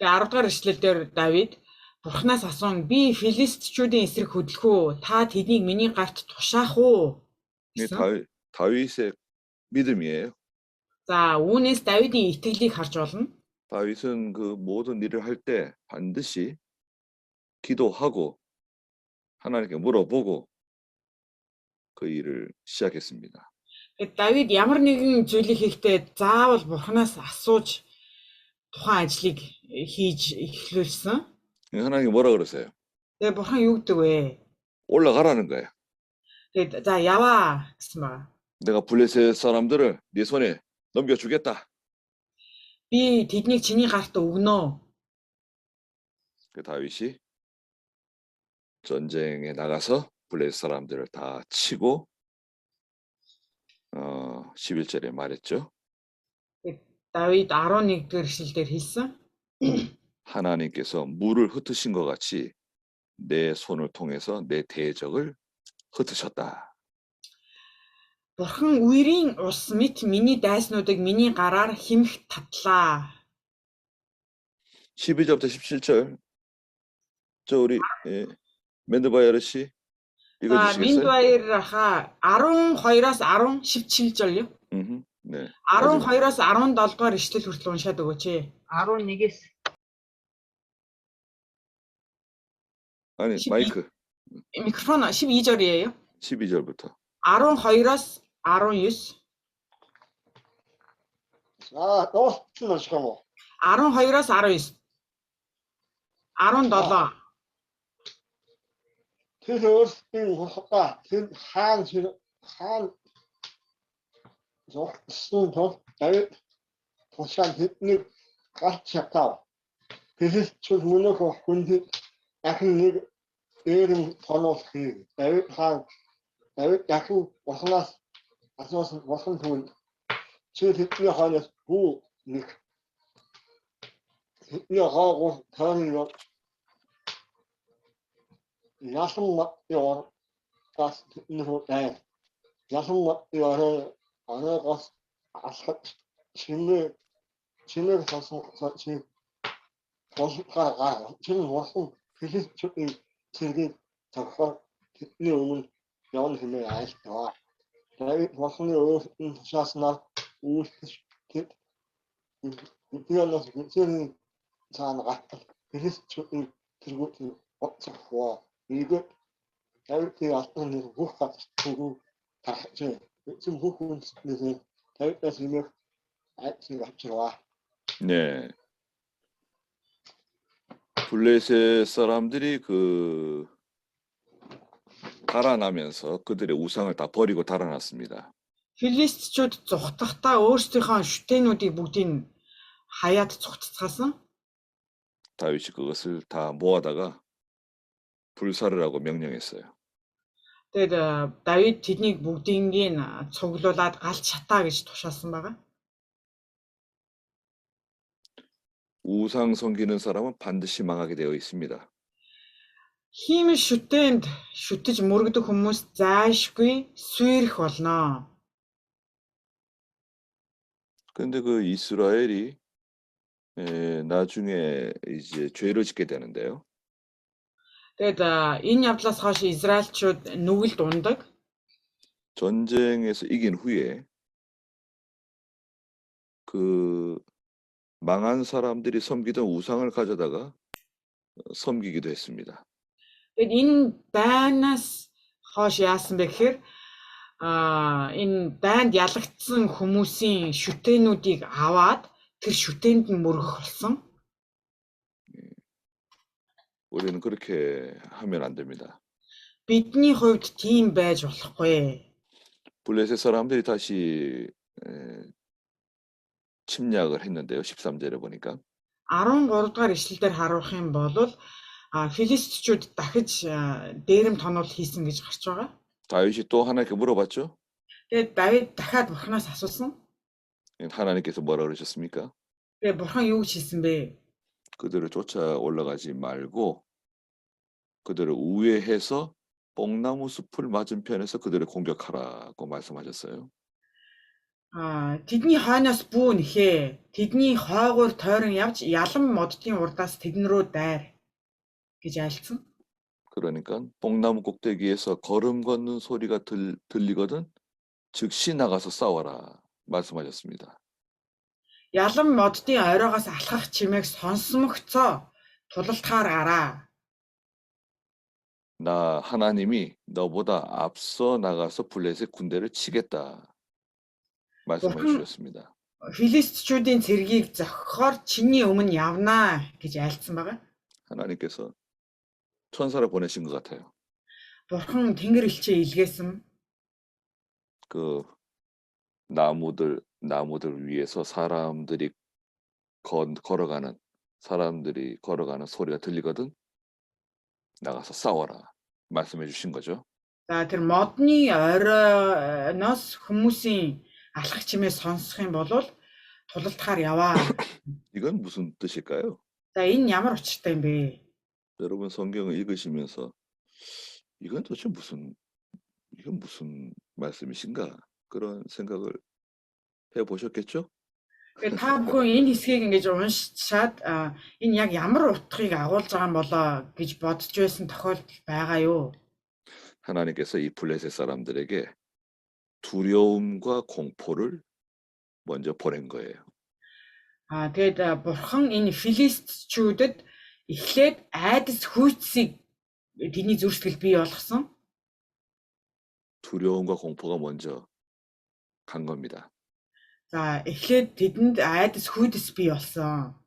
[SPEAKER 2] Тэгээд 10 дугаар ишлэлдэр Давид Бурханаас асуун би филистичүүдийн эсрэг хөдлөх үү? Та тэднийг миний гарт тушаах уу?
[SPEAKER 1] 다윗의 믿음이에요.
[SPEAKER 2] За үүнээс Давидын итгэлийг харж болно.
[SPEAKER 1] 다윗은 그 모든 일을 할 때 반드시 기도하고 하나님께 물어보고 그 일을 시작했습니다.
[SPEAKER 2] Тэгээд Давид ямар нэгэн зүйлийг хийхдээ заавал Бурханаас асууж тухайн ажлыг хийж эхлүүлсэн.
[SPEAKER 1] 하나님이 뭐라 그러세요?
[SPEAKER 2] Тэгээд Бурхан юу гэдэг вэ?
[SPEAKER 1] 올라가라는 거예요.
[SPEAKER 2] Тэгээд за яваа гэсэн байна.
[SPEAKER 1] 내가 블레셋 사람들을 네 손에 넘겨주겠다.
[SPEAKER 2] Би тэднийг чиний гарт өгнө.
[SPEAKER 1] 그 다윗이 전쟁에 나가서 블레셋 사람들을 다 치고 11절에 말했죠.
[SPEAKER 2] Давид 11-р ишлэлээр хэлсэн.
[SPEAKER 1] 하나님께서 물을 흩으신 것 같이 내 손을 통해서 내 대적을 흩으셨다.
[SPEAKER 2] Бурхан үерийн ус мэт миний дайснуудыг миний гараар химх татлаа.
[SPEAKER 1] 12절부터 17절. 저 우리 맨드바이어 씨
[SPEAKER 2] За
[SPEAKER 1] 읽어주시겠어요?
[SPEAKER 2] Миндбаяр ха 12-оос 17절요.
[SPEAKER 1] 네.
[SPEAKER 2] 12-оос 17 дугаар ишлэл хүртэл уншаад өгөөч.
[SPEAKER 5] 11-ээс
[SPEAKER 1] 아니
[SPEAKER 2] 12.
[SPEAKER 1] 마이크
[SPEAKER 2] Микрофон 12절이에요.
[SPEAKER 1] 12절부터.
[SPEAKER 2] 12-оос 19.
[SPEAKER 8] 또 틀어주고
[SPEAKER 2] 12-оос 19. 17.
[SPEAKER 8] 그래서 이거가 한 순도 날 도시한 느 같이 했다. 그래서 저문을 그 군대 약간 이름 번호스 날 약간 와서나 와서 돈 저기 하는 부 하고 다른 거 야생 요 가스 누구에 야생 요를 어느 것 아서 짐을 가서 지금 도시가가 지금 무슨 그게 저기 저기 저거 내용은 영원 힘을 알죠. 저희 무슨 내용 사스나 우스 이거는 저기 자나가 그래서 저기 들고 어쩌고 이거 이렇게 왔던 일 뭐가 보고 다 지금 보고 있는데 다윗에서 지금 같이 와.
[SPEAKER 1] 네. 블레셋 사람들이 그 달아나면서 그들의 우상을 다 버리고 달아났습니다.
[SPEAKER 2] Филистичүүд зүхтахдаа өөрсдийнхөө шүтээнүүдийг бүгдийг хаяад зүхтцгаасан.
[SPEAKER 1] 다윗이 그것을 다 모아다가 불사를 하고 명령했어요.
[SPEAKER 2] Тэгээд Давид тэднийг бүгдийг цуглуулад галж шатаа гэж тушаасан байгаа.
[SPEAKER 1] 우상 섬기는 사람은 반드시 망하게 되어 있습니다.
[SPEAKER 2] Хиймэл шүтээнд шүтэж мөрөгдөх хүмүүс заашгүй сүйрэх болно.
[SPEAKER 1] 근데 그 이스라엘이 나중에 이제 죄를 짓게 되는데요.
[SPEAKER 2] Тэгээд энэ явдлаас хойш Израильчууд нүгэлд ундаг.
[SPEAKER 1] 전쟁에서 이긴 후에 그 망한 사람들이 섬기던 우상을 가져다가 섬기기도 했습니다.
[SPEAKER 2] Тэгээд энэ дайнаас хойш яасан бэ гэхээр энэ дайнд ялагдсан хүмүүсийн шүтээнүүдийг аваад тэр шүтээнд нь мөргөх болсон.
[SPEAKER 1] 우리는 그렇게 하면 안 됩니다.
[SPEAKER 2] Бидний хувьд тийм байж болохгүй.
[SPEAKER 1] 블레셋 사람들이 다시 침략을 했는데요. 13절에 보니까
[SPEAKER 2] 13 дугаар ишлэлээр харуулах юм бол филистичүүд дахиж дээрэм тонол хийсэн гэж гарч байгаа.
[SPEAKER 1] 다윗이 또 하나님께 물어봤죠.
[SPEAKER 2] Тэгээд Давид дахиад Бурханаас асуусан.
[SPEAKER 1] 하나님께서 뭐라 그러셨습니까?
[SPEAKER 2] Тэгээд Бурхан юу гэж хэлсэн бэ?
[SPEAKER 1] 그들을 쫓아 올라가지 말고 그들을 우회해서 뽕나무 숲을 맞은편에서 그들을 공격하라고 말씀하셨어요.
[SPEAKER 2] Тэдний хойноос бүү нэхээ. Тэдний хойгоор тойрон явж ялан моддын урдаас тэдэн рүү дайр гэж айлцсан.
[SPEAKER 1] 그러니까 뽕나무 꼭대기에서 걸음 걷는 소리가 들리거든 즉시 나가서 싸워라 말씀하셨습니다.
[SPEAKER 2] Ялан моддын оройгоос алхах чимээг сонсмогцоо тулалтахаар гараа.
[SPEAKER 1] 나 하나님이 너보다 앞서 나가서 블레셋 군대를 치겠다 말씀해 주셨습니다.
[SPEAKER 2] Филистичүүдийн цэргийг зохихоор чиний өмнө явнаа гэж айлцсан байгаа.
[SPEAKER 1] 하나님께서 천사를 보내신 것 같아요.
[SPEAKER 2] Бурхан тэнгэр элчээ илгээсэн.
[SPEAKER 1] 그 나무들 위에서 사람들이 걸어가는 소리가 들리거든 나가서 싸워라 말씀해 주신 거죠.
[SPEAKER 2] За тэр модны оройноос хүмүүсийн алхах чимээ сонсох юм бол тулалтахаар яваа.
[SPEAKER 1] 이건 무슨 뜻일까요?
[SPEAKER 2] За энэ ямар учиртай юм бэ?
[SPEAKER 1] 여러분 성경을 읽으시면서 이건 도대체 이건 무슨 말씀이신가 그런 생각을 해 보셨겠죠?
[SPEAKER 2] Тэгээд та бүхэн энэ хэсгийг ингэж уншичаад энэ яг ямар утгыг агуулж байгаа юм болоо гэж бодож байсан тохиолдол байгаа юу?
[SPEAKER 1] 하나님께서 이 블레셋 사람들에게 두려움과 공포를 먼저 보낸 거예요.
[SPEAKER 2] Тэгээд бурхан энэ филистичүүдэд эхлээд айдас хүйцийг тэний зүрсгэл бий болгосон.
[SPEAKER 1] 두려움과 공포가 먼저 간 겁니다.
[SPEAKER 2] За эхлээд тэдэнд айдас хүйдэс бий болсон.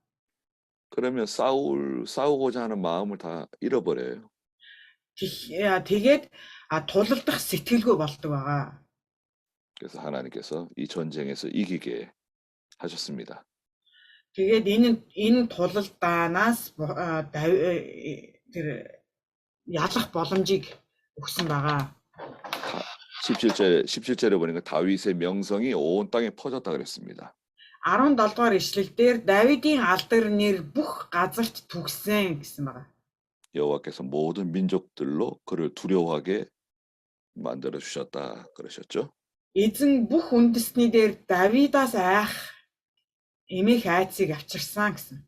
[SPEAKER 1] 그러면 싸우고자 하는 마음을 다 잃어버려요.
[SPEAKER 2] Тэгээд тулалдах сэтгэлгүй болдог байгаа.
[SPEAKER 1] 그래서 하나님께서 이 전쟁에서 이기게 하셨습니다.
[SPEAKER 2] Тэгээд энэ тулалдаанаас тэр ялах боломжийг өгсөн байгаа.
[SPEAKER 1] 17절에 보니까 다윗의 명성이 온 땅에 퍼졌다 그랬습니다.
[SPEAKER 2] 17 дугаар ишлэлдэр Давидын алдар нэр бүх газарт түгсэн гэсэн байна.
[SPEAKER 1] 여호와께서 모든 민족들로 그를 두려워하게 만들어 주셨다 그러셨죠.
[SPEAKER 2] Эзэн бүх үндэстний дээр Давидаас айх эмээх айцыг авчирсан гэсэн.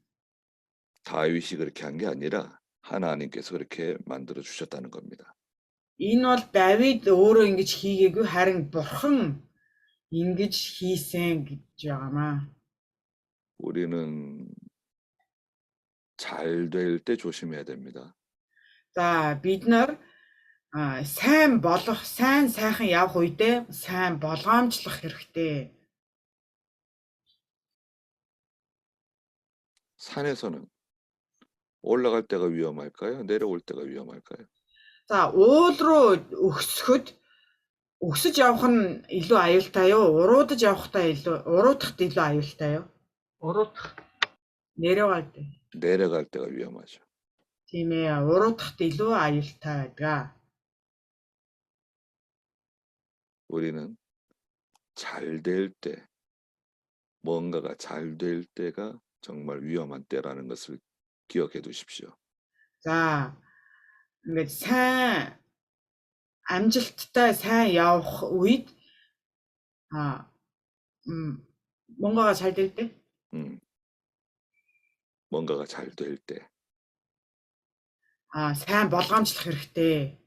[SPEAKER 1] 다윗이 그렇게 한 게 아니라 하나님께서 그렇게 만들어 주셨다는 겁니다.
[SPEAKER 2] Энэ бол Давид өөрөө ингэж хийгээгүй харин бурхан ингэж хийсэн гэж байгаамаа.
[SPEAKER 1] 우리는 잘 될 때 조심해야 됩니다.
[SPEAKER 2] За бид нар сайн сайхан явах үедээ сайн болгоомжлох хэрэгтэй.
[SPEAKER 1] 산에서는 올라갈 때가 위험할까요? 내려올 때가 위험할까요?
[SPEAKER 2] За уул руу өсөж явах нь илүү аюултай юу? Уруудаж уруудахад илүү аюултай юу?
[SPEAKER 5] Уруудах.
[SPEAKER 2] 내려갈 때.
[SPEAKER 1] 내려갈 때가 위험하죠.
[SPEAKER 2] Тийм ээ, уруудахад илүү аюултай байдаг.
[SPEAKER 1] 우리는 잘 될 때, 뭔가가 잘 될 때가 정말 위험한 때라는 것을 기억해 두십시오.
[SPEAKER 2] За ингээд сайн амжилттай сайн явах үед 뭔가가 잘 될 때,
[SPEAKER 1] 뭔가가 잘 될 때,
[SPEAKER 2] сайн болгоомжлох хэрэгтэй.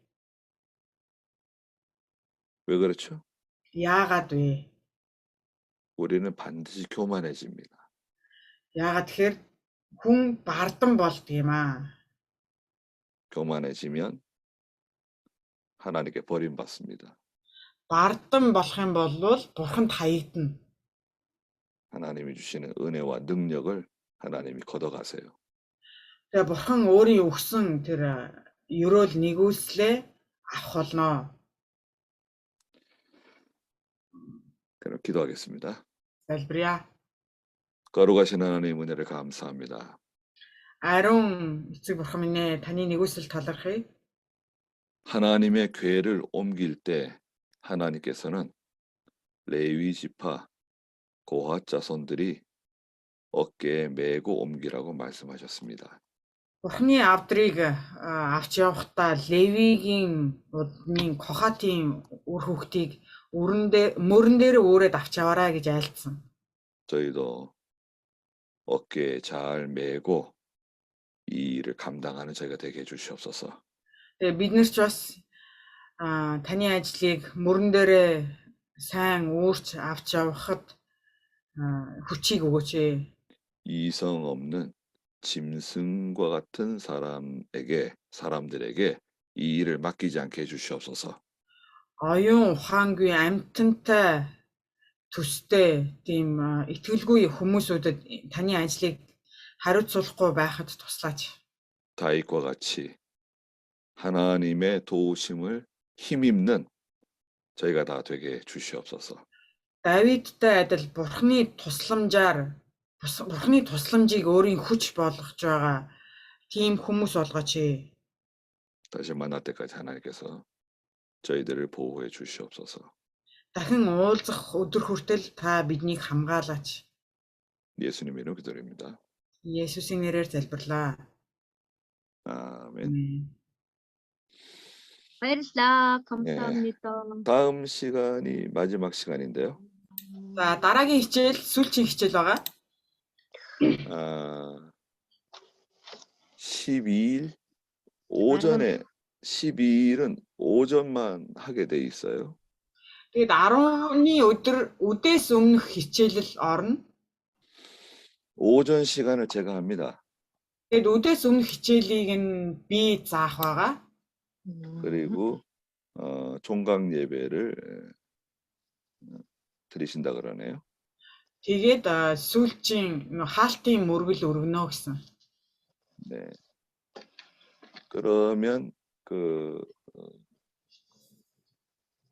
[SPEAKER 1] 왜 그렇죠?
[SPEAKER 2] Яагаад вэ?
[SPEAKER 1] 우리는 반드시 교만해집니다.
[SPEAKER 2] Яагаад тэгэхээр хүн бардан болдог юм аа.
[SPEAKER 1] 교만해지면 하나님께 버림받습니다.
[SPEAKER 2] Бардан болох юм бол бурханд хаягдана.
[SPEAKER 1] 하나님이 주시는 은혜와 능력을 하나님이 걷어가세요.
[SPEAKER 2] Тэгээ бурхан өөрийн өгсөн тэр ерөөл нэгүслээ авах болно.
[SPEAKER 1] 그럼 기도하겠습니다.
[SPEAKER 2] Залбирая.
[SPEAKER 1] 거룩하신 하나님 은혜를 감사합니다.
[SPEAKER 2] Ариун эцэг бурхан минь ээ, таны нэгүсэл талархъя.
[SPEAKER 1] 하나님의 궤를 옮길 때 하나님께서는 레위 지파 고핫 자손들이 어깨에 메고 옮기라고 말씀하셨습니다.
[SPEAKER 2] Бурханы авдрыг авч явахдаа Левигийн удмын Кохатын үр хүүхдийг мөрөн дээр өөрөд авч яваарай гэж айлцсан.
[SPEAKER 1] 저희도 어깨에 잘 메고 이 일을 감당하는 저희가 되게 해주시옵소서.
[SPEAKER 2] Тэгээ бид нар ч бас таны ажлыг мөрөн дээрээ сайн өөрч авч явахад хүчийг өгөөч.
[SPEAKER 1] 이성 없는 짐승과 같은 사람들에게 이 일을 맡기지 않게 해주시옵소서.
[SPEAKER 2] Оюун ухаангүй амьтантай төстэй тийм итгэлгүй хүмүүсүүдэд таны ажлыг хариуцуулахгүй байхад туслаач.
[SPEAKER 1] 다윗과 같이 하나님의 도우심을 힘입는 저희가 다 되게 해주시옵소서.
[SPEAKER 2] Давидтай адил бурхны тусламжийг өөрийн хүч болгож байгаа тийм хүмүүс болгооч.
[SPEAKER 1] 다시 만날 때까지 하나님께서 저희들을 보호해 주시옵소서.
[SPEAKER 2] Дахин уулзах өдөр хүртэл та биднийг хамгаалаач.
[SPEAKER 1] 예수님의 이름으로 기도드립니다.
[SPEAKER 2] Есүсийн нэрээр залбирлаа.
[SPEAKER 1] 아멘.
[SPEAKER 3] баярлалаа. 감사합니다.
[SPEAKER 1] 다음 시간이 마지막 시간인데요.
[SPEAKER 2] За дараагийн хичээл сүүлчийн хичээл байгаа.
[SPEAKER 1] 12일 오전에 12일은 오전만 하게 돼 있어요.
[SPEAKER 2] Тэгээд 10-ны өдөөс өмнөх хичээлэл орно.
[SPEAKER 1] 오전 시간을 제가 합니다.
[SPEAKER 2] Тэгээд өдөөс өмнөх хичээлийг нь би заах байгаа.
[SPEAKER 1] 그리고 종강 예배를 드리신다 그러네요.
[SPEAKER 2] Тэгээд сүүлчийн хаалтын мөргөл өргөнө гэсэн.
[SPEAKER 1] 네. 그러면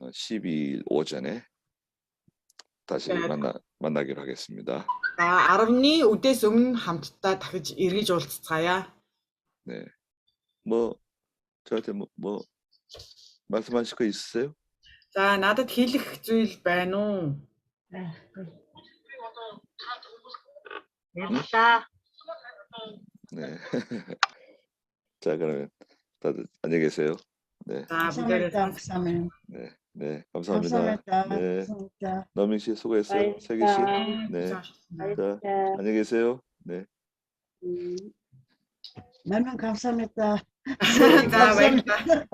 [SPEAKER 1] 12일 오전에 다시 만나기로 하겠습니다.
[SPEAKER 2] 10-ны өдөөс өмнө хамтдаа дахиж эргэж уулзцаая.
[SPEAKER 1] 네. 저한테 뭐 말씀하실 거 있으세요?
[SPEAKER 2] За надад хэлэх зүйл байна уу?
[SPEAKER 1] 네. 자, 그러면 다들 안녕히 계세요. 네.
[SPEAKER 2] За бүгдээрээ
[SPEAKER 1] 네, 감사합니다. 네. 너민 씨 수고했어요. 세기 씨. 네. 자, 안녕히 계세요. 네.
[SPEAKER 4] 만만 감사합니다.
[SPEAKER 2] За баярлалаа.